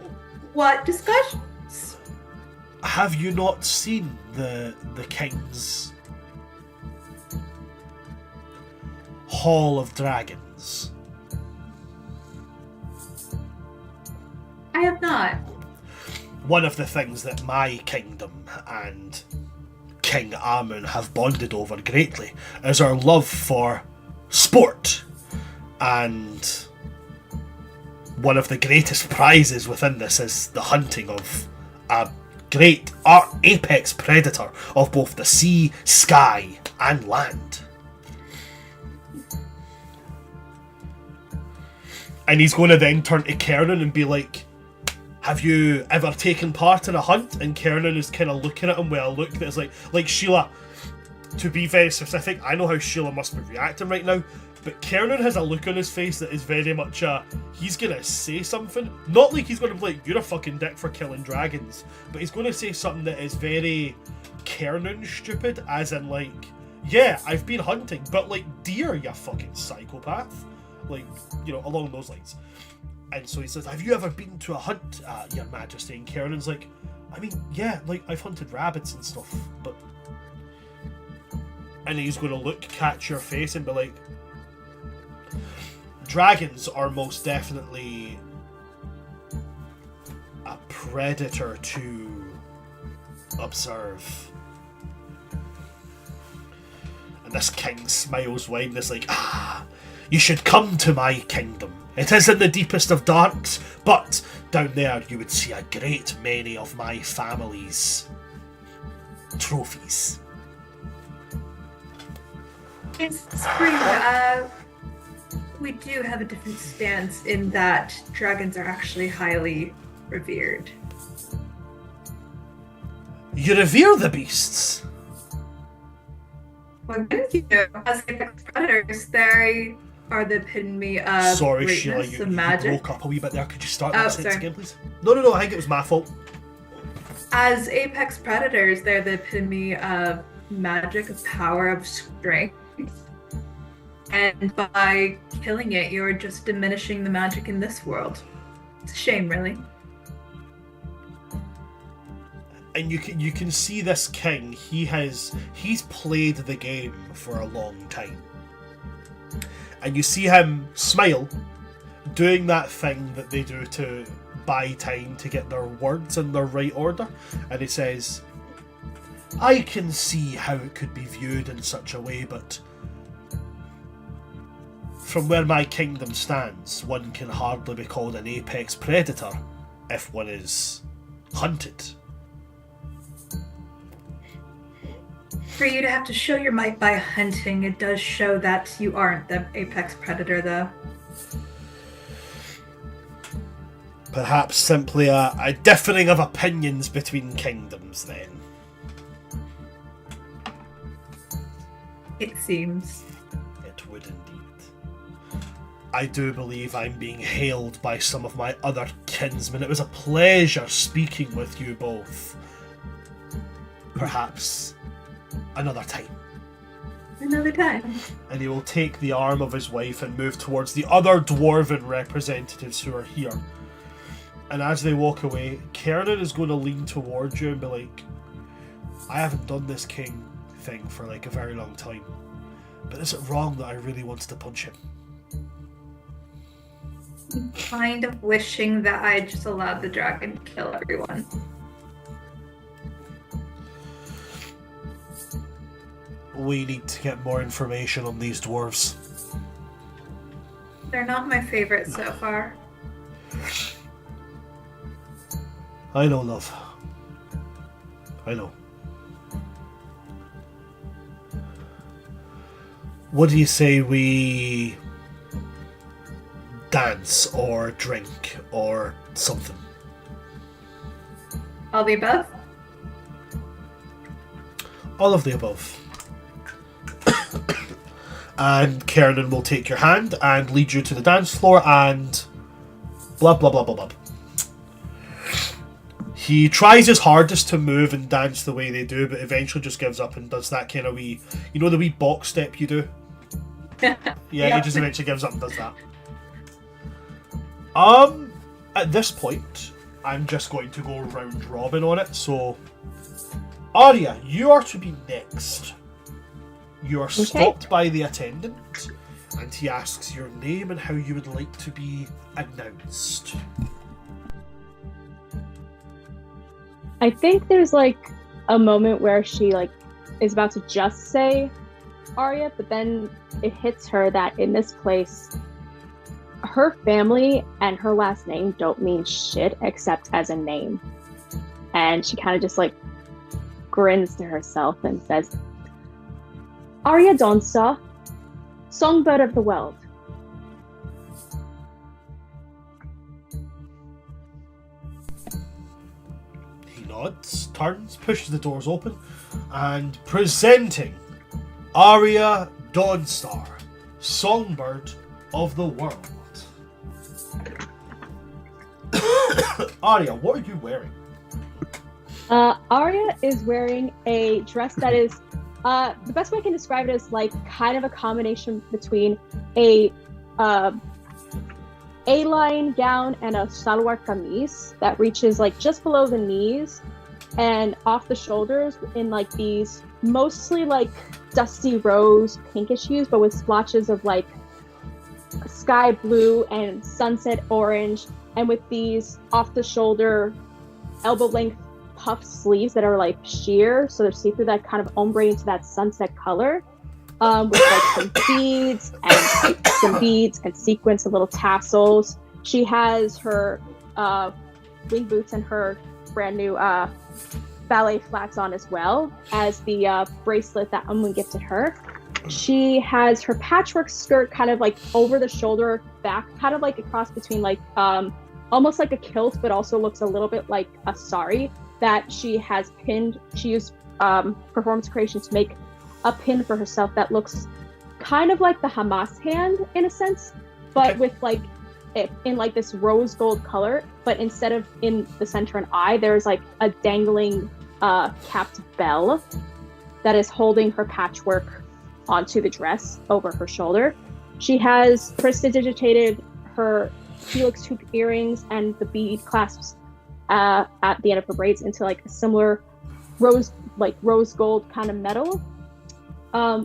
what discussions? Have you not seen the King's Hall of Dragons? I have not. One of the things that my kingdom and King Amun have bonded over greatly is our love for sport, and one of the greatest prizes within this is the hunting of a great apex predator of both the sea, sky, and land. And he's going to then turn to Kernan and be like, have you ever taken part in a hunt? And Kernan is kind of looking at him with a look that is like Sheila, to be very specific, I know how Sheila must be reacting right now, but Kernan has a look on his face that is very much he's going to say something. Not like he's going to be like, you're a fucking dick for killing dragons, but he's going to say something that is very Kernan stupid, as in like, yeah, I've been hunting, but like deer, you fucking psychopath. Like, you know, along those lines. And so he says, have you ever been to a hunt, Your Majesty? And Kernan's like, I mean, yeah, like, I've hunted rabbits and stuff, but... And he's going to catch your face and be like, dragons are most definitely a predator to observe. And this king smiles wide and is like, you should come to my kingdom. It is in the deepest of darks, but down there you would see a great many of my family's trophies. It's true. We do have a different stance in that dragons are actually highly revered. You revere the beasts? Well, you know, as apex predators, they are the epitome of Sorry, greatness Sheila, of you magic. broke up a wee bit there. Could you start that sentence sorry. again, please? No, I think it was my fault. As apex predators, they're the epitome of magic, of power, of strength. And by killing it, you're just diminishing the magic in this world. It's a shame, really. And you can see this king, he's played the game for a long time. And you see him smile, doing that thing that they do to buy time to get their words in their right order. And he says, I can see how it could be viewed in such a way, but from where my kingdom stands, one can hardly be called an apex predator if one is hunted. For you to have to show your might by hunting, it does show that you aren't the apex predator, though. Perhaps simply a differing of opinions between kingdoms, then. It seems. It would indeed. I do believe I'm being hailed by some of my other kinsmen. It was a pleasure speaking with you both. Perhaps another time. Another time. And he will take the arm of his wife and move towards the other dwarven representatives who are here. And as they walk away, Kernan is going to lean towards you and be like, I haven't done this king thing for like a very long time. But is it wrong that I really wanted to punch him? I'm kind of wishing that I just allowed the dragon to kill everyone. We need to get more information on these dwarves. They're not my favorite so far. I know, love. I know. What do you say we dance or drink or something? All the above? All of the above. And Kernan will take your hand and lead you to the dance floor and blah blah blah blah blah. He tries his hardest to move and dance the way they do, but eventually just gives up and does that kind of wee, you know, the wee box step you do? Yeah, he just eventually gives up and does that. At this point, I'm just going to go round robin on it, so Arya, you are to be next. You are stopped by the attendant, and he asks your name and how you would like to be announced. I think there's like a moment where she like is about to just say Arya, but then it hits her that in this place, her family and her last name don't mean shit except as a name. And she kind of just like grins to herself and says, Arya Donstar, songbird of the world. He nods, turns, pushes the doors open, and presenting Arya Dawnstar, songbird of the world. Arya, what are you wearing? Arya is wearing a dress that is, the best way I can describe it is like kind of a combination between a A-line gown and a salwar kameez that reaches like just below the knees and off the shoulders in like these mostly like dusty rose pinkish hues, but with splotches of like sky blue and sunset orange, and with these off the shoulder elbow length puff sleeves that are like sheer, so they're see-through, that kind of ombre into that sunset color, with like some beads and sequins and little tassels. She has her wing boots and her brand new ballet flats on, as well as the bracelet that Umwin gifted her. She has her patchwork skirt kind of like over the shoulder back, kind of like a cross between like almost like a kilt, but also looks a little bit like a sari that she has pinned. She used performance creation to make a pin for herself that looks kind of like the Hamas hand in a sense, but with like it in like this rose gold color, but instead of in the center an eye, there's like a dangling capped bell that is holding her patchwork onto the dress over her shoulder. She has prestidigitated her helix hoop earrings and the bead clasps at the end of her braids into like a similar rose gold kind of metal.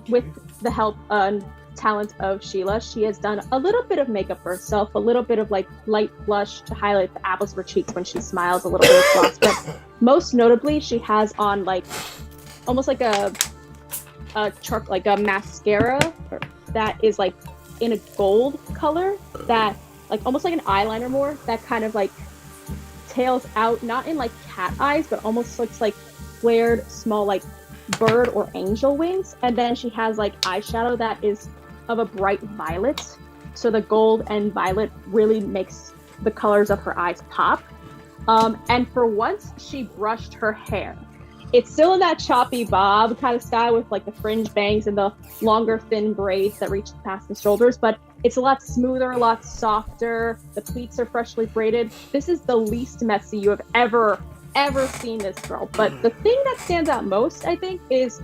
With the help and talent of Sheila, she has done a little bit of makeup for herself, a little bit of like light blush to highlight the apples of her cheeks when she smiles, a little bit of gloss, but most notably she has on like almost like a mascara that is like in a gold color, that like almost like an eyeliner more, that kind of like tails out, not in like cat eyes, but almost looks like flared small like bird or angel wings. And then she has like eyeshadow that is of a bright violet, so the gold and violet really makes the colors of her eyes pop. And for once, she brushed her hair. It's still in that choppy bob kind of style with like the fringe bangs and the longer thin braids that reach past the shoulders, but it's a lot smoother, a lot softer. The pleats are freshly braided. This is the least messy you have ever seen this girl. But the thing that stands out most, I think, is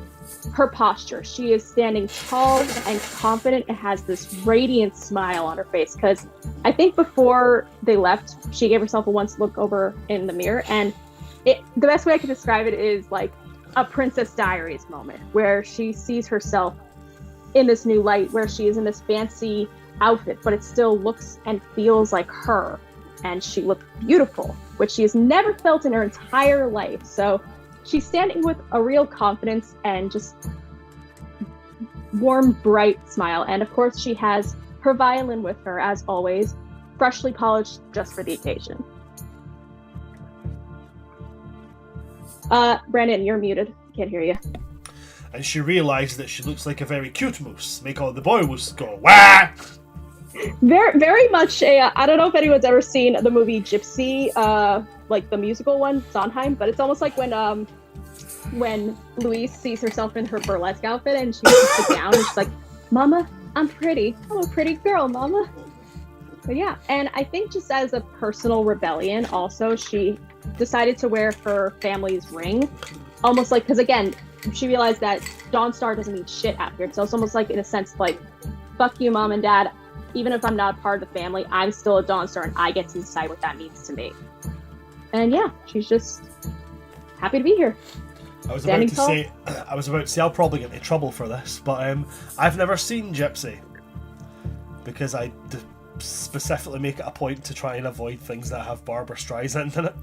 her posture. She is standing tall and confident and has this radiant smile on her face, because I think before they left, she gave herself a once look over in the mirror, and the best way I can describe it is like a Princess Diaries moment, where she sees herself in this new light, where she is in this fancy outfit, but it still looks and feels like her. And she looked beautiful, which she has never felt in her entire life. So she's standing with a real confidence and just warm, bright smile. And of course, she has her violin with her, as always, freshly polished just for the occasion. Brandon, you're muted. Can't hear you. And she realised that she looks like a very cute moose. Make all the boy moose go, wah! Very, very much I don't know if anyone's ever seen the movie Gypsy, like the musical one, Sondheim, but it's almost like when Louise sees herself in her burlesque outfit and she puts it down and she's like, Mama, I'm pretty. I'm a pretty girl, Mama. But yeah, and I think just as a personal rebellion, also, she decided to wear her family's ring. Almost like, because again, she realized that Dawnstar doesn't mean shit out here. So it's almost like, in a sense, like, fuck you, Mom and Dad. Even if I'm not part of the family, I'm still a Dawnstar and I get to decide what that means to me. And yeah, she's just happy to be here. I was about to say I'll probably get into trouble for this, but I've never seen Gypsy because I specifically make it a point to try and avoid things that have Barbara Streisand in it.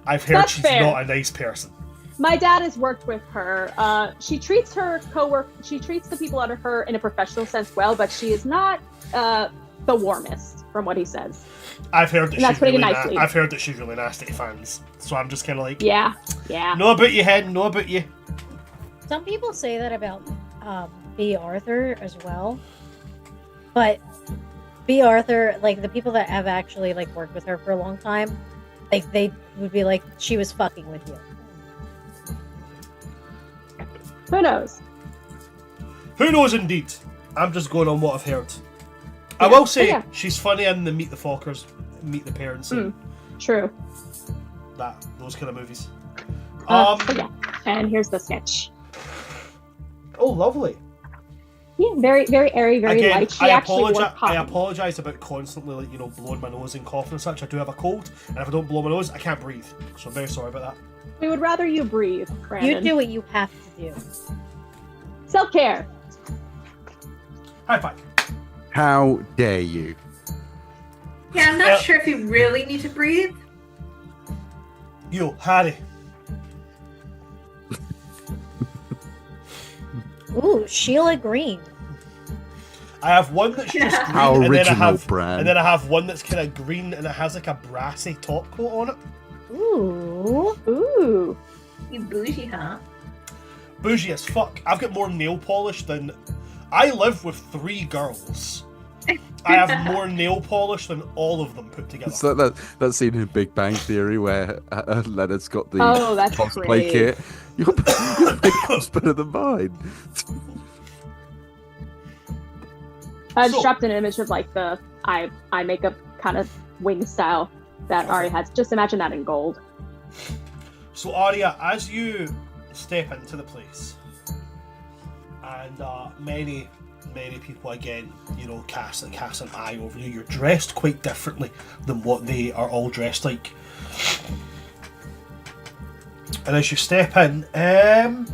I've heard That's she's fair. not a nice person. My dad has worked with her. She treats the people under her in a professional sense well, but she is not the warmest, from what he says. I've heard that that's she's really nicely. I've heard that she's really nasty to fans, so I'm just kind of like, Yeah. know about you, Hen, know about you. Some people say that about B. Arthur as well, but B. Arthur, like the people that have actually like worked with her for a long time, like they would be like, she was fucking with you. Who knows? Who knows indeed? I'm just going on what I've heard. I will say yeah. she's funny in the Meet the Fockers, Meet the Parents, and True. those kind of movies. But yeah. And here's the sketch. Oh, lovely. Yeah, very, very airy, very Again, light. She actually wore I cotton. apologise about constantly, like, blowing my nose and coughing and such. I do have a cold, and if I don't blow my nose, I can't breathe. So I'm very sorry about that. We would rather you breathe, Brandon. You do what you have to do. Self-care. High five. How dare you? Yeah, I'm not sure if you really need to breathe. Yo, Harry. Ooh, Sheila Green. I have one that's just green, How and then I original, have Bran. and then I have one that's kind of green, and it has like a brassy top coat on it. Ooh. Ooh. You bougie, huh? Bougie as fuck. I've got more nail polish than... I live with 3 girls. I have more nail polish than all of them put together. It's like that scene in Big Bang Theory where Leonard's got the that's cosplay great. kit. Your makeup's better than mine. I So- just dropped an image of like the eye makeup kind of wing style that Ari has. Just imagine that in gold. So Arya, as you step into the place, and many people again, cast an eye over you. You're dressed quite differently than what they are all dressed like. And as you step in, I'm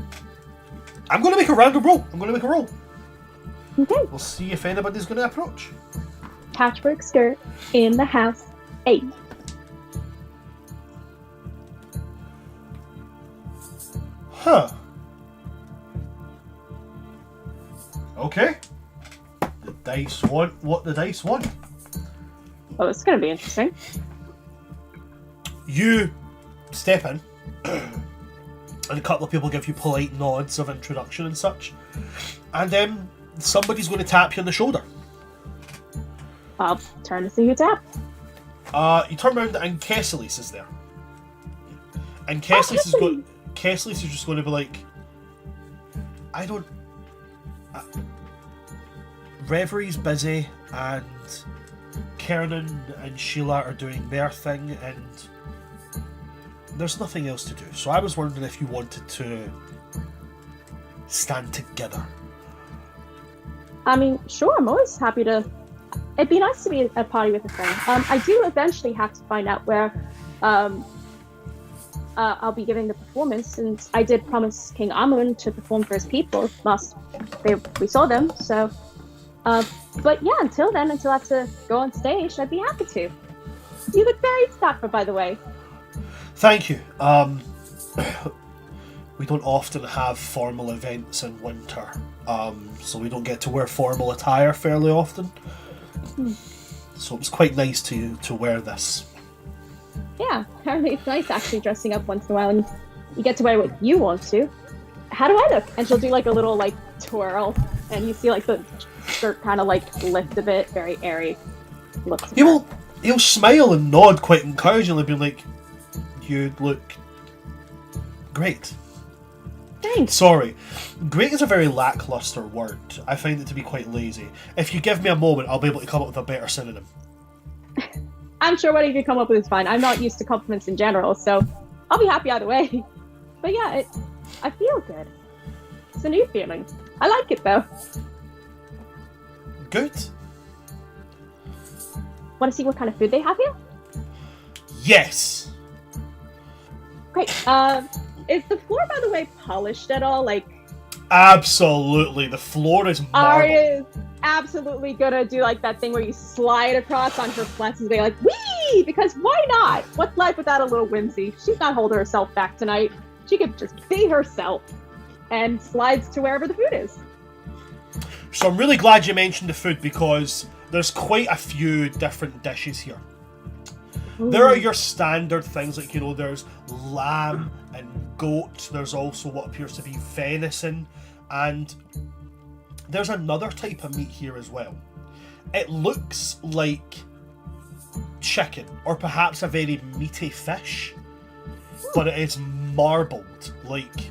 going to make a random roll. Okay. We'll see if anybody's going to approach. Patchwork skirt in the house. 8. Huh. Okay. The dice want what the dice want. Oh, this is gonna be interesting. You step in, and a couple of people give you polite nods of introduction and such, and somebody's going to tap you on the shoulder. I'll turn to see who's up. You turn around and Kesselis is there. And Kesselis is just going to be like, I don't... Reverie's busy, and Kernan and Sheila are doing their thing, and there's nothing else to do. So I was wondering if you wanted to stand together. I mean, sure, I'm always happy to... It'd be nice to be at a party with a friend. I do eventually have to find out where I'll be giving the performance, since I did promise King Amun to perform for his people last we saw them, so... but yeah, until then, until I have to go on stage, I'd be happy to. You look very dapper, by the way. Thank you. We don't often have formal events in winter, so we don't get to wear formal attire fairly often. So it was quite nice to wear this. Yeah, apparently it's nice actually dressing up once in a while, and you get to wear what you want to. How do I look? And she'll do like a little like twirl, and you see like the skirt kind of like lift a bit, very airy. Looks. He'll smile and nod quite encouragingly, being like, "You look great." Thanks. Sorry, great is a very lackluster word. I find it to be quite lazy. If you give me a moment, I'll be able to come up with a better synonym. I'm sure whatever you come up with is fine. I'm not used to compliments in general, so I'll be happy either way. But yeah, I feel good. It's a new feeling. I like it though. Good. Want to see what kind of food they have here? Yes. Great. Is the floor, by the way, polished at all? Like, absolutely. The floor is marble. Arya's absolutely gonna do like that thing where you slide across on her flats and be like, wee! Because why not? What's life without a little whimsy? She's not holding herself back tonight. She could just be herself and slides to wherever the food is. So I'm really glad you mentioned the food, because there's quite a few different dishes here. Ooh. There are your standard things like, there's lamb and goat. There's also what appears to be venison, and there's another type of meat here as well. It looks like chicken, or perhaps a very meaty fish, but it is marbled like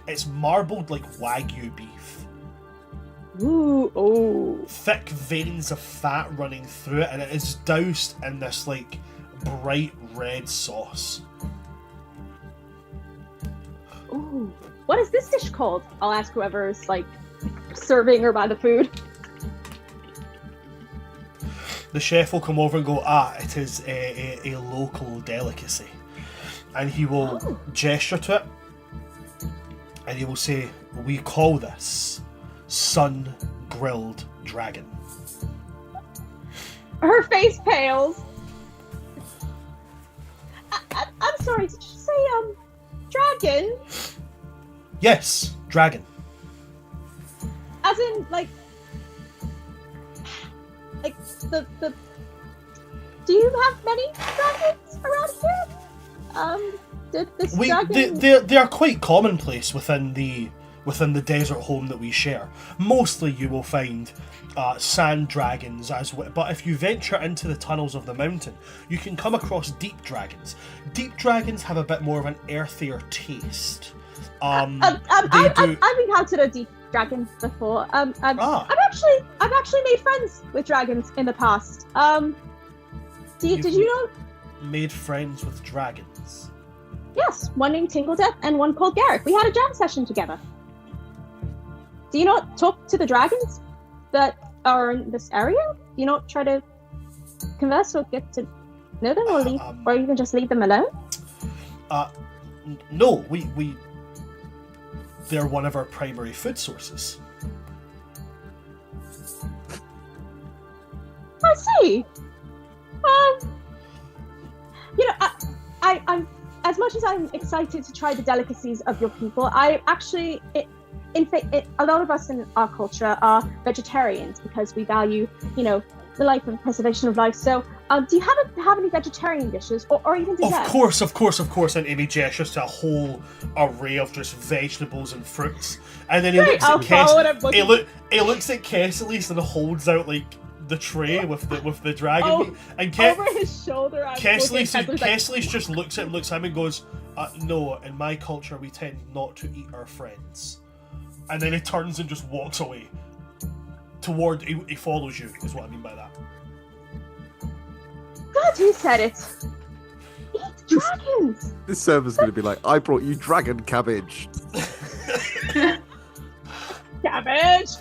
it's marbled like Wagyu beef. Ooh, oh. Thick veins of fat running through it, and it is doused in this like bright red sauce. Ooh. What is this dish called? I'll ask whoever's like serving her by the food. The chef will come over and go, it is a local delicacy. And he will gesture to it, and he will say, we call this sun-grilled dragon. Her face pales. I'm sorry, did you say, dragon? Yes, dragon. As in, like the do you have many dragons around here? Did this dragon... They are quite commonplace within the desert home that we share. Mostly you will find sand dragons, but if you venture into the tunnels of the mountain, you can come across deep dragons. Deep dragons have a bit more of an earthier taste. I've encountered a deep dragon before. I've actually made friends with dragons in the past. Did you know? Made friends with dragons? Yes, one named Tingledeath and one called Garrick. We had a jam session together. Do you not talk to the dragons that are in this area? Do you not try to converse or get to know them, or leave, or even just leave them alone? No, we they're one of our primary food sources. I see. I'm as much as I'm excited to try the delicacies of your people, I actually, a lot of us in our culture are vegetarians because we value, the life and preservation of life. So, do you have any vegetarian dishes, or even desserts? Of course. And Amy gestures to a whole array of just vegetables and fruits, and then he looks at Kesselis and holds out like the tray with the dragon Oh, meat, and Over his shoulder, I'm Kessler's looking at Kessler's like, just looks at him and goes, "No, in my culture we tend not to eat our friends." And then he turns and just walks away. He follows you, is what I mean by that. God, you said it. Eat dragons. This server's going to be like, I brought you dragon cabbage. Cabbage.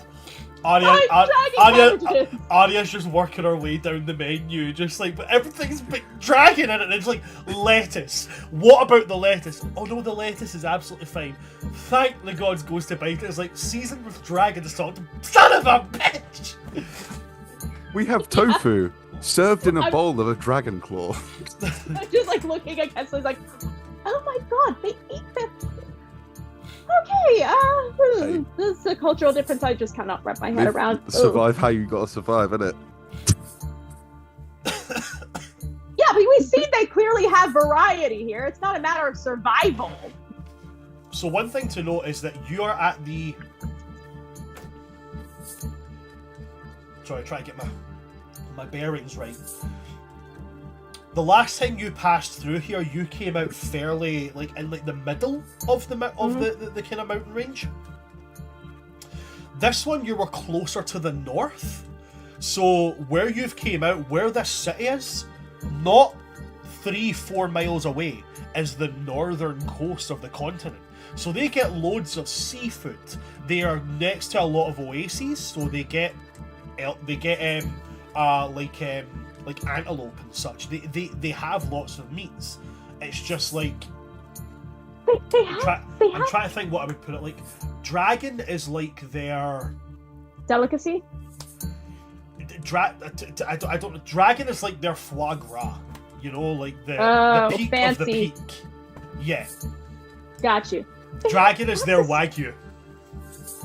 Arya's just working her way down the menu, just like, but everything's big dragon in it, and it's like lettuce. What about the lettuce? Oh no, the lettuce is absolutely fine. Thank the gods goes to bite it. It's like seasoned with dragon salt. Son of a bitch! We have tofu served in a bowl of a dragon claw. I'm just like looking at Kessler's like, oh my god, they eat this. Okay, this is a cultural difference I just cannot wrap my head around. Survive how you gotta survive, innit? Yeah, but we've seen they clearly have variety here. It's not a matter of survival. So one thing to note is that you are at the... Sorry, try to get my bearings right. The last time you passed through here, you came out fairly like in like the middle of the the kind of mountain range. This one you were closer to the north. So where you've came out, where this city is, not 3-4 miles away, is the northern coast of the continent. So they get loads of seafood. They are next to a lot of oases, so they get like antelope and such. They have lots of meats. It's just like I'm trying to think what I would put it like. Dragon is like their delicacy. I don't know. Dragon is like their foie gras. You know, like the peak fancy. of the peak. Yeah. Got you. Dragon is their wagyu.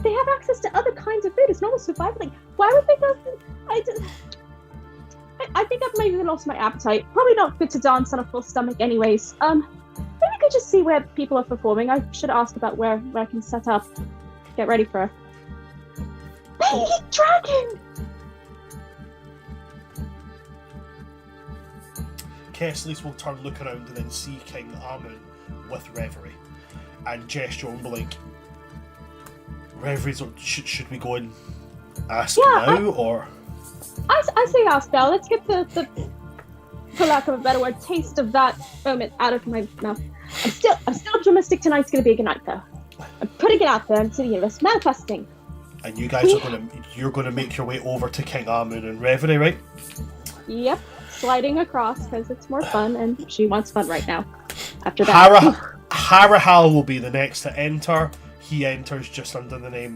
They have access to other kinds of food. It's normal survival. Like, why would they go? I think I've maybe lost my appetite. Probably not good to dance on a full stomach anyways. Maybe we could just see where people are performing. I should ask about where I can set up. Get ready for They eat dragon! Kessler's will turn, look around, and then see King Amun with Reverie. And gesture and be like, Reverie's, should we go and ask now, or... I say ask now. Let's get the, for lack of a better word, taste of that moment out of my mouth. I'm still optimistic tonight's going to be a good night, though. I'm putting it out there into the universe, manifesting. And you guys you're gonna make your way over to King Amun and Reverie, right? Yep, sliding across because it's more fun, and she wants fun right now. After that, Harahal will be the next to enter. He enters just under the name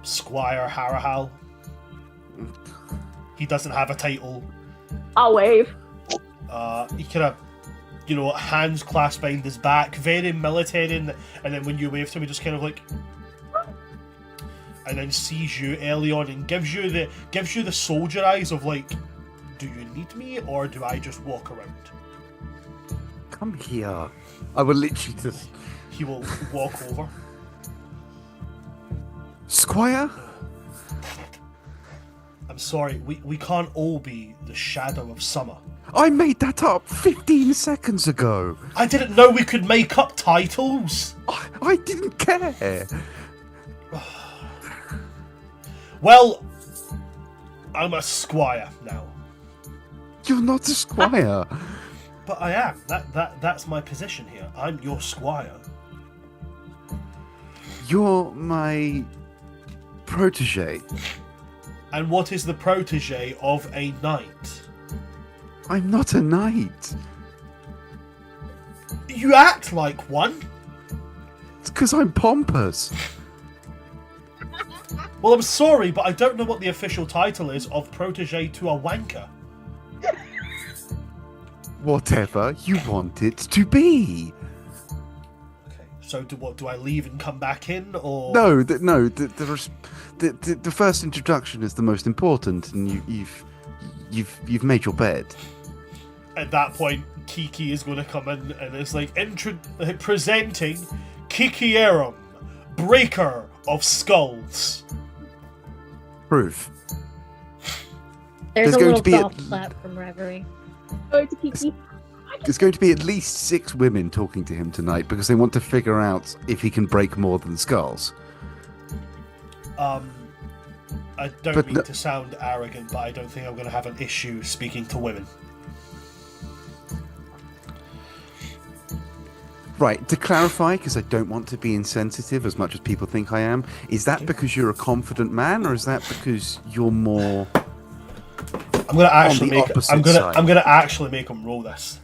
Squire Harahal. He doesn't have a title. I'll wave. He kind of, hands clasped behind his back, very military, and then when you wave to him, he just kind of like, and then sees you early on and gives you the soldier eyes of like, do you need me or do I just walk around? Come here. I will literally just... He will walk over. Squire? I'm sorry, we can't all be the shadow of summer. I made that up 15 seconds ago. I didn't know we could make up titles. I didn't care. Well, I'm a squire now. You're not a squire. But I am. That's my position here. I'm your squire. You're my protege. And what is the protege of a knight? I'm not a knight. You act like one. It's because I'm pompous. Well, I'm sorry, but I don't know what the official title is of protege to a wanker. Whatever you want it to be. Okay, so do I leave and come back in, or No. The first introduction is the most important, and you've made your bed. At that point, Kiki is going to come in and it's like presenting Kikierum, Breaker of Skulls. Proof. There's a going little to be a- golf clap from Reverie. Oh, to Kiki. There's going to be at least 6 women talking to him tonight because they want to figure out if he can break more than skulls. I don't But mean the- to sound arrogant, but I don't think I'm going to have an issue speaking to women. Right, to clarify, because I don't want to be insensitive as much as people think I am, is that because you're a confident man, or is that because you're more... I'm going to actually the make. opposite I'm going to. side. I'm going to actually make him roll this.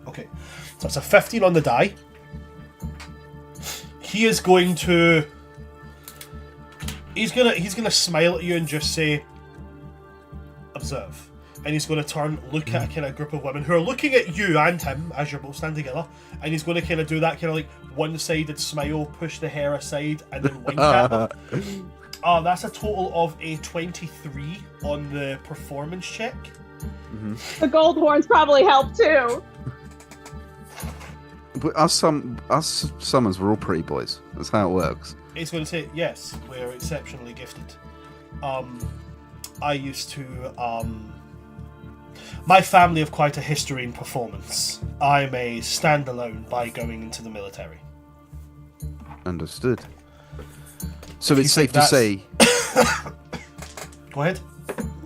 Okay, so it's a 15 on the die. He is going to. He's gonna smile at you and just say, "Observe." And he's going to turn, look at a kind of group of women who are looking at you and him as you're both standing together, and he's going to kind of do that kind of like one-sided smile, push the hair aside, and then wink at them. That's a total of a 23 on the performance check. The gold horns probably help too. But us summons, we're all pretty boys. That's how it works. He's going to say, yes, we're exceptionally gifted. I used to... my family have quite a history in performance. I'm a standalone by going into the military. Understood. So You it's think safe to say... Go ahead.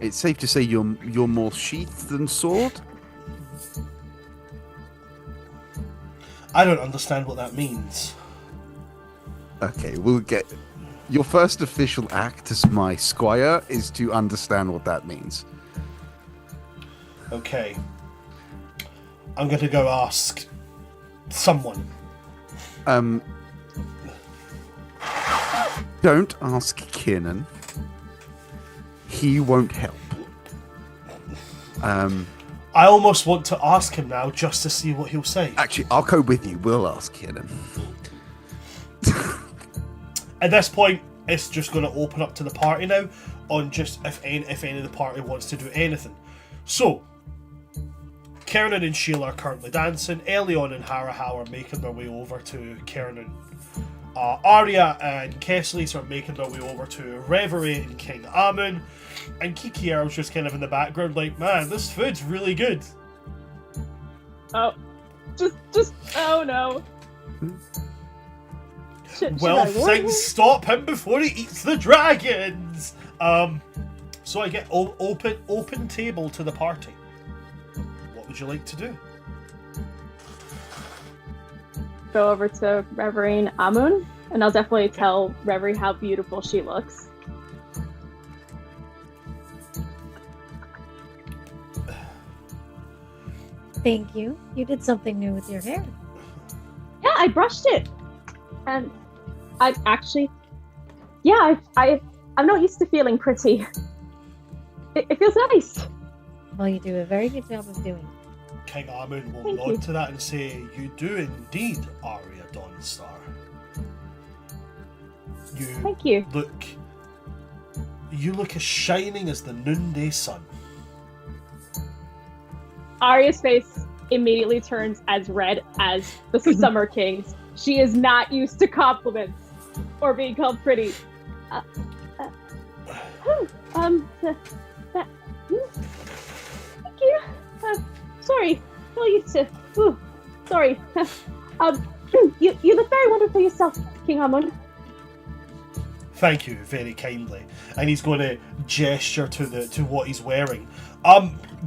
It's safe to say you're more sheathed than sword? I don't understand what that means. Okay, we'll get... Your first official act as my squire is to understand what that means. Okay. I'm going to go ask someone. Don't ask Kiernan. He won't help. I almost want to ask him now just to see what he'll say. Actually, I'll go with you. We'll ask Kiernan. At this point, it's just going to open up to the party now on just if any of the party wants to do anything. So, Kiernan and Sheila are currently dancing. Elion and Harahau are making their way over to Kiernan. Arya and Kesslis are making their way over to Reverie and King Amun. And Kikier was just kind of in the background like, man, this food's really good. Oh, oh no. Should Well, I warn him? things stop him before he eats the dragons. So I get open table to the party. What would you like to do? Go over to Reverie and Amun, and I'll definitely tell Reverie how beautiful she looks. Thank you. You did something new with your hair. Yeah, I brushed it, and I actually, yeah, I'm not used to feeling pretty. It feels nice. Well, you do a very good job of doing it. King Amun will Thank nod you. to that and say, "You do indeed, Arya Dawnstar. Thank you. You look as shining as the noonday sun." Arya's face immediately turns as red as the Summer King's. She is not used to compliments or being called pretty. Thank you. Sorry, not used to. Sorry. You look very wonderful yourself, King Amun. Thank you very kindly. And he's going to gesture to what he's wearing.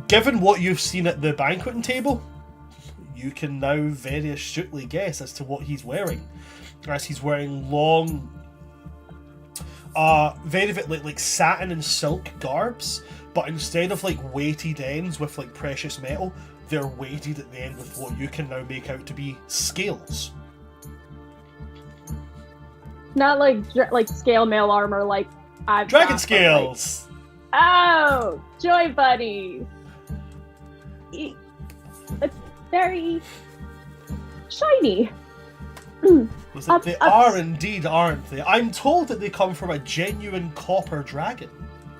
Given what you've seen at the banqueting table, you can now very astutely guess as to what he's wearing. As he's wearing long, very like satin and silk garbs, but instead of like weighted ends with like precious metal, they're weighted at the end with what you can now make out to be scales. Not like scale mail armor, like I've Dragon got, scales! but, oh, joy bunnies. It's very shiny. Was it, they are indeed, aren't they? I'm told that they come from a genuine copper dragon.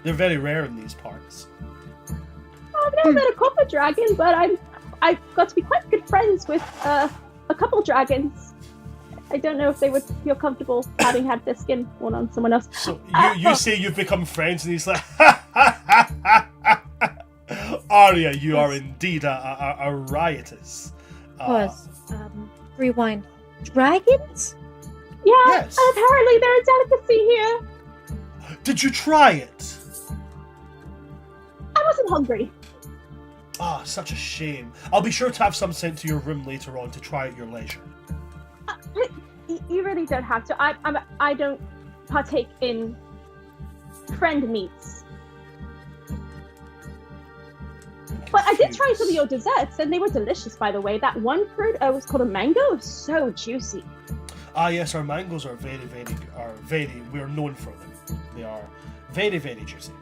They're very rare in these parts. I've never met a copper dragon, but I've got to be quite good friends with a couple dragons. I don't know if they would feel comfortable having had their skin worn on someone else. So you say you've become friends, and he's like, Arya, you are indeed a riotous. Pause. Rewind. Dragons? Yeah, Yes. apparently they're a delicacy here. Did you try it? I wasn't hungry. Ah, such a shame. I'll be sure to have some sent to your room later on to try at your leisure. You really don't have to. I don't partake in friend meats. But I did try some of your desserts, and they were delicious, by the way. That one fruit was called a mango. It was so juicy. Ah, yes, our mangoes are we're known for them. They are very, very juicy.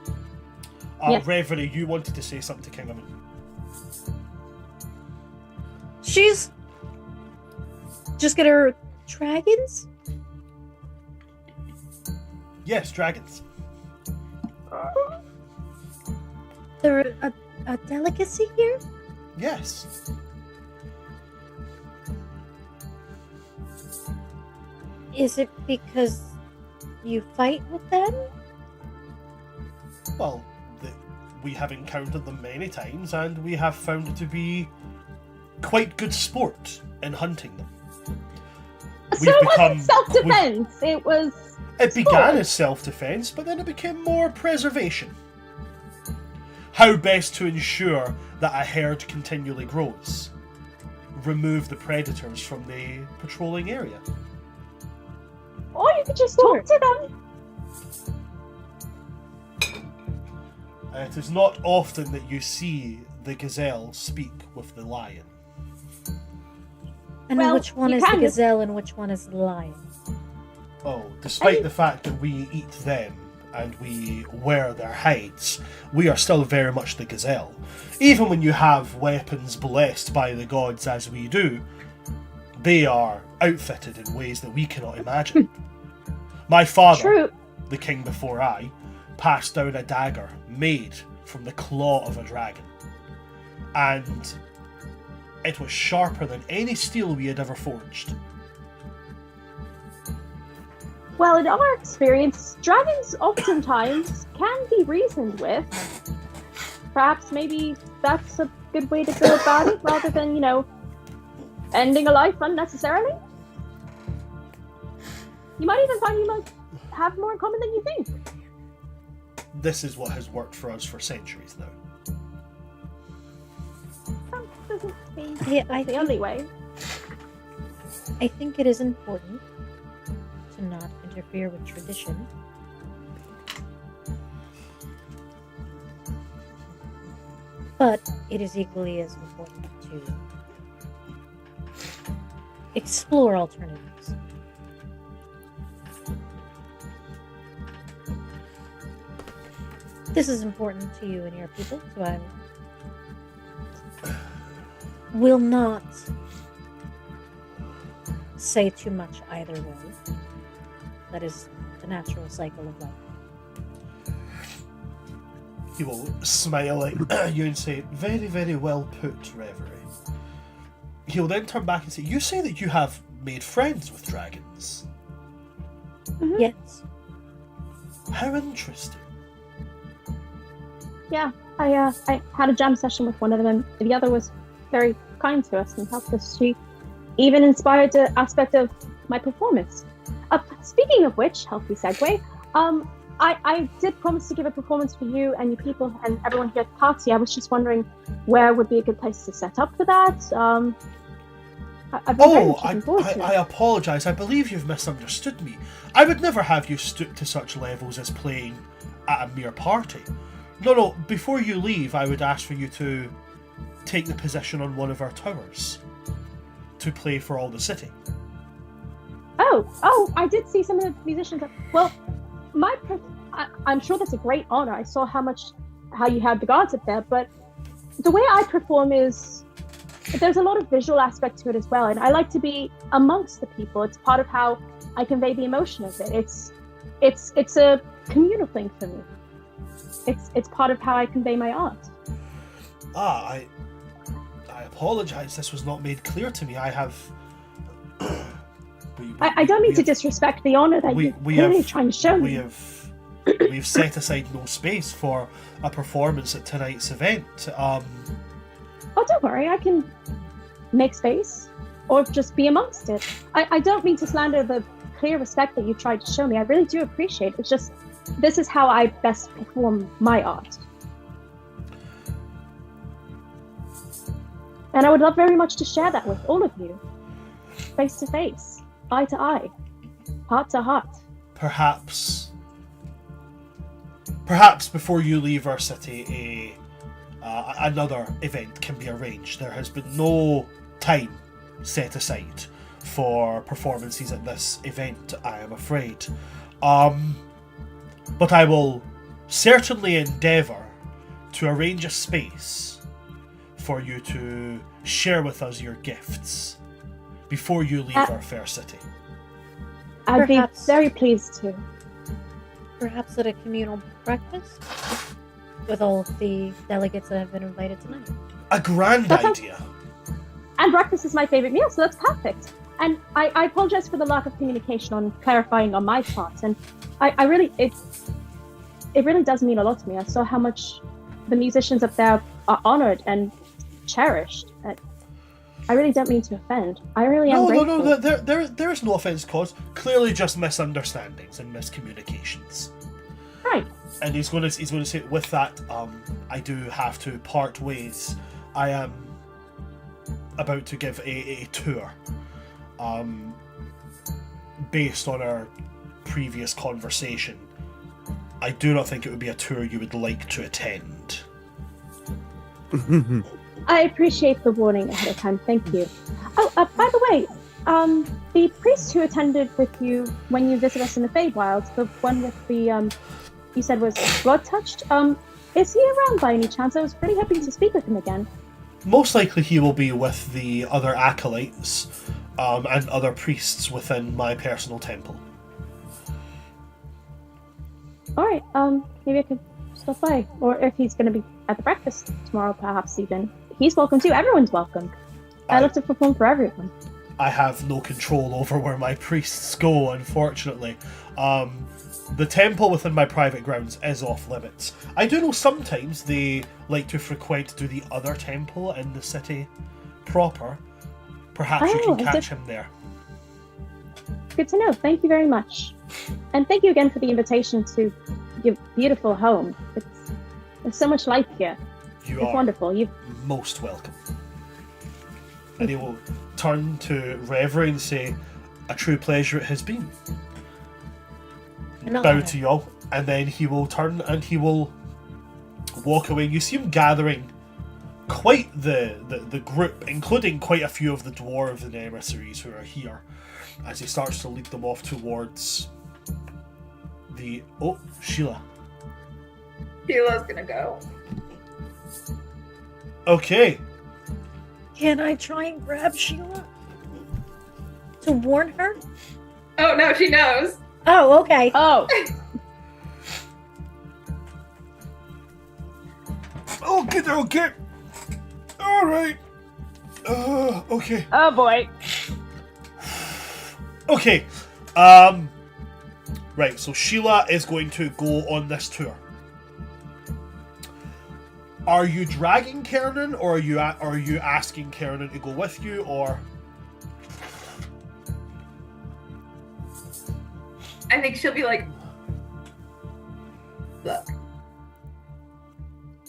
Yes. Reverie, you wanted to say something to Kingaman. She's just get her dragons? Yes, dragons. They're a delicacy here? Yes. Is it because you fight with them? Well, we have encountered them many times, and we have found it to be quite good sport in hunting them. So it wasn't self-defense. It was. It began as self-defense, but then it became more preservation. How best to ensure that a herd continually grows. Remove the predators from the patrolling area. Or you could just talk to them. It is not often that you see the gazelle speak with the lion. And Well, which one you is the can- gazelle and which one is the lion? Oh, despite the fact that we eat them and we wear their hides, we are still very much the gazelle. Even when you have weapons blessed by the gods as we do, they are outfitted in ways that we cannot imagine. My father, True. the king before I, passed down a dagger made from the claw of a dragon. And it was sharper than any steel we had ever forged. Well, in our experience, dragons oftentimes can be reasoned with. Perhaps maybe that's a good way to go about it, rather than, ending a life unnecessarily. You might even find you might have more in common than you think. This is what has worked for us for centuries now. That doesn't seem Yeah, the only way. I think it is important to not interfere with tradition. But it is equally as important to explore alternatives. This is important to you and your people, so I will not say too much either way. That is the natural cycle of life. He will smile at you and say, "Very, very well put, Reverie." He'll then turn back and say, "You say that you have made friends with dragons. Mhm. Yes. How interesting." Yeah, I had a jam session with one of them, and the other was very kind to us and helped us. She even inspired the aspect of my performance. Speaking of which, healthy segue, I did promise to give a performance for you and your people and everyone here at the party. I was just wondering where would be a good place to set up for that. I've been very much looking forward to it. I apologise. I believe you've misunderstood me. I would never have you stoop to such levels as playing at a mere party. No, before you leave, I would ask for you to take the position on one of our towers to play for all the city. Oh, I did see some of the musicians. Well, I'm sure that's a great honor. I saw how you had the guards up there, but the way I perform is there's a lot of visual aspect to it as well, and I like to be amongst the people. It's part of how I convey the emotion of it. It's a communal thing for me. It's part of how I convey my art. I apologise. This was not made clear to me. I have I don't mean to disrespect the honor that you're clearly trying to show me. We've set aside no space for a performance at tonight's event. Oh, don't worry, I can make space, or just be amongst it. I don't mean to slander the clear respect that you tried to show me. I really do appreciate it. It's just, this is how I best perform my art. And I would love very much to share that with all of you. Face to face, eye to eye, heart to heart. Perhaps before you leave our city, another event can be arranged. There has been no time set aside for performances at this event, I am afraid. But I will certainly endeavour to arrange a space for you to share with us your gifts before you leave our fair city. I'd be very pleased to. Perhaps at a communal breakfast with all of the delegates that have been invited tonight. A grand idea. And breakfast is my favorite meal, so that's perfect. And I apologize for the lack of communication on clarifying on my part. And I really, it really does mean a lot to me. I saw how much the musicians up there are honored and cherished. I really don't mean to offend. I really am grateful. No, there's no offence caused. Clearly just misunderstandings and miscommunications. Right. And he's going to say, with that, I do have to part ways. I am about to give a tour. Based on our previous conversation, I do not think it would be a tour you would like to attend. I appreciate the warning ahead of time. Thank you. Oh, by the way, the priest who attended with you when you visited us in the Feywilds, the one with the you said was blood touched. Is he around by any chance? I was pretty hoping to speak with him again. Most likely he will be with the other acolytes and other priests within my personal temple. Alright, maybe I could stop by. Or if he's going to be at the breakfast tomorrow, perhaps even. He's welcome too. Everyone's welcome. I love to perform for everyone. I have no control over where my priests go, unfortunately. The temple within my private grounds is off limits. I do know sometimes they like to frequent to the other temple in the city proper. Perhaps you can catch him there. Good to know. Thank you very much. And thank you again for the invitation to your beautiful home. There's so much life here. It's wonderful. You're most welcome. And he will turn to Reverie and say, a true pleasure it has been. Bow to you all, and then he will turn and he will walk away. You see him gathering quite the group, including quite a few of the dwarves and emissaries who are here, as he starts to lead them off towards the... Oh, Sheila. Sheila's gonna go. Okay. Can I try and grab Sheila? To warn her? Oh, no, she knows. Oh, okay. Oh. Okay. Alright. Okay. Oh boy. Okay. Right, so Sheila is going to go on this tour. Are you dragging Kernan, or are you asking Kernan to go with you, or... I think she'll be like, look,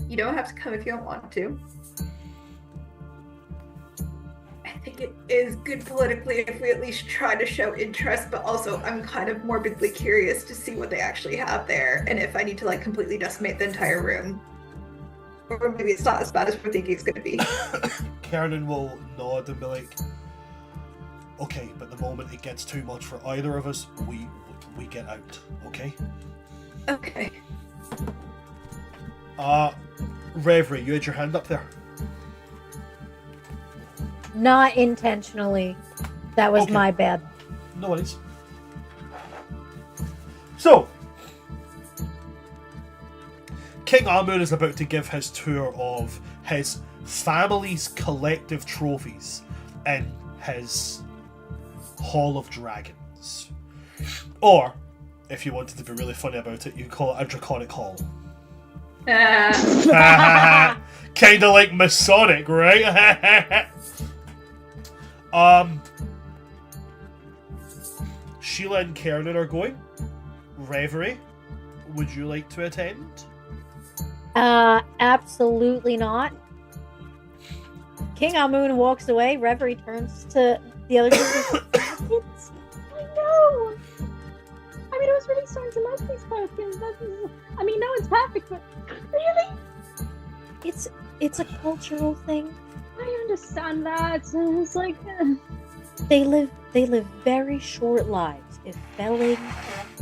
you don't have to come if you don't want to. I think it is good politically if we at least try to show interest, but also I'm kind of morbidly curious to see what they actually have there, and if I need to like completely decimate the entire room. Or maybe it's not as bad as we're thinking it's going to be. Kernan will nod and be like, okay, but the moment it gets too much for either of us, we get out, okay? Okay. Reverie, you had your hand up there. Not intentionally. That was Okay. my bad. No worries. So, King Amur is about to give his tour of his family's collective trophies in his Hall of Dragons. Or, if you wanted to be really funny about it, you call it a Draconic Hall. Kinda like Masonic, right? Sheila and Kernan are going. Reverie, would you like to attend? Absolutely not. King Almoon walks away. Reverie turns to the other two. It's, I know. I mean, I was really starting to like these Pelicans. I mean, no one's perfect, but really, it's a cultural thing. I understand that. It's like They live very short lives. If felling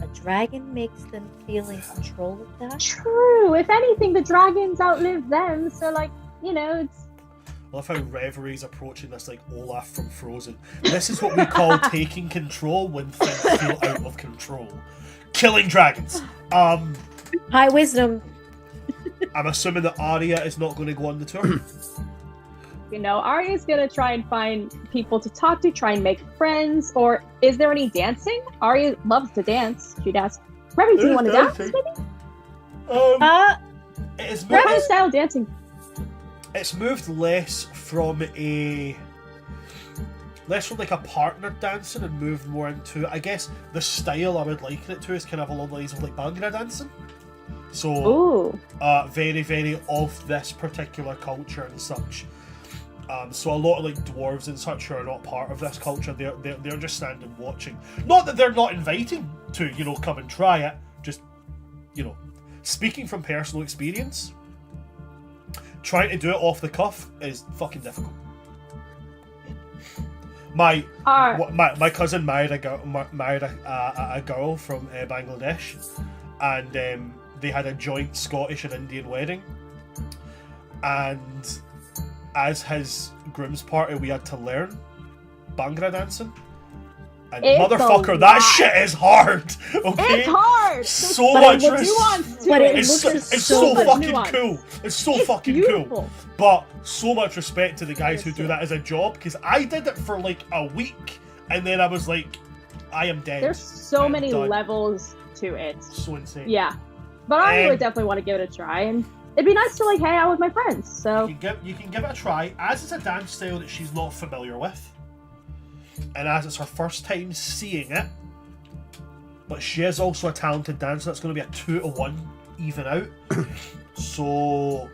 a dragon makes them feel in control of that. true. If anything, the dragons outlive them. So, like, you know, it's. I love how Reverie's approaching this like Olaf from Frozen. This is what we call taking control when things feel out of control. Killing dragons. High wisdom. I'm assuming that Arya is not going to go on the tour. You know, Arya's gonna try and find people to talk to, try and make friends. Or is there any dancing? Arya loves to dance. She'd ask, Remy, do you want to dance, maybe? It is What kind of moved, style dancing? it's moved less from like a partner dancing and moved more into, I guess, the style I would liken it to is kind of along the lines of like Bhangra dancing. So, Ooh. very, very of this particular culture and such. So a lot of like dwarves and such who are not part of this culture, they're just standing watching. Not that they're not inviting to, you know, come and try it. Just, you know, speaking from personal experience, trying to do it off the cuff is fucking difficult. My cousin married a girl from Bangladesh, and they had a joint Scottish and Indian wedding, and as his groom's party we had to learn Bhangra dancing, and It's motherfucker, a that lot. shit is hard. Okay, It's hard. so But much it nuance to but it. it it's looks so much fucking nuance. cool. It's so It's fucking beautiful. cool. But so much respect to the guys who do Yes, that as a job, because I did it for like a week and then I was like, I am dead. There's so I'm many done. levels to it. So insane. Yeah. But I would Um, definitely want to give it a try, and it'd be nice to like hang out with my friends. So You can give it a try, as it's a dance style that she's not familiar with, and as it's her first time seeing it. But she is also a talented dancer. That's going to be a 2-1 even out. So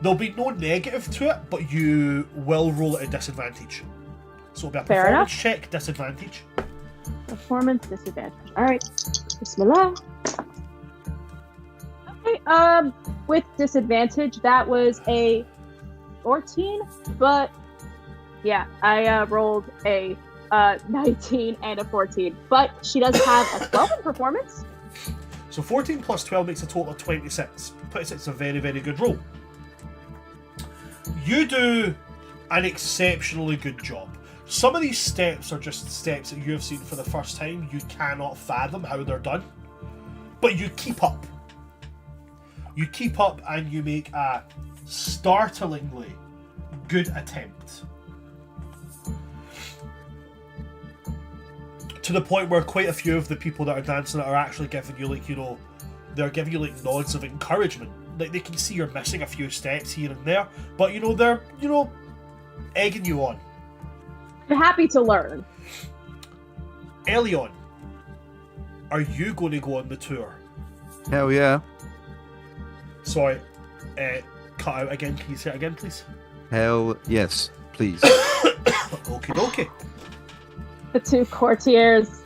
there'll be no negative to it, but you will roll at a disadvantage. So it'll be a Fair performance enough. check disadvantage. performance disadvantage. All right. Bismillah. Okay. With disadvantage, that was a 14, but yeah, I rolled a 19 and a 14. But she does have a 12 in performance. So 14 plus 12 makes a total of 26. 26 is a very, very good roll. You do an exceptionally good job. Some of these steps are just steps that you have seen for the first time. You cannot fathom how they're done. But you keep up. You keep up and you make a startlingly good attempt. To the point where quite a few of the people that are dancing are actually giving you, like, you know, they're giving you like nods of encouragement. Like, they can see you're missing a few steps here and there, but you know, they're, you know, egging you on. I'm happy to learn. Elion, are you going to go on the tour? Hell yeah. Sorry, cut out again. Can you say it again, please? Hell yes, please. Okie dokie. The two courtiers.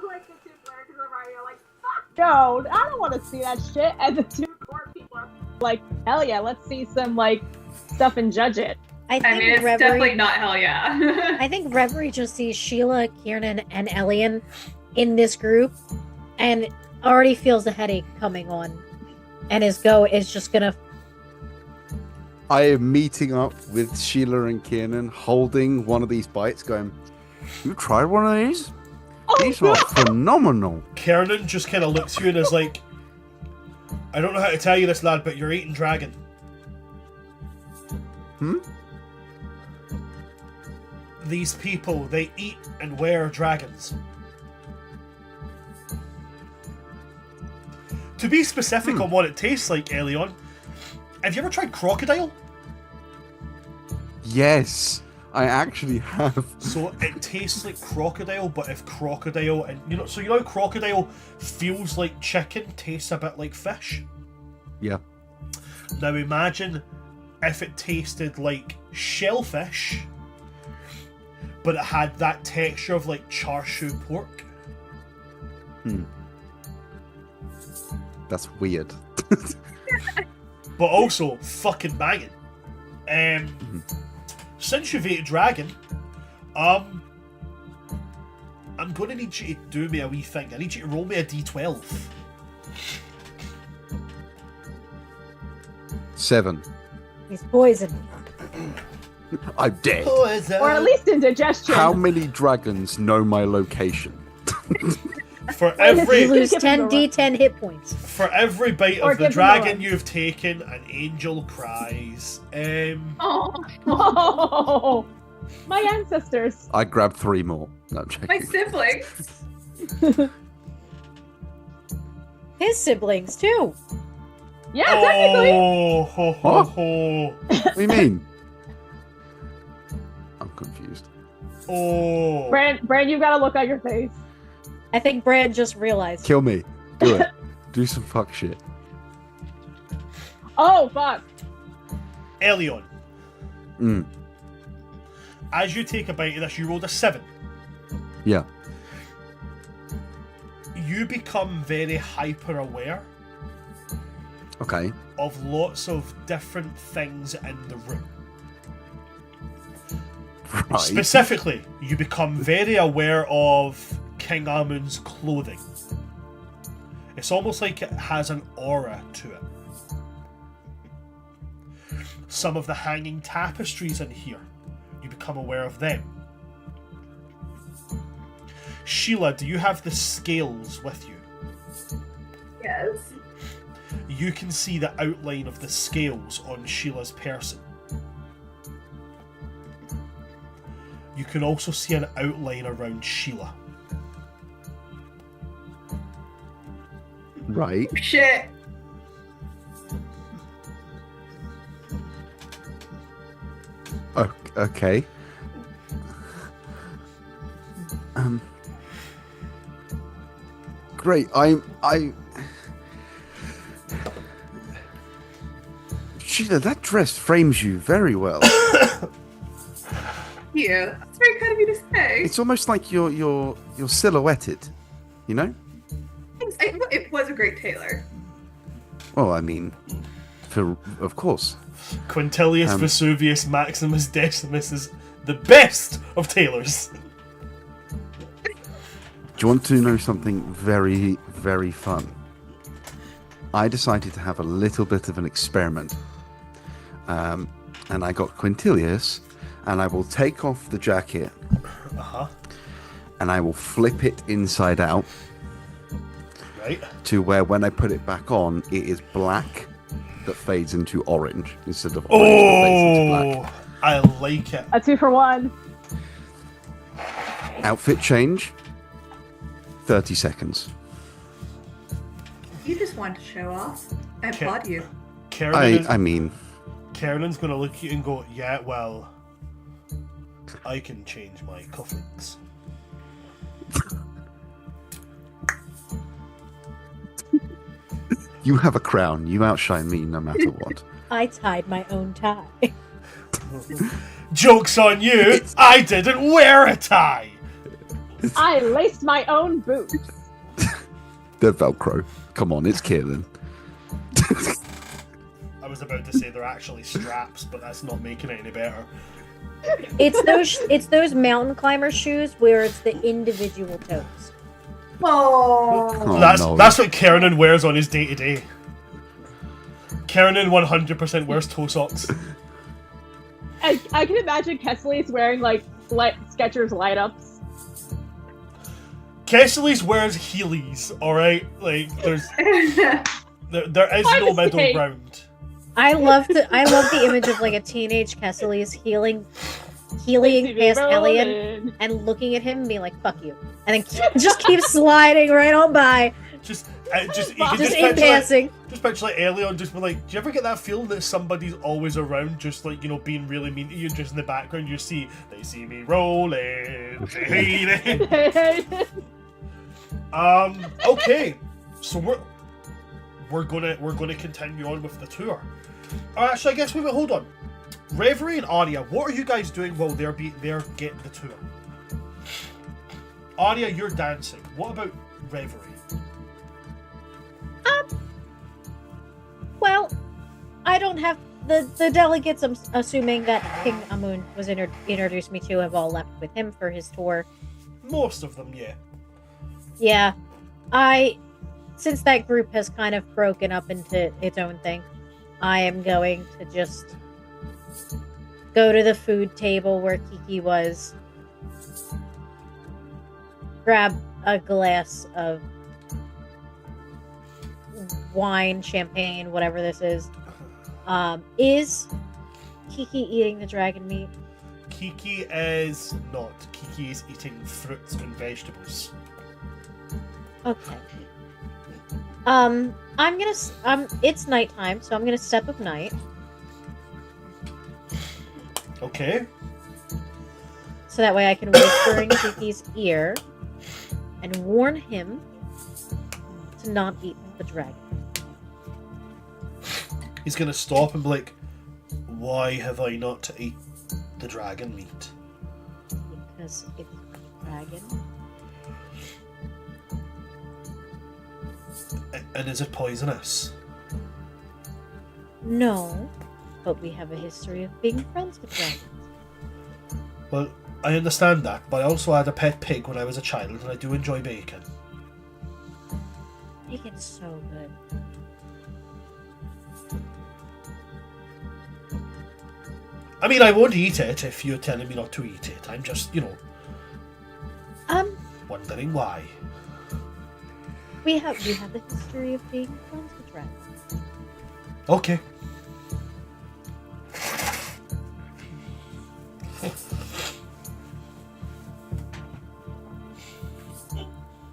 Like the two characters over here, like, fuck no, I don't want to see that shit. And the two court people are like, hell yeah, let's see some like stuff and judge it. I I think mean, it's Reverie. definitely not hell yeah. I think Reverie just sees Sheila, Kiernan, and Elian in this group, and already feels a headache coming on, and his go is just gonna. I am meeting up with Sheila and Kiernan, holding one of these bites, going, "You tried one of these? These are phenomenal." Kernan just kind of looks at you and is like, I don't know how to tell you this, lad, but you're eating dragon. These people, they eat and wear dragons. To be specific on what it tastes like, Elion, have you ever tried crocodile? Yes, I actually have. So it tastes like crocodile, but if crocodile and you know crocodile feels like chicken, tastes a bit like fish. Yeah. Now imagine if it tasted like shellfish, but it had that texture of like char siu pork. That's weird. But also fucking banging. Since you've ate a dragon, I'm gonna need you to do me a wee thing. I need you to roll me a d12. 7. He's poisoned. I'm dead. Poison. Or at least indigestion. How many dragons know my location? For You every lose Give him 10 the d10 hit points. for every bite Or of the give him the dragon one. you've taken, an angel cries. Oh, Oh, my ancestors. I grabbed 3 more. No, I'm my checking. siblings. His siblings, too. Yeah, technically. Oh, ho, ho, What? ho. What do you mean? I'm confused. Oh. Brand, you've got a look on your face. I think Brad just realized. Kill me. Do it. Do some fuck shit. Oh, fuck. Elion, Mm. as you take a bite of this, you rolled a 7. Yeah. You become very hyper aware Okay. of lots of different things in the room. Right. Specifically, you become very aware of King Amun's clothing. It's almost like it has an aura to it. Some of the hanging tapestries in here, you become aware of them. Sheila, do you have the scales with you? Yes. You can see the outline of the scales on Sheila's person. You can also see an outline around Sheila. Right. Shit. Okay. Great. Sheila, that dress frames you very well. Yeah, that's very kind of you to say. It's almost like you're silhouetted, you know? Thanks. It was a great tailor. Well, I mean, of course. Quintilius Vesuvius Maximus Decimus is the best of tailors. Do you want to know something very, very fun? I decided to have a little bit of an experiment. And I got Quintilius, and I will take off the jacket, and I will flip it inside out, Right? to where when I put it back on, it is black that fades into orange instead of orange that fades into black. I like it. A 2 for 1. Outfit change, 30 seconds. You just want to show off. I Okay. applaud you. I mean, Carolyn's gonna look at you and go, yeah, well, I can change my cufflinks. you have a crown. You outshine me no matter what. I tied my own tie. Joke's on you! I didn't wear a tie! I laced my own boots. They're Velcro. Come on, it's Kaelin. I was about to say they're actually straps, but that's not making it any better. It's those mountain climber shoes where it's the individual toes. Oh. Oh, that's no. that's what Kiernan wears on his day to day. Kiernan 100% wears toe socks. I can imagine Kesley's wearing like Skechers light ups. Kessley's wears Heelys, alright? Like, there is By no middle mistake. ground. I love the image of like a teenage Kesselies healing past Elliot and looking at him and being like, "Fuck you," and then just keep sliding right on by, Just you can just in picture, like, passing. just picture like Elliot just be like, do you ever get that feeling that somebody's always around, just like, you know, being really mean to you, just in the background you see, they see me rolling. Okay, so we're gonna continue on with the tour. So I guess hold on. Reverie and Arya, what are you guys doing while they're getting the tour? Arya, you're dancing. What about Reverie? Well, I don't have the delegates. I'm assuming that King Amun was introduced me to have all left with him for his tour. Most of them, yeah. Yeah, since that group has kind of broken up into its own thing, I am going to just go to the food table where Kiki was, grab a glass of wine, champagne, whatever this is. Is Kiki eating the dragon meat? Kiki is not. Kiki is eating fruits and vegetables. Okay. It's nighttime, so I'm gonna step of night. Okay. So that way I can whisper in Kiki's ear and warn him to not eat the dragon. He's gonna stop and be like, why have I not to eat the dragon meat? Because it's a dragon. And is it poisonous? No, but we have a history of being friends with dragons. Well, I understand that, but I also had a pet pig when I was a child, and I do enjoy bacon. Bacon's so good. I mean, I won't eat it if you're telling me not to eat it. I'm just, wondering why. We have a history of being friends with dragons. Okay.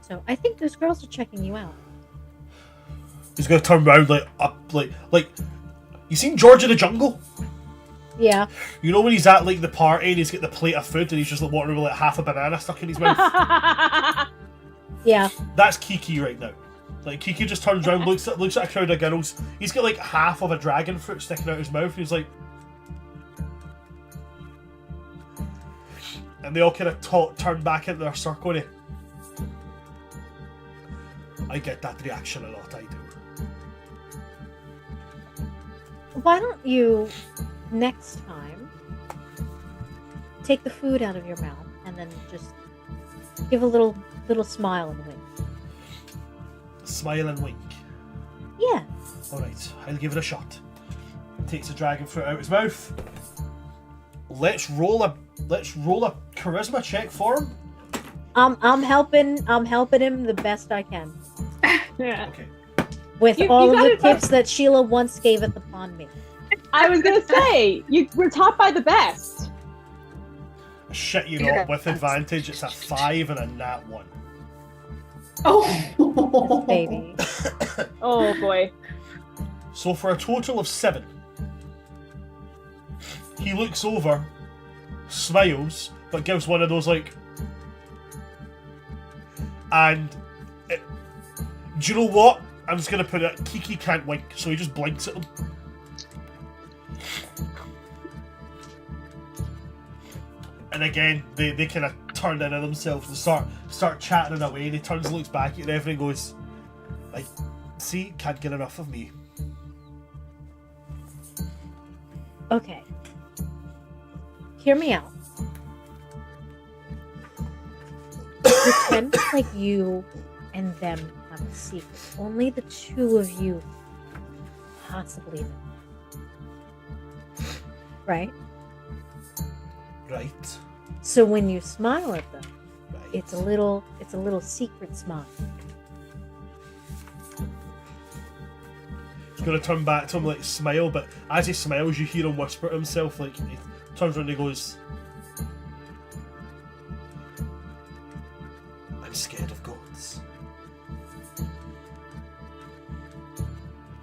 So I think those girls are checking you out. He's gonna turn around like you seen George in the Jungle? Yeah. You know when he's at like the party and he's got the plate of food and he's just like walking around with like half a banana stuck in his mouth? Yeah. That's Kiki right now. Like Kiki just turns around, looks at a crowd of girls. He's got like half of a dragon fruit sticking out his mouth. And he's like, and they all kind of turn back into their circle. And I get that reaction a lot. I do. Why don't you next time take the food out of your mouth and then just give a little smile and wink. Smile and wink. Yeah. Alright, I'll give it a shot. Takes the dragon fruit out of his mouth. Let's roll a charisma check for him. I'm helping him the best I can. Yeah. Okay. With You all of gotta the tips that Sheila once gave at the pond meeting. I was gonna say we're taught by the best. Shit, you know, with advantage, it's a 5 and a nat 1. Oh, Baby. Oh boy. So for a total of 7, he looks over, smiles, but gives one of those like, and do you know what? I'm just gonna put it. Kiki can't wink, so he just blinks at them. And again, they kind of turn into themselves and start chatting away. And he turns and looks back at everything and goes, like, see, can't get enough of me. Okay. Hear me out. Pretend like you and them have a secret. Only the two of you possibly know. Right? Right. So when you smile at them, Right. it's a little secret smile. He's gonna turn back to him, like, smile, but as he smiles, you hear him whisper to himself, like, he turns around and he goes, I'm scared of goats.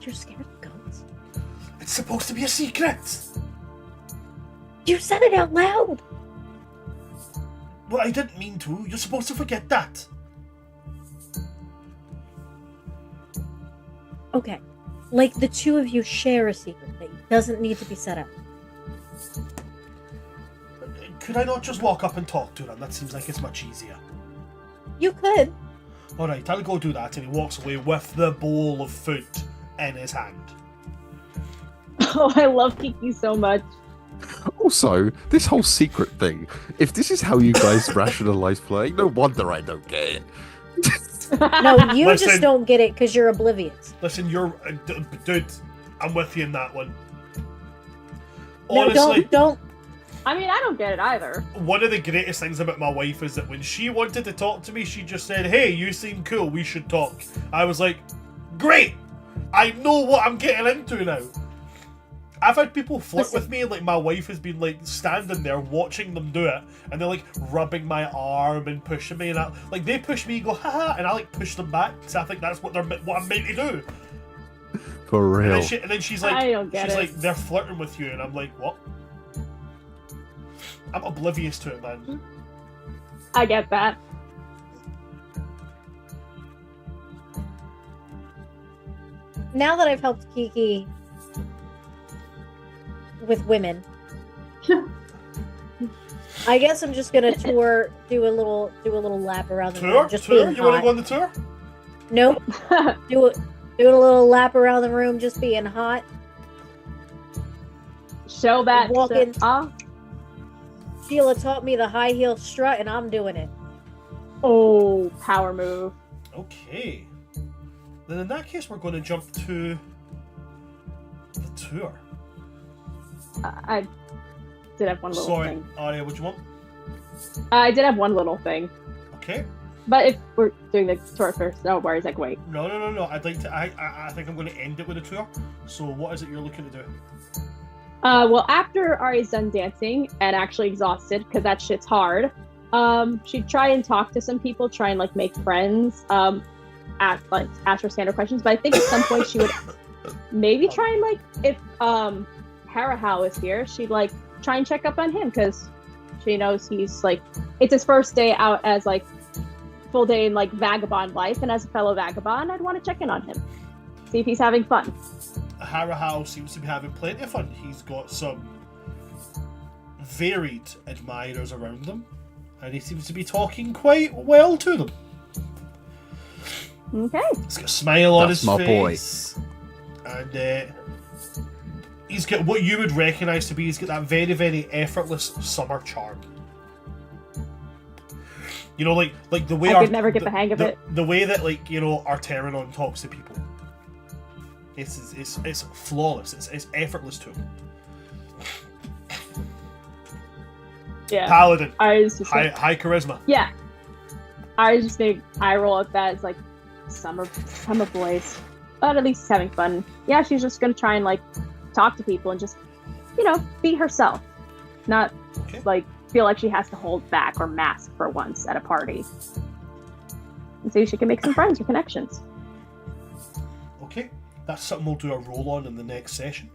You're scared of goats? It's supposed to be a secret! You said it out loud! Well, I didn't mean to. You're supposed to forget that. Okay. Like the two of you share a secret that doesn't need to be set out. Could I not just walk up and talk to them? That seems like it's much easier. You could. Alright, I'll go do that, and he walks away with the bowl of food in his hand. Oh, I love Kiki so much. Also, this whole secret thing, if this is how you guys rationalize playing, no wonder I don't get it. No, you Listen. just don't get it because you're oblivious. Listen, you're... dude, I'm with you in that one. No, Honestly, don't. I mean, I don't get it either. one of the greatest things about my wife is that when she wanted to talk to me, she just said, hey, you seem cool, we should talk. I was like, great! I know what I'm getting into now. I've had people flirt with me, like my wife has been like standing there watching them do it, and they're like rubbing my arm and pushing me, and I, like they push me, go haha, and I like push them back because I think that's what I'm meant to do. For real. And then she's like, I don't get she's it. like, they're flirting with you, and I'm like, what? I'm oblivious to it, man. I get that. Now that I've helped Kiki with women, I guess I'm just gonna do a little lap around the room. Just Tour? being You want to hot. go on the tour? Nope. Doing a little lap around the room, just being hot. Show that. Walking. Ah. Sheila taught me the high heel strut, and I'm doing it. Oh, power move. Okay. Then in that case, we're going to jump to the tour. I did have one little Sorry, thing. Arya, what do you want? I did have one little thing. Okay. But if we're doing the tour first, no worries, I can wait. No. I'd like to. I think I'm going to end it with a tour. So, what is it you're looking to do? Well, after Ari's done dancing and actually exhausted, because that shit's hard, she'd try and talk to some people, try and like make friends, ask her standard questions. But I think at some point she would maybe try and like, if Harahao is here, she'd like try and check up on him because she knows he's like, it's his first day out as like full day in like vagabond life, and as a fellow vagabond, I'd want to check in on him, see if he's having fun. Harahao seems to be having plenty of fun. He's got some varied admirers around him, and he seems to be talking quite well to them. Okay. He's got a smile on That's his my face, and he's got what you would recognise to be. He's got that very, very effortless summer charm. You know, like the way I could never get the hang of it. The way that, like, you know, Arterinon talks to people. It's flawless. It's effortless to him. Yeah. Paladin. I was just High charisma. yeah. I was just think I roll at that as like summer boys, but at least he's having fun. Yeah, she's just gonna try and like talk to people and just, you know, be herself, not Okay. like feel like she has to hold back or mask for once at a party. And see if she can make some friends or connections. Okay. That's something we'll do a roll on in the next session,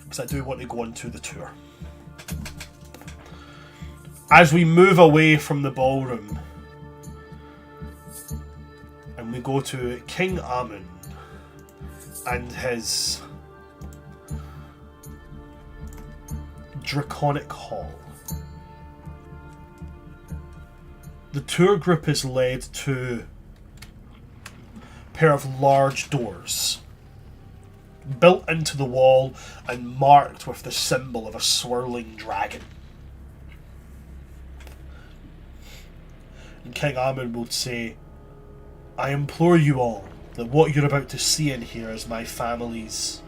because I do want to go into the tour. As we move away from the ballroom, and we go to King Amun and his Draconic Hall. The tour group is led to a pair of large doors built into the wall and marked with the symbol of a swirling dragon. And King Amun will say, I implore you all that what you're about to see in here is my family's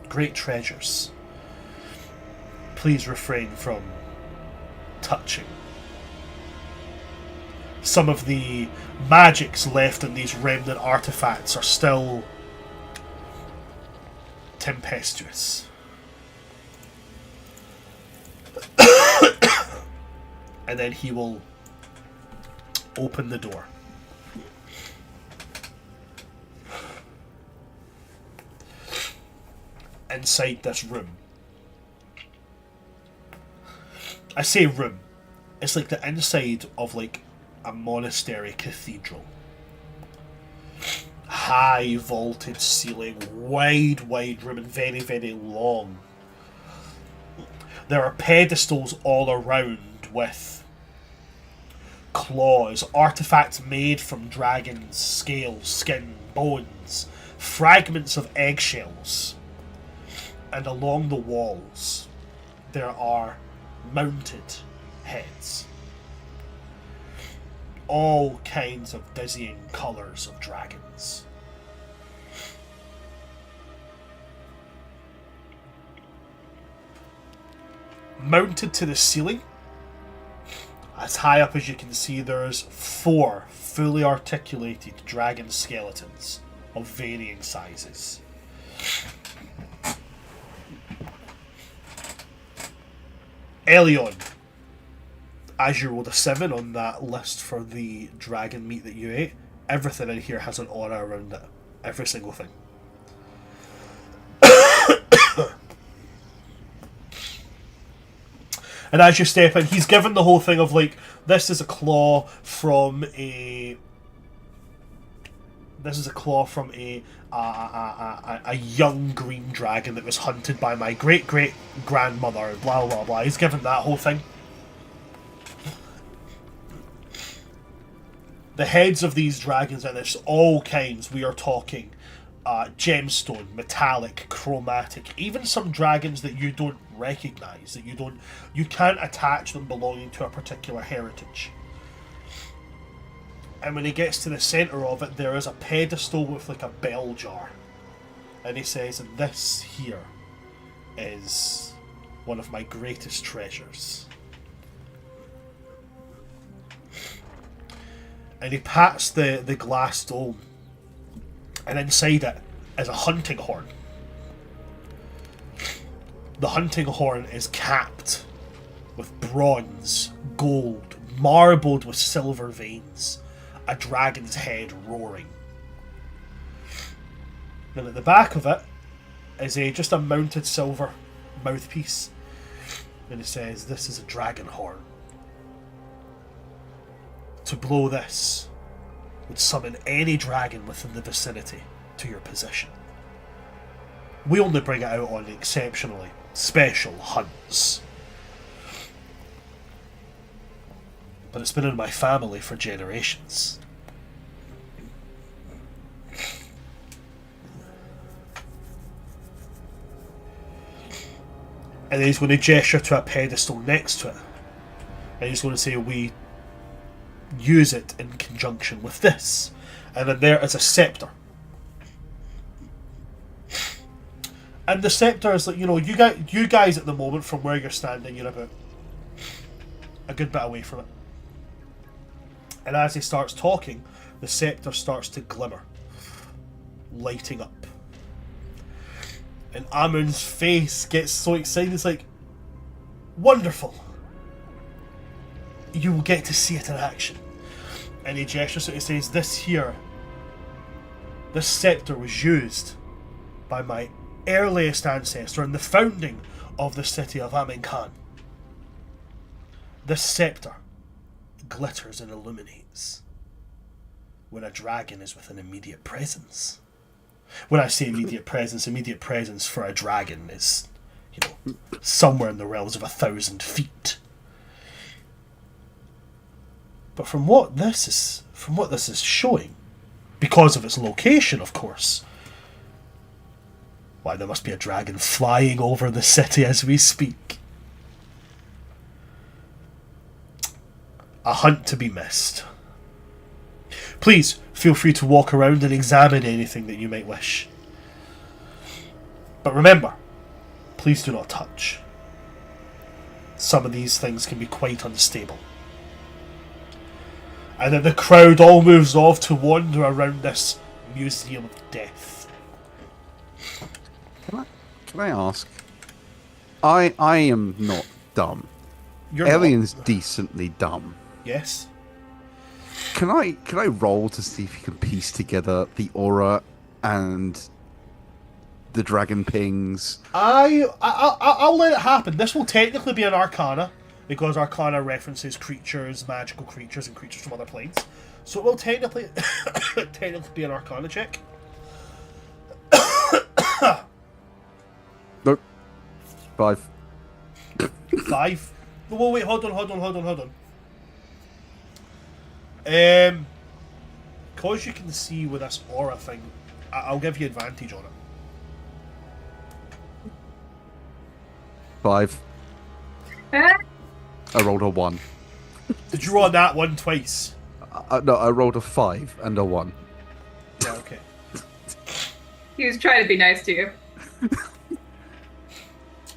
great treasures. Please refrain from touching. Some of the magics left in these remnant artifacts are still tempestuous. And then he will open the door. Inside this room. I say room. It's like the inside of like a monastery cathedral. High vaulted ceiling, wide room, and very, very long. There are pedestals all around with claws, artifacts made from dragons, scales, skin, bones, fragments of eggshells. And along the walls, there are mounted heads. All kinds of dizzying colours of dragons. Mounted to the ceiling, as high up as you can see, there's 4 fully articulated dragon skeletons of varying sizes. Elion, as you rolled a 7 on that list for the dragon meat that you ate, everything in here has an aura around it. Every single thing. And as you step in, he's given the whole thing of like, this is a claw from a young green dragon that was hunted by my great grandmother. Blah blah blah. He's given that whole thing. The heads of these dragons, and there's all kinds. We are talking gemstone, metallic, chromatic, even some dragons that you don't recognize, that you can't attach them belonging to a particular heritage. And when he gets to the center of it, there is a pedestal with like a bell jar, and he says, and this here is one of my greatest treasures. And he pats the glass dome, and inside it is a hunting horn. The hunting horn is capped with bronze, gold, marbled with silver veins, a dragon's head roaring. And at the back of it is just a mounted silver mouthpiece, and it says, "This is a dragon horn. To blow this would summon any dragon within the vicinity to your position. We only bring it out on exceptionally special hunts. But it's been in my family for generations." And then he's going to gesture to a pedestal next to it. And he's going to say, "We use it in conjunction with this." And then there is a scepter. And the scepter is like, you guys at the moment, from where you're standing, you're about a good bit away from it. And as he starts talking, the scepter starts to glimmer, lighting up. And Amun's face gets so excited, it's like, "Wonderful! You will get to see it in action." And he gestures so he says, this scepter was used by my earliest ancestor in the founding of the city of Amin Khan. This scepter glitters and illuminates when a dragon is within immediate presence. When I say immediate presence for a dragon is, somewhere in the realms of 1,000 feet. But from what this is showing, because of its location, of course, why, there must be a dragon flying over the city as we speak. A hunt to be missed. Please feel free to walk around and examine anything that you might wish. But remember, please do not touch. Some of these things can be quite unstable. And then the crowd all moves off to wander around this museum of death. Can I ask? I am not dumb. You're Alien's not. decently dumb. Yes. Can I roll to see if you can piece together the aura and the dragon pings? I'll let it happen. This will technically be an Arcana, because Arcana references creatures, magical creatures, and creatures from other planes. So it will technically be an Arcana check. Nope. 5. 5. Whoa, wait, hold on. Because you can see with this aura thing, I'll give you advantage on it. 5. Eh? I rolled a 1. Did you roll that one twice? No, I rolled a 5 and a 1. Yeah, okay. He was trying to be nice to you.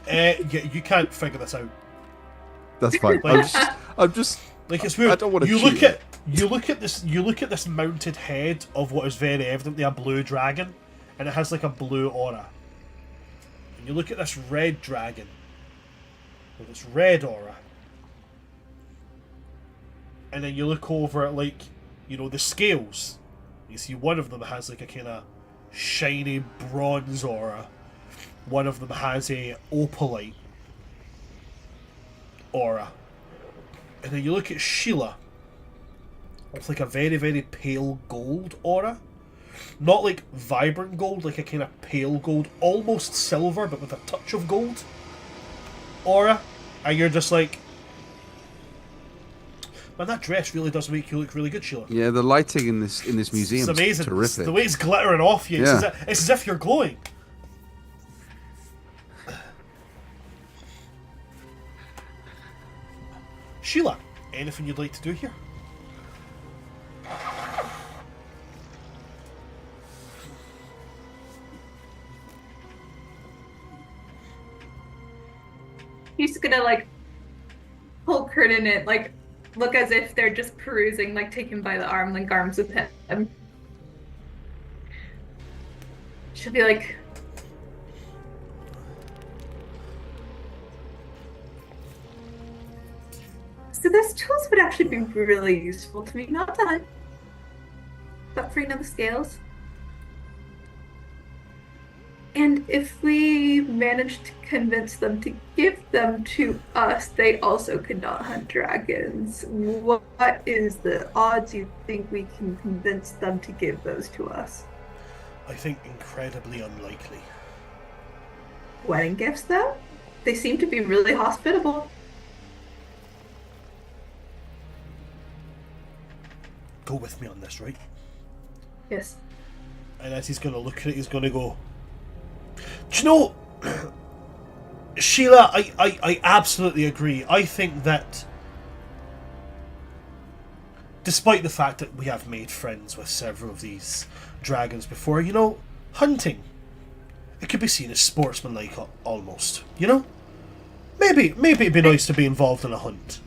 Yeah, you can't figure this out. That's fine. I'm just. Like, it's weird. I don't want to you cheat. look at this mounted head of what is very evidently a blue dragon, and it has like a blue aura. And you look at this red dragon with its red aura, and then you look over at, like, you know, the scales. You see one of them has like a kind of shiny bronze aura. One of them has a opalite aura. And then you look at Sheila with like a very, very pale gold aura. Not like vibrant gold, like a kind of pale gold, almost silver, but with a touch of gold aura. And you're just like, man, that dress really does make you look really good, Sheila. Yeah, the lighting in this museum It's amazing. is terrific. The way it's glittering off you, Yeah. it's as if you're glowing. Sheila, anything you'd like to do here? He's gonna like pull Kurt in it, like look as if they're just perusing, like take him by the arm, link arms with him. She'll be like, so those tools would actually be really useful to me. Not that, but for, you know, the scales. And if we manage to convince them to give them to us, they also cannot hunt dragons. What is the odds you think we can convince them to give those to us? I think incredibly unlikely. Wedding gifts, though? They seem to be really hospitable. Go with me on this, right? Yes. And as he's going to look at it, he's going to go, do you know, Sheila, I absolutely agree. I think that despite the fact that we have made friends with several of these dragons before, you know, hunting, it could be seen as sportsmanlike almost, you know? Maybe it'd be nice to be involved in a hunt.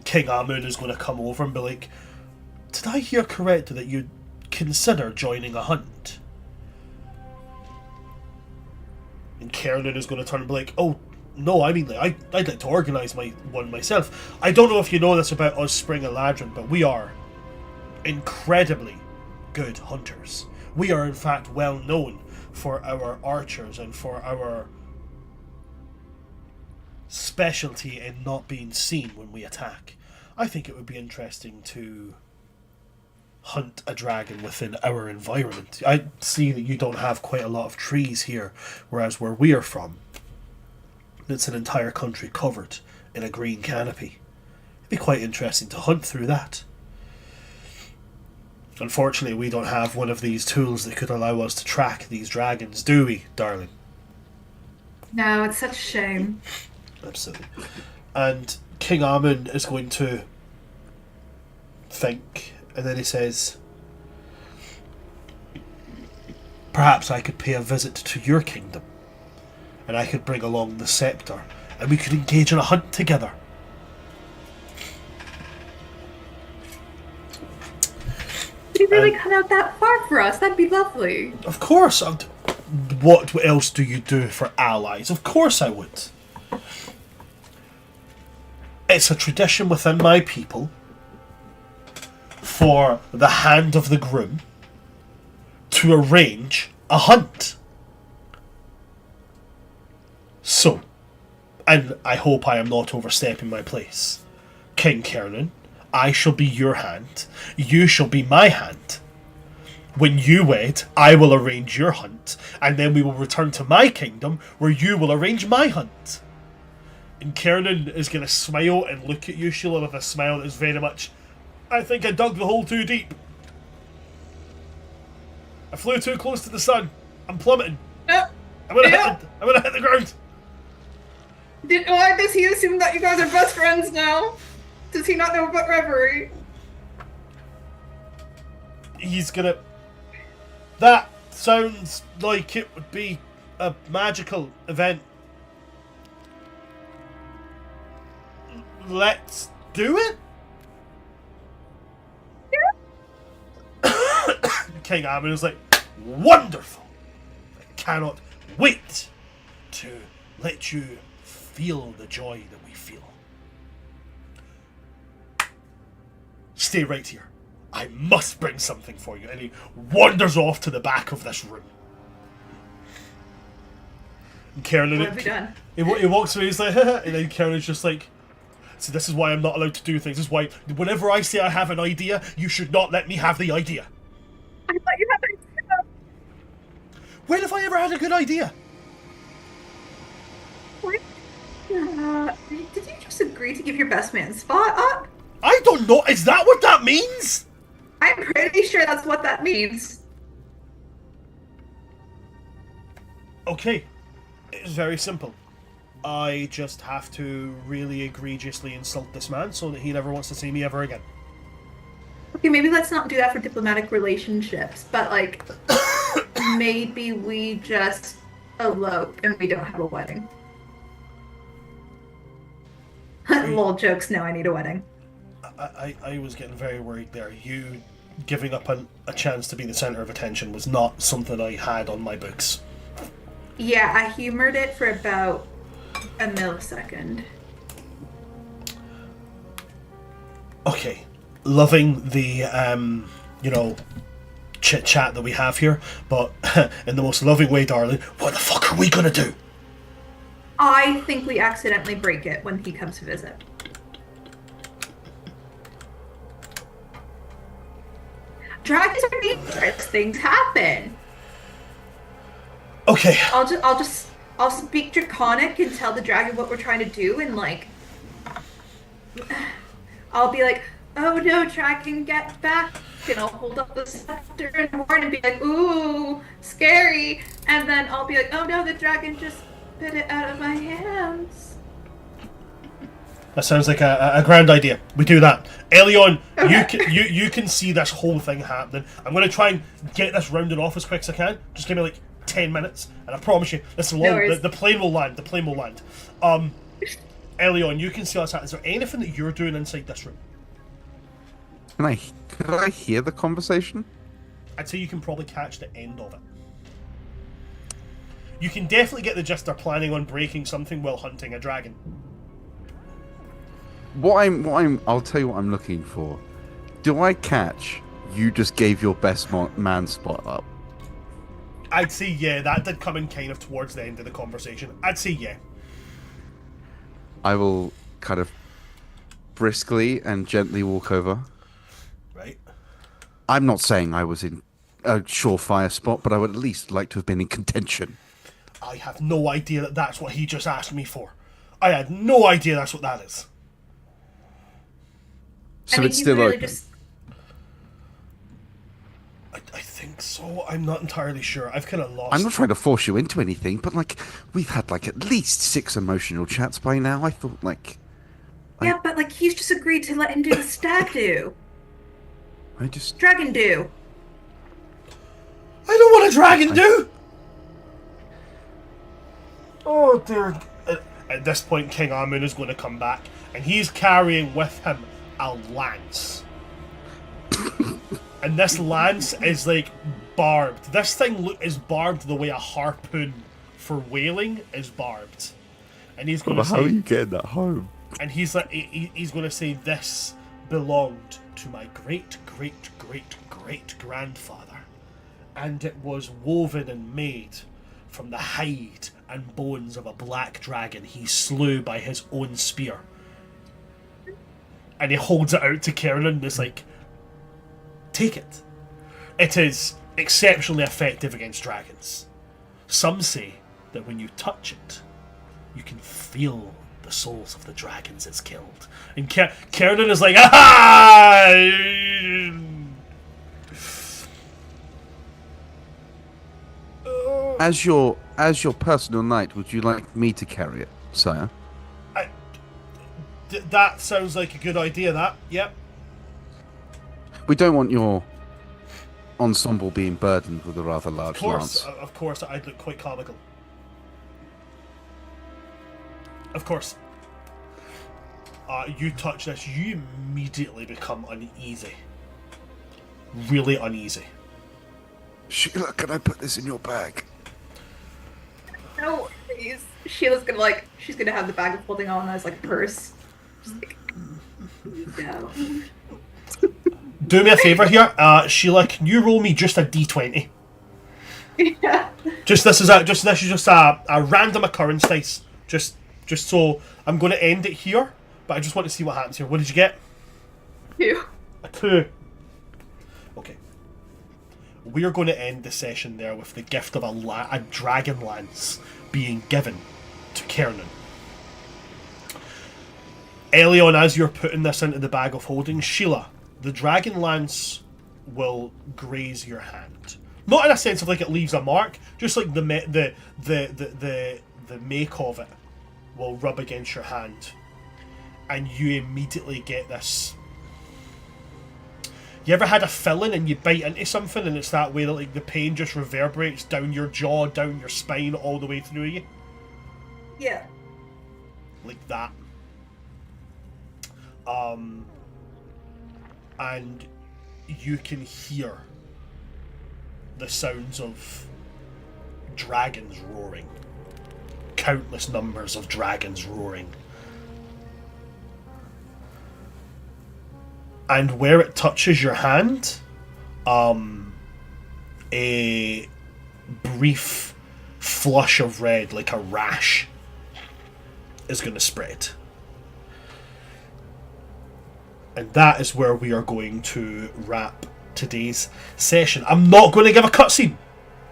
King Amun is going to come over and be like, did I hear correctly that you'd consider joining a hunt? And Kernan is going to turn and be like, oh, no, I mean, like, I'd like to organise one myself. I don't know if you know this about us, Spring and Ladrin, but we are incredibly good hunters. We are, in fact, well known for our archers and for our specialty in not being seen when we attack. I think it would be interesting to hunt a dragon within our environment. I see that you don't have quite a lot of trees here, whereas where we are from, it's an entire country covered in a green canopy. It'd be quite interesting to hunt through that. Unfortunately, we don't have one of these tools that could allow us to track these dragons, do we, darling? No, it's such a shame. Absolutely. And King Amun is going to think, and then he says, perhaps I could pay a visit to your kingdom, and I could bring along the scepter, and we could engage in a hunt together. Would you really cut out that far for us? That'd be lovely. Of course, what else do you do for allies? Of course I would. It's a tradition within my people for the hand of the groom to arrange a hunt. So, and I hope I am not overstepping my place, King Kernan, I shall be your hand, you shall be my hand. When you wed, I will arrange your hunt, and then we will return to my kingdom, where you will arrange my hunt. And Kernan is going to smile and look at you, Sheila, with a smile that is very much, I think I dug the hole too deep. I flew too close to the sun. I'm plummeting. I'm gonna hit the ground. Why does he assume that you guys are best friends now? Does he not know about Reverie? He's gonna... That sounds like it would be a magical event. Let's do it? King Ammon is like, wonderful! I cannot wait to let you feel the joy that we feel. Stay right here. I must bring something for you. And he wanders off to the back of this room. And Kernan, What have we done? He walks away, he's like, and then Kernan's just like, so this is why I'm not allowed to do things. This is why, whenever I say I have an idea, you should not let me have the idea. I thought you had an idea. When have I ever had a good idea? What? Did you just agree to give your best man spot up? I don't know. Is that what that means? I'm pretty sure that's what that means. Okay. It's very simple. I just have to really egregiously insult this man so that he never wants to see me ever again. Okay, maybe let's not do that for diplomatic relationships, but like, maybe we just elope and we don't have a wedding. Lol jokes, now I need a wedding. I was getting very worried there. You giving up a chance to be the center of attention was not something I had on my books. Yeah, I humored it for about a millisecond. Okay. Loving the, chit-chat that we have here, but in the most loving way, darling, what the fuck are we gonna do? I think we accidentally break it when he comes to visit. Dragons are dangerous. Things happen. Okay. I'll speak Draconic and tell the dragon what we're trying to do, and like, I'll be like, oh no, dragon, get back, and I'll hold up the scepter and horn and be like, ooh, scary, and then I'll be like, oh no, the dragon just bit it out of my hands. That sounds like a grand idea. We do that. Elion, Okay. you can see this whole thing happening. I'm going to try and get this rounded off as quick as I can. Just give me like 10 minutes, and I promise you, this is long. The plane will land. The plane will land. Elion, you can see what's happening. Is there anything that you're doing inside this room? Could I hear the conversation? I'd say you can probably catch the end of it. You can definitely get the gist they're planning on breaking something while hunting a dragon. I'll tell you what I'm looking for. Do I catch you just gave your best man spot up? I'd say yeah, that did come in kind of towards the end of the conversation. I'd say yeah. I will kind of briskly and gently walk over. Right. I'm not saying I was in a surefire spot, but I would at least like to have been in contention. I have no idea that that's what he just asked me for. I had no idea that's what that is. So it's still open. I think so. I'm not entirely sure. I've kind of lost... I'm not trying to force you into anything, but like, we've had like at least 6 emotional chats by now. I thought like... Yeah, but like, he's just agreed to let him do the stag do. Dragon do. I don't want a dragon do! Oh dear. At this point, King Amun is going to come back, and he's carrying with him a lance. And this lance is like barbed. This thing is barbed the way a harpoon for whaling is barbed. And he's going to How are say, you getting that home? and he's like, he's going to say, this belonged to my great grandfather, and it was woven and made from the hide and bones of a black dragon he slew by his own spear. And he holds it out to Kieran and is like, take it. It is exceptionally effective against dragons. Some say that when you touch it, you can feel the souls of the dragons it's killed. And Kieran is like, ah! As your personal knight, would you like me to carry it, sire? That sounds like a good idea, that. Yep. We don't want your ensemble being burdened with a rather large lance. Of course, I'd look quite comical. Of course. You touch this, you immediately become uneasy. Really uneasy. Sheila, can I put this in your bag? No, please. Sheila's gonna she's gonna have the bag of holding on as like a purse. Just like, no. Do me a favour here, Sheila. Can you roll me just a d20? Yeah. This is just a random occurrence dice. Just so I'm going to end it here, but I just want to see what happens here. What did you get? 2. A 2. Okay. We are going to end the session there with the gift of a dragon lance being given to Kiernan. Elion, as you're putting this into the bag of holding, Sheila, the dragon lance will graze your hand. Not in a sense of like it leaves a mark, just like the make of it will rub against your hand, and you immediately get this. You ever had a filling and you bite into something and it's that way that like the pain just reverberates down your jaw, down your spine, all the way through you? Yeah. Like that. And you can hear the sounds of dragons roaring. Countless numbers of dragons roaring. And where it touches your hand, a brief flush of red, like a rash, is going to spread. And that is where we are going to wrap today's session. I'm not going to give a cutscene.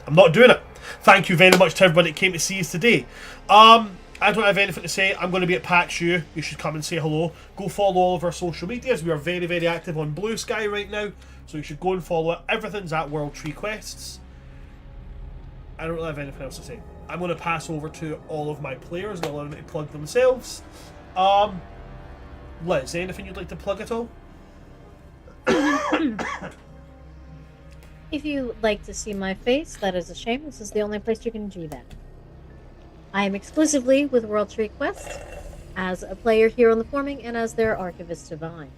I'm not doing it. Thank you very much to everybody that came to see us today. I don't have anything to say. I'm going to be at PAX U. You should come and say hello. Go follow all of our social medias. We are very, very active on Blue Sky right now, so you should go and follow it. Everything's at World Tree Quests. I don't really have anything else to say. I'm going to pass over to all of my players and allow them to plug themselves. Liz, anything you'd like to plug at all? If you like to see my face, that is a shame. This is the only place you can do that. I am exclusively with World Tree Quest as a player here on the Forming and as their Archivist Divine.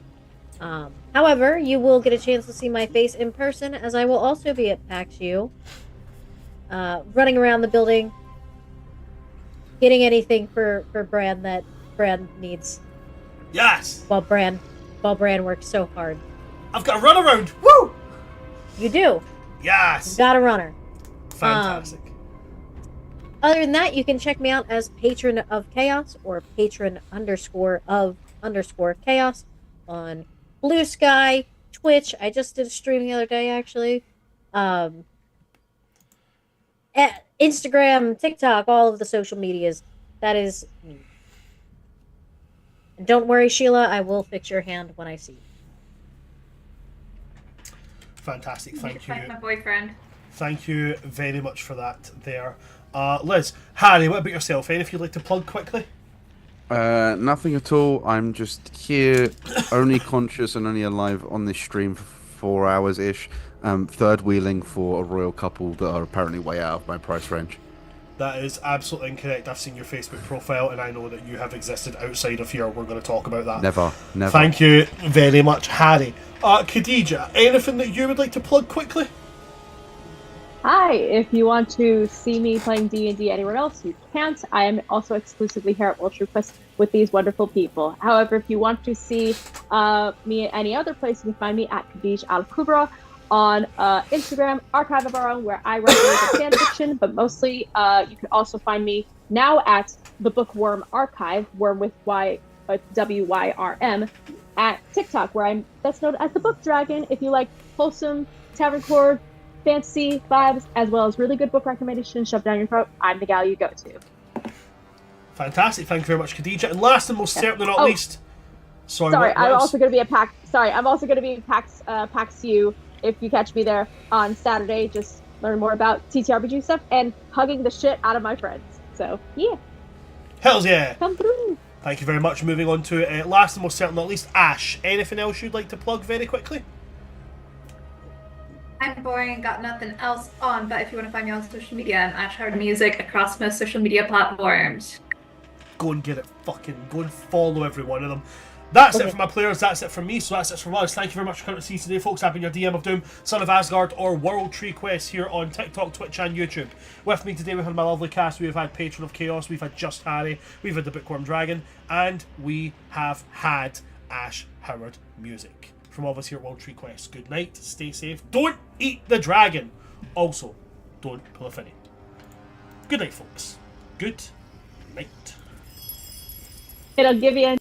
However, you will get a chance to see my face in person, as I will also be at PAX U, running around the building, getting anything for Bran that Bran needs. Yes! While Bran works so hard. I've got a runaround! Woo! You do. Yes! You've got a runner. Fantastic. Other than that, you can check me out as Patron of Chaos or Patron _of _Chaos on Blue Sky, Twitch. I just did a stream the other day, actually. Instagram, TikTok, all of the social medias. That is me. And don't worry, Sheila, I will fix your hand when I see you. Fantastic, thank you. My boyfriend. Thank you very much for that there. Liz, Harry, what about yourself? Anything you'd like to plug quickly? Nothing at all. I'm just here, only conscious and only alive on this stream for 4 hours-ish. Third wheeling for a royal couple that are apparently way out of my price range. That is absolutely incorrect. I've seen your Facebook profile and I know that you have existed outside of here. We're going to talk about that. Never. Thank you very much, Harry. Khadija, anything that you would like to plug quickly? Hi, if you want to see me playing D&D anywhere else, you can't. I am also exclusively here at World True Quest with these wonderful people. However, if you want to see me at any other place, you can find me at Khadij Al Kubra on Instagram, Archive of Our Own, where I write really good fan fiction, but mostly you can also find me now at the Bookworm Archive, Worm with WYRM, at TikTok, where I'm best known as the Book Dragon. If you like wholesome tavern core fantasy vibes, as well as really good book recommendations shoved down your throat, I'm the gal you go to. Fantastic. Thank you very much, Khadija. And last and most certainly not least, sorry, Sorry, what I'm else? also going to be at PAX. Sorry, I'm also going to be at PAX U if you catch me there on Saturday. Just learn more about TTRPG stuff and hugging the shit out of my friends. So yeah, Hells yeah. come through. Thank you very much. Moving on to last and most certainly not least, Ash. Anything else you'd like to plug very quickly? I'm boring, got nothing else on, but if you want to find me on social media, I'm Ash Howard Music across most social media platforms. Go and get it. Go and follow every one of them. That's it for my players, that's it for me, so that's it from us. Thank you very much for coming to see us today, folks. I've been your DM of Doom, Son of Asgard, or World Tree Quest here on TikTok, Twitch, and YouTube. With me today, we've had my lovely cast. We've had Patron of Chaos, we've had Just Harry, we've had the Bookworm Dragon, and we have had Ash Howard Music. From all of us here at World Tree Quest, good night, stay safe, don't eat the dragon. Also, don't pull a finny. Good night, folks. Good night. It'll give you a